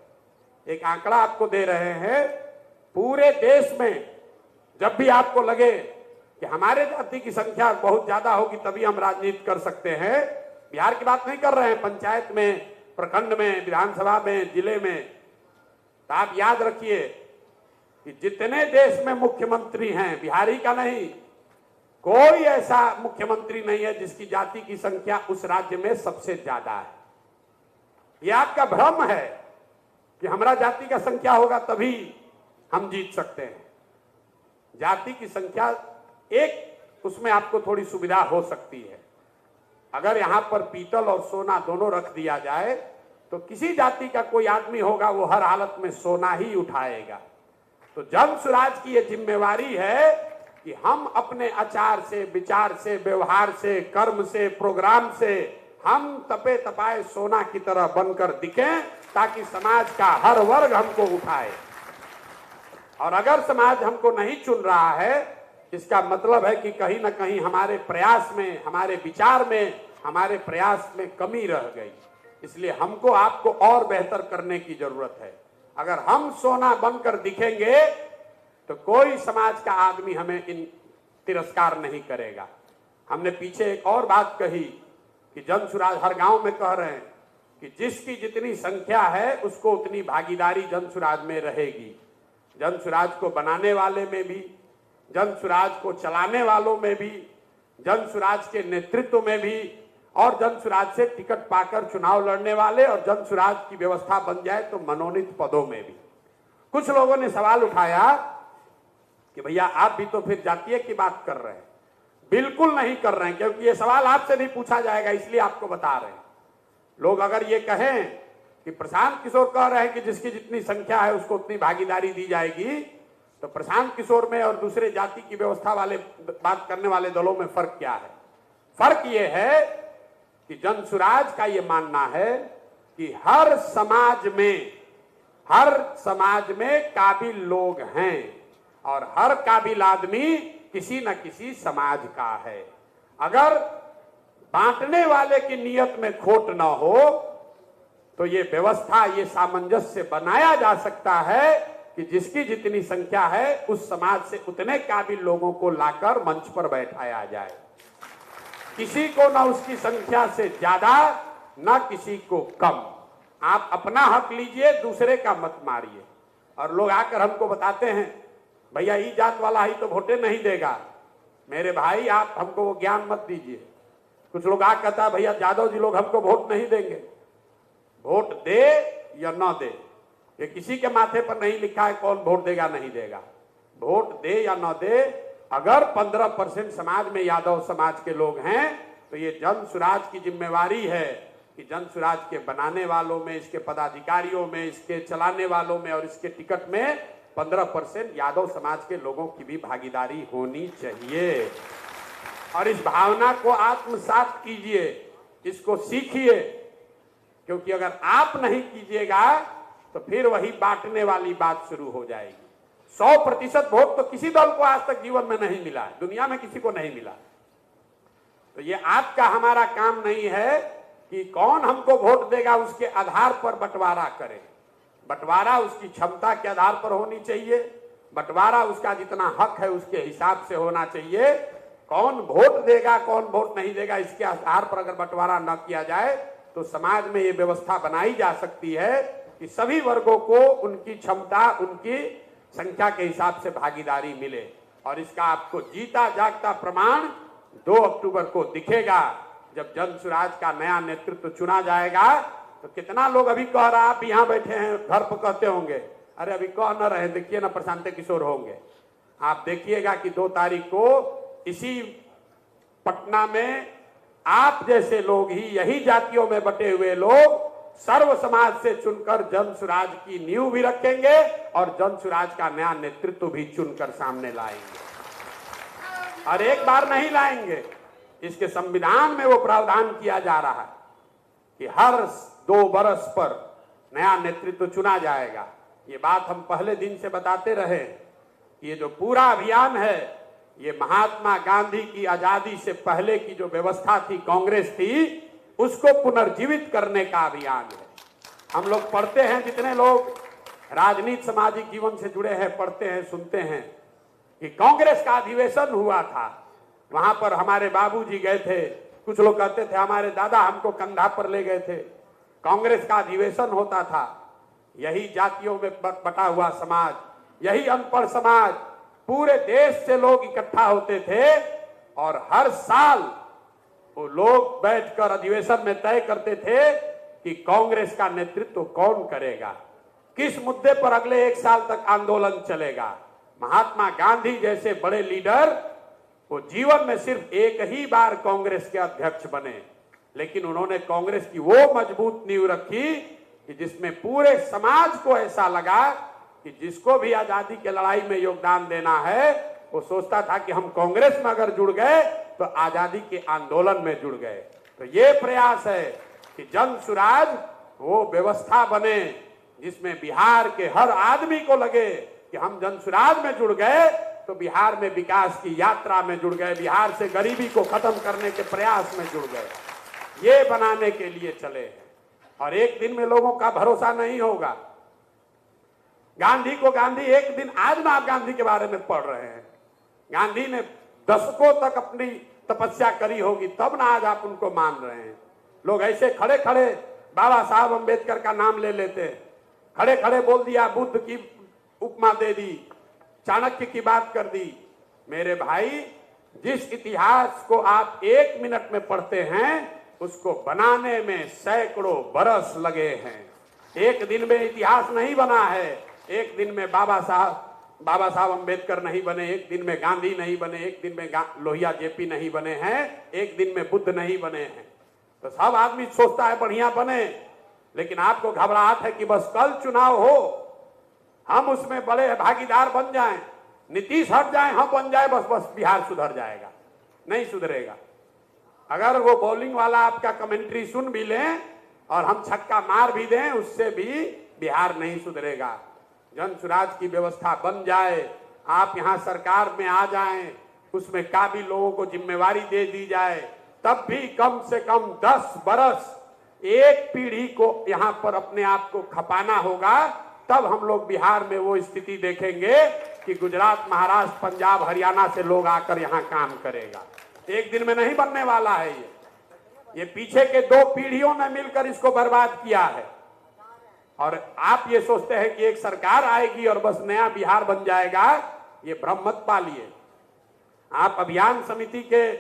एक आंकड़ा आपको दे रहे हैं, पूरे देश में जब भी आपको लगे कि हमारे जाति की संख्या बहुत ज्यादा होगी तभी हम राजनीति कर सकते हैं, बिहार की बात नहीं कर रहे हैं, पंचायत में, प्रखंड में, विधानसभा में, जिले में, तो आप याद रखिए कि जितने देश में मुख्यमंत्री हैं, बिहारी का नहीं, कोई ऐसा मुख्यमंत्री नहीं है जिसकी जाति की संख्या उस राज्य में सबसे ज्यादा है। यह आपका भ्रम है कि हमारा जाति का संख्या होगा तभी हम जीत सकते हैं। जाति की संख्या एक, उसमें आपको थोड़ी सुविधा हो सकती है। अगर यहां पर पीतल और सोना दोनों रख दिया जाए तो किसी जाति का कोई आदमी होगा वो हर हालत में सोना ही उठाएगा। तो जन सुराज की ये जिम्मेवारी है कि हम अपने आचार से, विचार से, व्यवहार से, कर्म से, प्रोग्राम से हम तपे तपाए सोना की तरह बनकर दिखें ताकि समाज का हर वर्ग हमको उठाए। और अगर समाज हमको नहीं चुन रहा है, इसका मतलब है कि कहीं ना कहीं हमारे प्रयास में, हमारे विचार में, हमारे प्रयास में कमी रह गई। इसलिए हमको आपको और बेहतर करने की जरूरत है। अगर हम सोना बनकर दिखेंगे तो कोई समाज का आदमी हमें इन तिरस्कार नहीं करेगा। हमने पीछे एक और बात कही कि जन सुराज हर गांव में कह रहे हैं कि जिसकी जितनी संख्या है उसको उतनी भागीदारी जन सुराज में रहेगी। जन सुराज को बनाने वाले में भी, जन सुराज को चलाने वालों में भी, जन सुराज के नेतृत्व में भी, और जन सुराज से टिकट पाकर चुनाव लड़ने वाले और जन सुराज की व्यवस्था बन जाए तो मनोनीत पदों में भी। कुछ लोगों ने सवाल उठाया कि भैया आप भी तो फिर जातीय की बात कर रहे हैं। बिल्कुल नहीं कर रहे हैं, क्योंकि ये सवाल आपसे नहीं पूछा जाएगा, इसलिए आपको बता रहे हैं। लोग अगर ये कहें कि प्रशांत किशोर कह रहे हैं कि जिसकी जितनी संख्या है उसको उतनी भागीदारी दी जाएगी, तो प्रशांत किशोर में और दूसरे जाति की व्यवस्था वाले बात करने वाले दलों में फर्क क्या है? फर्क ये है कि जन सुराज का ये मानना है कि हर समाज में काबिल लोग हैं और हर काबिल आदमी किसी न किसी समाज का है। अगर बांटने वाले की नियत में खोट न हो तो ये व्यवस्था, ये सामंजस्य बनाया जा सकता है कि जिसकी जितनी संख्या है उस समाज से उतने काबिल लोगों को लाकर मंच पर बैठाया जाए। किसी को ना उसकी संख्या से ज्यादा, ना किसी को कम। आप अपना हक लीजिए, दूसरे का मत मारिए। और लोग आकर हमको बताते हैं भैया ई जात वाला ही तो वोटे नहीं देगा। मेरे भाई आप हमको वो ज्ञान मत दीजिए। कुछ लोग आकर कहता है भैया यादव जी लोग हमको वोट नहीं देंगे। वोट दे या ना दे, ये किसी के माथे पर नहीं लिखा है कौन वोट देगा नहीं देगा। वोट दे या ना दे, अगर 15% समाज में यादव समाज के लोग हैं तो ये जन सुराज की जिम्मेवारी है कि जन सुराज के बनाने वालों में, इसके पदाधिकारियों में, इसके चलाने वालों में और इसके टिकट में 15% यादव समाज के लोगों की भी भागीदारी होनी चाहिए। और इस भावना को आत्मसात कीजिए, इसको सीखिए, क्योंकि अगर आप नहीं कीजिएगा तो फिर वही बांटने वाली बात शुरू हो जाएगी। 100% वोट तो किसी दल को आज तक जीवन में नहीं मिला है, दुनिया में किसी को नहीं मिला। तो ये आपका हमारा काम नहीं है कि कौन हमको वोट देगा उसके आधार पर बंटवारा करें। बंटवारा उसकी क्षमता के आधार पर होनी चाहिए, बंटवारा उसका जितना हक है उसके हिसाब से होना चाहिए। कौन वोट देगा कौन वोट नहीं देगा इसके आधार पर अगर बंटवारा न किया जाए तो समाज में ये व्यवस्था बनाई जा सकती है कि सभी वर्गों को उनकी क्षमता, उनकी संख्या के हिसाब से भागीदारी मिले। और इसका आपको जीता जागता प्रमाण 2 अक्टूबर को दिखेगा, जब जन सुराज का नया नेतृत्व चुना जाएगा। तो कितना लोग अभी कह रहा, आप यहाँ बैठे हैं घर पर कहते होंगे, अरे अभी कह न रहे, देखिए ना प्रशांत किशोर होंगे। आप देखिएगा कि 2 तारीख को इसी पटना में आप जैसे लोग ही, यही जातियों में बटे हुए लोग सर्व समाज से चुनकर जन सुराज की नींव भी रखेंगे और जन सुराज का नया नेतृत्व भी चुनकर सामने लाएंगे। और एक बार नहीं लाएंगे, इसके संविधान में वो प्रावधान किया जा रहा है कि हर 2 बरस पर नया नेतृत्व चुना जाएगा। ये बात हम पहले दिन से बताते रहे। ये जो पूरा अभियान है, ये महात्मा गांधी की आजादी से पहले की जो व्यवस्था थी, कांग्रेस थी, उसको पुनर्जीवित करने का अभियान है। हम लोग पढ़ते हैं, जितने लोग राजनीति सामाजिक जीवन से जुड़े हैं, पढ़ते हैं, सुनते हैं कि कांग्रेस का अधिवेशन हुआ था, वहां पर हमारे बाबूजी गए थे, कुछ लोग कहते थे हमारे दादा हमको कंधा पर ले गए थे। कांग्रेस का अधिवेशन होता था, यही जातियों में बटा हुआ समाज, यही अनपढ़ समाज, पूरे देश से लोग इकट्ठा होते थे और हर साल वो लोग बैठकर अधिवेशन में तय करते थे कि कांग्रेस का नेतृत्व कौन करेगा, किस मुद्दे पर अगले 1 साल तक आंदोलन चलेगा। महात्मा गांधी जैसे बड़े लीडर वो जीवन में सिर्फ एक ही बार कांग्रेस के अध्यक्ष बने, लेकिन उन्होंने कांग्रेस की वो मजबूत नींव रखी कि जिसमें पूरे समाज को ऐसा लगा कि जिसको भी आजादी के लड़ाई में योगदान देना है, वो सोचता था कि हम कांग्रेस में अगर जुड़ गए तो आजादी के आंदोलन में जुड़ गए। तो ये प्रयास है कि जन सुराज वो व्यवस्था बने जिसमें बिहार के हर आदमी को लगे कि हम जन सुराज में जुड़ गए तो बिहार में विकास की यात्रा में जुड़ गए, बिहार से गरीबी को खत्म करने के प्रयास में जुड़ गए। ये बनाने के लिए चले हैं और एक दिन में लोगों का भरोसा नहीं होगा। गांधी को गांधी एक दिन, आज ना आप गांधी के बारे में पढ़ रहे हैं, गांधी ने दशकों तक अपनी तपस्या करी होगी, तब ना आज आप उनको मान रहे हैं। लोग ऐसे खड़े खड़े बाबा साहब अंबेडकर का नाम ले लेते, खड़े खड़े बोल दिया, बुद्ध की उपमा दे दी, चाणक्य की बात कर दी। मेरे भाई, जिस इतिहास को आप 1 मिनट में पढ़ते हैं, उसको बनाने में सैकड़ों बरस लगे हैं। एक दिन में इतिहास नहीं बना है, एक दिन में बाबा साहब अंबेडकर नहीं बने, एक दिन में गांधी नहीं बने, एक दिन में लोहिया जेपी नहीं बने हैं, एक दिन में बुद्ध नहीं बने हैं। तो सब आदमी सोचता है बढ़िया बने, लेकिन आपको घबराहट है कि बस कल चुनाव हो, हम उसमें बड़े भागीदार बन जाएं, नीतीश हट जाएं, हम बन जाए, बस बिहार सुधर जाएगा। नहीं सुधरेगा। अगर वो बॉलिंग वाला आपका कमेंट्री सुन भी लें और हम छक्का मार भी दें, उससे भी बिहार नहीं सुधरेगा। जन सुराज की व्यवस्था बन जाए, आप यहाँ सरकार में आ जाएं, उसमें काबिल लोगों को जिम्मेवारी दे दी जाए, तब भी कम से कम 10 बरस, एक पीढ़ी को यहाँ पर अपने आप को खपाना होगा। तब हम लोग बिहार में वो स्थिति देखेंगे कि गुजरात, महाराष्ट्र, पंजाब, हरियाणा से लोग आकर यहाँ काम करेगा। एक दिन में नहीं बनने वाला है। ये पीछे के 2 पीढ़ियों ने मिलकर इसको बर्बाद किया है। और आप ये सोचते हैं कि एक सरकार आएगी और बस नया बिहार बन जाएगा, ये भ्रम मत पालिए। आप अभियान समिति के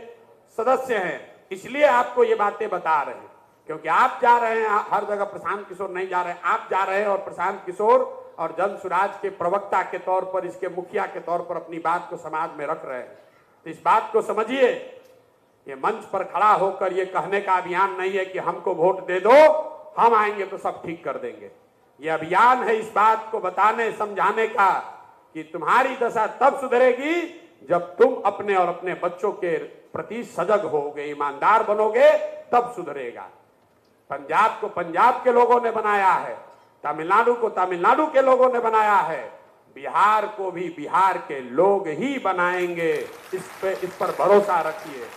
सदस्य हैं, इसलिए आपको ये बातें बता रहे हैं, क्योंकि आप जा रहे हैं हर जगह, प्रशांत किशोर नहीं जा रहे हैं, आप जा रहे हैं और प्रशांत किशोर और जन सुराज के प्रवक्ता के तौर पर, इसके मुखिया के तौर पर अपनी बात को समाज में रख रहे हैं। तो इस बात को समझिए, ये मंच पर खड़ा होकर ये कहने का अभियान नहीं है कि हमको वोट दे दो, हम आएंगे तो सब ठीक कर देंगे। ये अभियान है इस बात को बताने, समझाने का कि तुम्हारी दशा तब सुधरेगी जब तुम अपने और अपने बच्चों के प्रति सजग होगे, ईमानदार बनोगे, तब सुधरेगा। पंजाब को पंजाब के लोगों ने बनाया है, तमिलनाडु को तमिलनाडु के लोगों ने बनाया है, बिहार को भी बिहार के लोग ही बनाएंगे। इस पर भरोसा रखिए।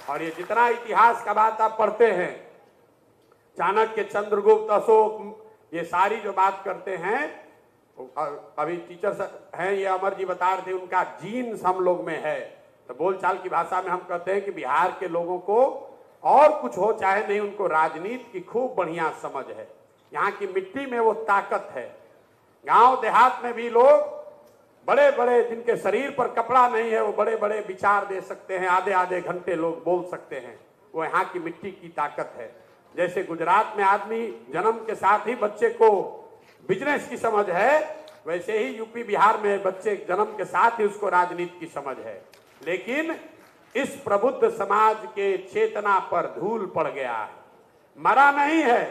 और ये जितना इतिहास का बात आप पढ़ते हैं, चाणक्य, चंद्रगुप्त, अशोक, ये सारी जो बात करते हैं, अभी टीचर्स हैं, ये अमर जी बता रहे थे, उनका जीन्स हम लोग में है। तो बोलचाल की भाषा में हम कहते हैं कि बिहार के लोगों को और कुछ हो चाहे नहीं, उनको राजनीति की खूब बढ़िया समझ है। यहाँ की मिट्टी में वो ताकत है। गांव देहात में भी लोग बड़े बड़े जिनके शरीर पर कपड़ा नहीं है वो बड़े बड़े विचार दे सकते हैं, आधे आधे घंटे लोग बोल सकते हैं। वो यहाँ की मिट्टी की ताकत है। जैसे गुजरात में आदमी जन्म के साथ ही बच्चे को बिजनेस की समझ है, वैसे ही यूपी बिहार में बच्चे जन्म के साथ ही उसको राजनीति की समझ है। लेकिन इस प्रबुद्ध समाज के चेतना पर धूल पड़ गया है, मरा नहीं है।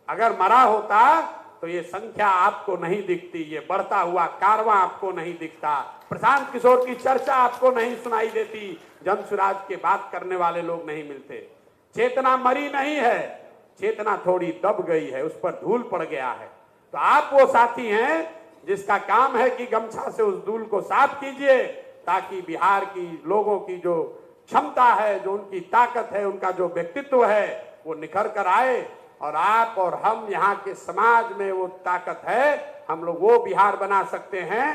अगर मरा होता तो ये संख्या आपको नहीं दिखती, ये बढ़ता हुआ कारवां आपको नहीं दिखता, प्रशांत किशोर की चर्चा आपको नहीं सुनाई देती, जन सुराज के बात करने वाले लोग नहीं मिलते। चेतना मरी नहीं है, चेतना थोड़ी दब गई है, उस पर धूल पड़ गया है। तो आप वो साथी हैं जिसका काम है कि गमछा से उस धूल को साफ कीजिए, ताकि बिहार की लोगों की जो क्षमता है, जो उनकी ताकत है, उनका जो व्यक्तित्व है वो निखर कर आए और आप और हम यहाँ के समाज में वो ताकत है। हम लोग वो बिहार बना सकते हैं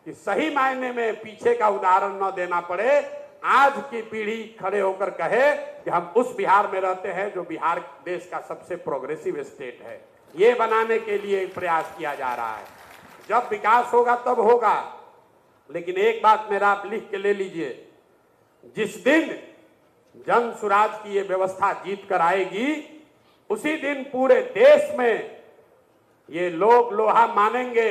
कि सही मायने में पीछे का उदाहरण न देना पड़े, आज की पीढ़ी खड़े होकर कहे कि हम उस बिहार में रहते हैं जो बिहार देश का सबसे प्रोग्रेसिव स्टेट है। ये बनाने के लिए प्रयास किया जा रहा है। जब विकास होगा तब होगा। लेकिन एक बात मेरा आप लिख के ले लीजिए, जिस दिन जन सुराज की ये व्यवस्था जीत कर आएगी, उसी दिन पूरे देश में ये लोग लोहा मानेंगे।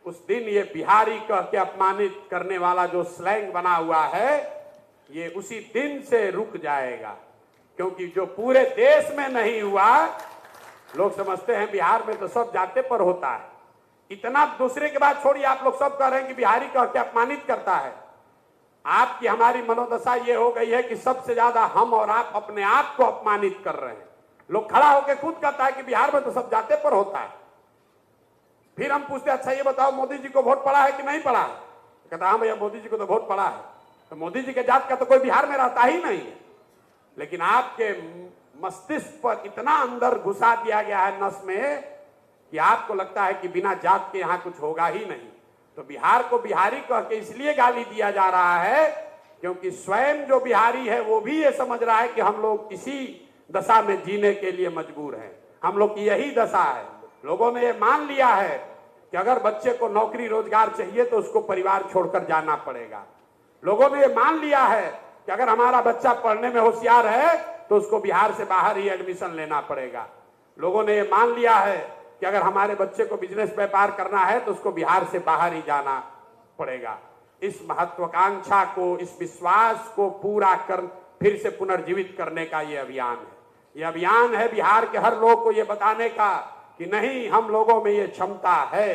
उस दिन ये बिहारी कह के अपमानित करने वाला जो स्लैंग बना हुआ है, ये उसी दिन से रुक जाएगा। क्योंकि जो पूरे देश में नहीं हुआ, लोग समझते हैं बिहार में तो सब जाते पर होता है। इतना दूसरे के बाद छोड़िए, आप लोग सब कह रहे हैं कि बिहारी कह के अपमानित करता है। आपकी हमारी मनोदशा ये हो गई है कि सबसे ज्यादा हम और आप अपने आप को अपमानित कर रहे हैं। लोग खड़ा होकर खुद कहता है कि बिहार में तो सब जाते पर होता है। फिर हम पूछते अच्छा ये बताओ मोदी जी को वोट पड़ा है कि नहीं पड़ा है? कहता हाँ भैया मोदी जी को तो वोट पड़ा है। तो मोदी जी के जात का तो कोई बिहार में रहता ही नहीं है। लेकिन आपके मस्तिष्क पर इतना अंदर घुसा दिया गया है नस में कि आपको लगता है कि बिना जात के यहाँ कुछ होगा ही नहीं। तो बिहार को बिहारी कह के इसलिए गाली दिया जा रहा है क्योंकि स्वयं जो बिहारी है वो भी ये समझ रहा है कि हम लोग इसी दशा में जीने के लिए मजबूर हैं। हम लोग की यही दशा है। लोगों ने ये मान लिया है कि अगर बच्चे को नौकरी रोजगार चाहिए तो उसको परिवार छोड़कर जाना पड़ेगा। लोगों ने ये मान लिया है कि अगर हमारा बच्चा पढ़ने में होशियार है तो उसको बिहार से बाहर ही एडमिशन लेना पड़ेगा। लोगों ने ये मान लिया है कि अगर हमारे बच्चे को बिजनेस व्यापार करना है तो उसको बिहार से बाहर ही जाना पड़ेगा। इस महत्वाकांक्षा को, इस विश्वास को पूरा कर फिर से पुनर्जीवित करने का ये अभियान है। ये अभियान है बिहार के हर लोग को ये बताने का कि नहीं, हम लोगों में ये क्षमता है।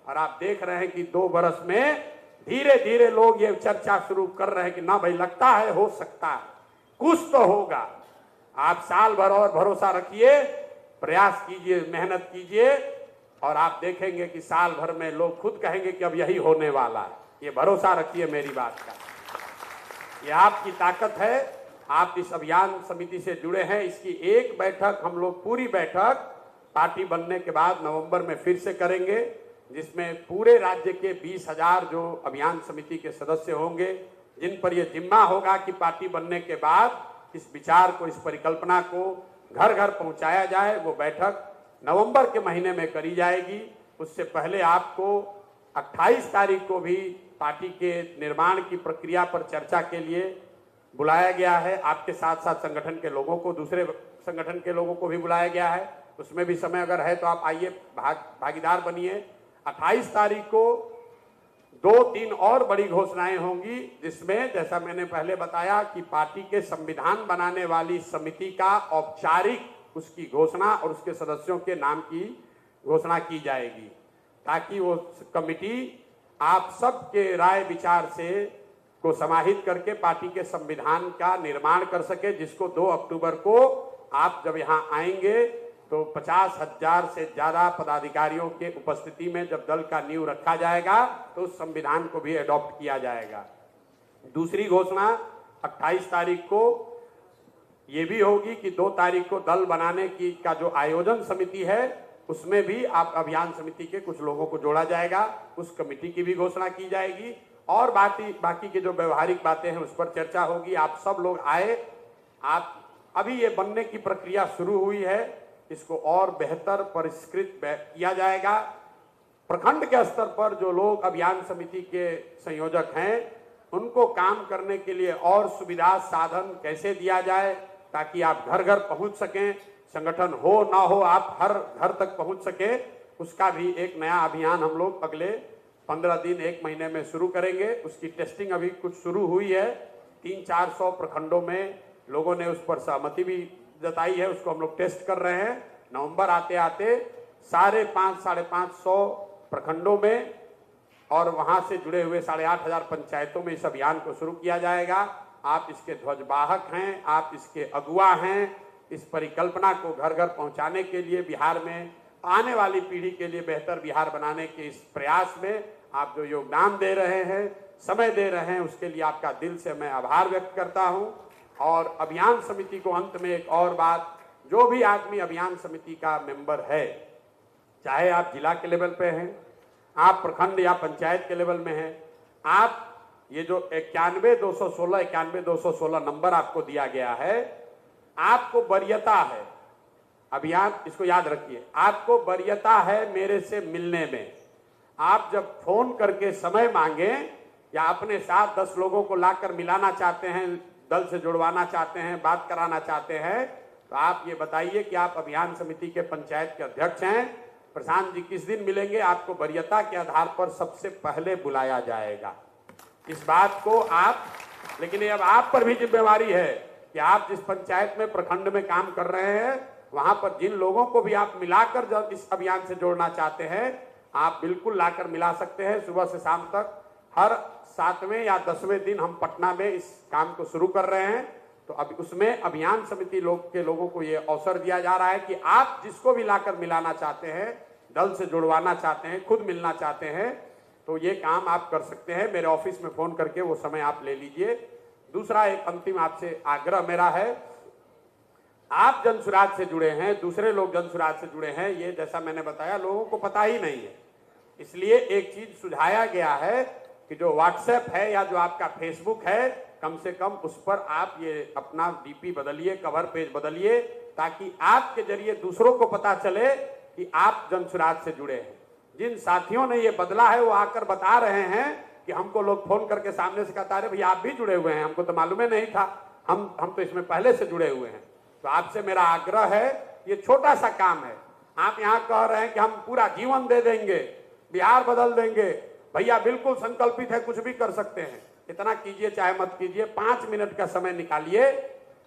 और आप देख रहे हैं कि 2 बरस में धीरे धीरे लोग ये चर्चा शुरू कर रहे हैं कि ना भाई लगता है हो सकता है, कुछ तो होगा। आप साल भर और भरोसा रखिए, प्रयास कीजिए, मेहनत कीजिए और आप देखेंगे कि साल भर में लोग खुद कहेंगे कि अब यही होने वाला है। ये भरोसा रखिए मेरी बात का। ये आपकी ताकत है। आप इस अभियान समिति से जुड़े हैं। इसकी एक बैठक हम लोग, पूरी बैठक पार्टी बनने के बाद नवंबर में फिर से करेंगे, जिसमें पूरे राज्य के 20,000 जो अभियान समिति के सदस्य होंगे, जिन पर यह जिम्मा होगा कि पार्टी बनने के बाद इस विचार को, इस परिकल्पना को घर घर पहुंचाया जाए। वो बैठक नवंबर के महीने में करी जाएगी। उससे पहले आपको 28 तारीख को भी पार्टी के निर्माण की प्रक्रिया पर चर्चा के लिए बुलाया गया है। आपके साथ साथ संगठन के लोगों को, दूसरे संगठन के लोगों को भी बुलाया गया है। उसमें भी समय अगर है तो आप आइए, भागीदार बनिए। 28 तारीख को 2-3 और बड़ी घोषणाएं होंगी, जिसमें जैसा मैंने पहले बताया कि पार्टी के संविधान बनाने वाली समिति का औपचारिक उसकी घोषणा और उसके सदस्यों के नाम की घोषणा की जाएगी, ताकि वो कमिटी आप सबके राय विचार से को समाहित करके पार्टी के संविधान का निर्माण कर सके, जिसको 2 अक्टूबर को आप जब यहाँ आएंगे तो 50,000 से ज्यादा पदाधिकारियों के उपस्थिति में जब दल का नींव रखा जाएगा तो उस संविधान को भी अडॉप्ट किया जाएगा। दूसरी घोषणा 28 तारीख को ये भी होगी कि 2 तारीख को दल बनाने की का जो आयोजन समिति है उसमें भी आप अभियान समिति के कुछ लोगों को जोड़ा जाएगा, उस कमेटी की भी घोषणा की जाएगी और बाकी के जो व्यवहारिक बातें हैं उस पर चर्चा होगी। आप सब लोग आए। आप अभी ये बनने की प्रक्रिया शुरू हुई है, इसको और बेहतर परिष्कृत किया जाएगा। प्रखंड के स्तर पर जो लोग अभियान समिति के संयोजक हैं उनको काम करने के लिए और सुविधा साधन कैसे दिया जाए ताकि आप घर घर पहुंच सकें, संगठन हो ना हो आप हर घर तक पहुंच सके, उसका भी एक नया अभियान हम लोग अगले 15 दिन 1 महीने में शुरू करेंगे। उसकी टेस्टिंग अभी कुछ शुरू हुई है, 300-400 प्रखंडों में लोगों ने उस पर सहमति भी जताई है, उसको हम लोग टेस्ट कर रहे हैं। नवंबर आते आते साढ़े 500 प्रखंडों में और वहां से जुड़े हुए 8,500 पंचायतों में इस अभियान को शुरू किया जाएगा। आप इसके ध्वजवाहक हैं, आप इसके अगुवा हैं। इस परिकल्पना को घर घर पहुंचाने के लिए, बिहार में आने वाली पीढ़ी के लिए बेहतर बिहार बनाने के इस प्रयास में आप जो योगदान दे रहे हैं, समय दे रहे हैं, उसके लिए आपका दिल से मैं आभार व्यक्त करता हूं। और अभियान समिति को अंत में एक और बात, जो भी आदमी अभियान समिति का मेंबर है, चाहे आप जिला के लेवल पे हैं, आप प्रखंड या पंचायत के लेवल में हैं, आप ये जो 91-216 नंबर आपको दिया गया है, आपको वरीयता है, अभियान इसको याद रखिए, आपको वरीयता है मेरे से मिलने में। आप जब फोन करके समय मांगे या अपने साथ 10 लोगों को लाकर मिलाना चाहते हैं, दल से जुड़वाना चाहते हैं, बात कराना चाहते हैं, तो आप ये बताइए कि आप अभियान समिति के पंचायत के अध्यक्ष हैं, प्रशांत जी किस दिन मिलेंगे, आपको वरीयता के आधार पर सबसे पहले बुलाया जाएगा। इस बात को आप, लेकिन ये अब आप पर भी जिम्मेवारी है कि आप जिस पंचायत में प्रखंड में काम कर रहे हैं, वहां पर जिन लोगों को भी आप मिलाकर जब इस अभियान से जोड़ना चाहते हैं, आप बिल्कुल लाकर मिला सकते हैं। सुबह से शाम तक हर 7वें या 10वें दिन हम पटना में इस काम को शुरू कर रहे हैं। तो अब उसमें अभियान समिति लोगों को ये अवसर दिया जा रहा है कि आप जिसको भी लाकर मिलाना चाहते हैं, दल से जुड़वाना चाहते हैं, खुद मिलना चाहते हैं, तो ये काम आप कर सकते हैं। मेरे ऑफिस में फोन करके वो समय आप ले लीजिए। दूसरा एक अंतिम आपसे आग्रह मेरा है, आप जनसुराज से जुड़े हैं, दूसरे लोग जनसुराज से जुड़े हैं, ये जैसा मैंने बताया लोगों को पता ही नहीं है। इसलिए एक चीज सुझाया गया है कि जो व्हाट्सएप है या जो आपका फेसबुक है, कम से कम उस पर आप ये अपना डीपी बदलिए, कवर पेज बदलिए, ताकि आपके जरिए दूसरों को पता चले कि आप जनसुराज से जुड़े हैं। जिन साथियों ने ये बदला है वो आकर बता रहे हैं कि हमको लोग फोन करके सामने से कहता है भैया आप भी जुड़े हुए हैं, हमको तो मालूम ही नहीं था, हम तो इसमें पहले से जुड़े हुए हैं। तो आपसे मेरा आग्रह है, ये छोटा सा काम है। आप यहाँ कह रहे हैं कि हम पूरा जीवन दे देंगे, बिहार बदल देंगे, भैया बिल्कुल संकल्पित है, कुछ भी कर सकते हैं। इतना कीजिए चाहे मत कीजिए, 5 मिनट का समय निकालिए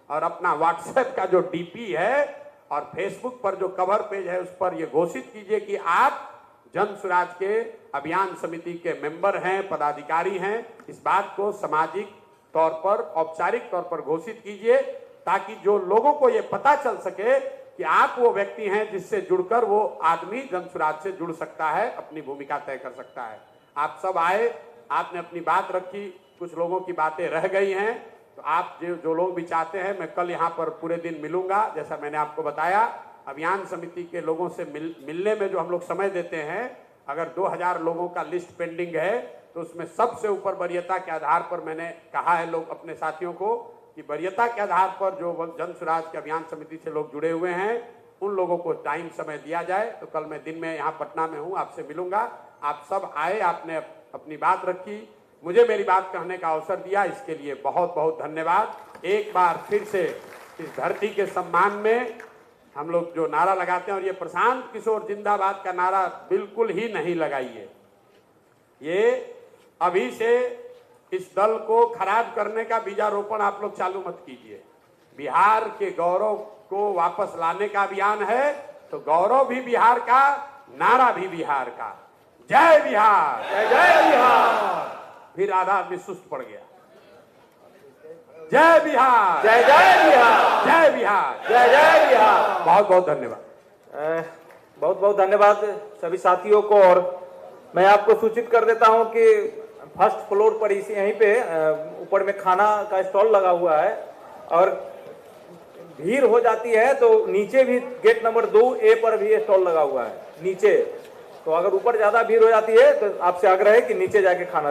और अपना व्हाट्सएप का जो डीपी है और फेसबुक पर जो कवर पेज है उस पर ये घोषित कीजिए कि आप जनसुराज के अभियान समिति के मेंबर हैं, पदाधिकारी हैं। इस बात को सामाजिक तौर पर, औपचारिक तौर पर घोषित कीजिए, ताकि जो लोगों को ये पता चल सके कि आप वो व्यक्ति हैं जिससे जुड़कर वो आदमी जनसुराज से जुड़ सकता है, अपनी भूमिका तय कर सकता है। आप सब आए, आपने अपनी बात रखी, कुछ लोगों की बातें रह गई हैं, तो आप जो लोग भी चाहते हैं, मैं कल यहाँ पर पूरे दिन मिलूंगा। जैसा मैंने आपको बताया, अभियान समिति के लोगों से मिलने में जो हम लोग समय देते हैं, अगर 2000 लोगों का लिस्ट पेंडिंग है तो उसमें सबसे ऊपर वरीयता के आधार पर मैंने कहा है लोग अपने साथियों को कि वरीयता के आधार पर जो जनसुराज के अभियान समिति से लोग जुड़े हुए हैं उन लोगों को टाइम समय दिया जाए। तो कल मैं दिन में यहाँ पटना में हूँ, आपसे मिलूंगा। आप सब आए, आपने अपनी बात रखी, मुझे मेरी बात कहने का अवसर दिया, इसके लिए बहुत बहुत धन्यवाद। एक बार फिर से इस धरती के सम्मान में हम लोग जो नारा लगाते हैं, और ये प्रशांत किशोर जिंदाबाद का नारा बिल्कुल ही नहीं लगाइए। ये अभी से इस दल को खराब करने का बीजारोपण आप लोग चालू मत कीजिए। बिहार के गौरव को वापस लाने का अभियान है, तो गौरव भी बिहार का, नारा भी बिहार का। जय बिहार, जय जय बिहार। फिर आधा आदमी सुस्त पड़ गया। जय बिहार, जय जय बिहार, जय बिहार, जय जय बिहार। बहुत बहुत धन्यवाद। बहुत बहुत धन्यवाद सभी साथियों को। और मैं आपको सूचित कर देता हूं कि फर्स्ट फ्लोर पर इसी यहीं पे ऊपर में खाना का स्टॉल लगा हुआ है, और भीड़ हो जाती है तो नीचे भी गेट नंबर 2A पर भी स्टॉल लगा हुआ है नीचे। तो अगर ऊपर ज्यादा भीड़ हो जाती है तो आपसे आग्रह है कि नीचे जाके खाना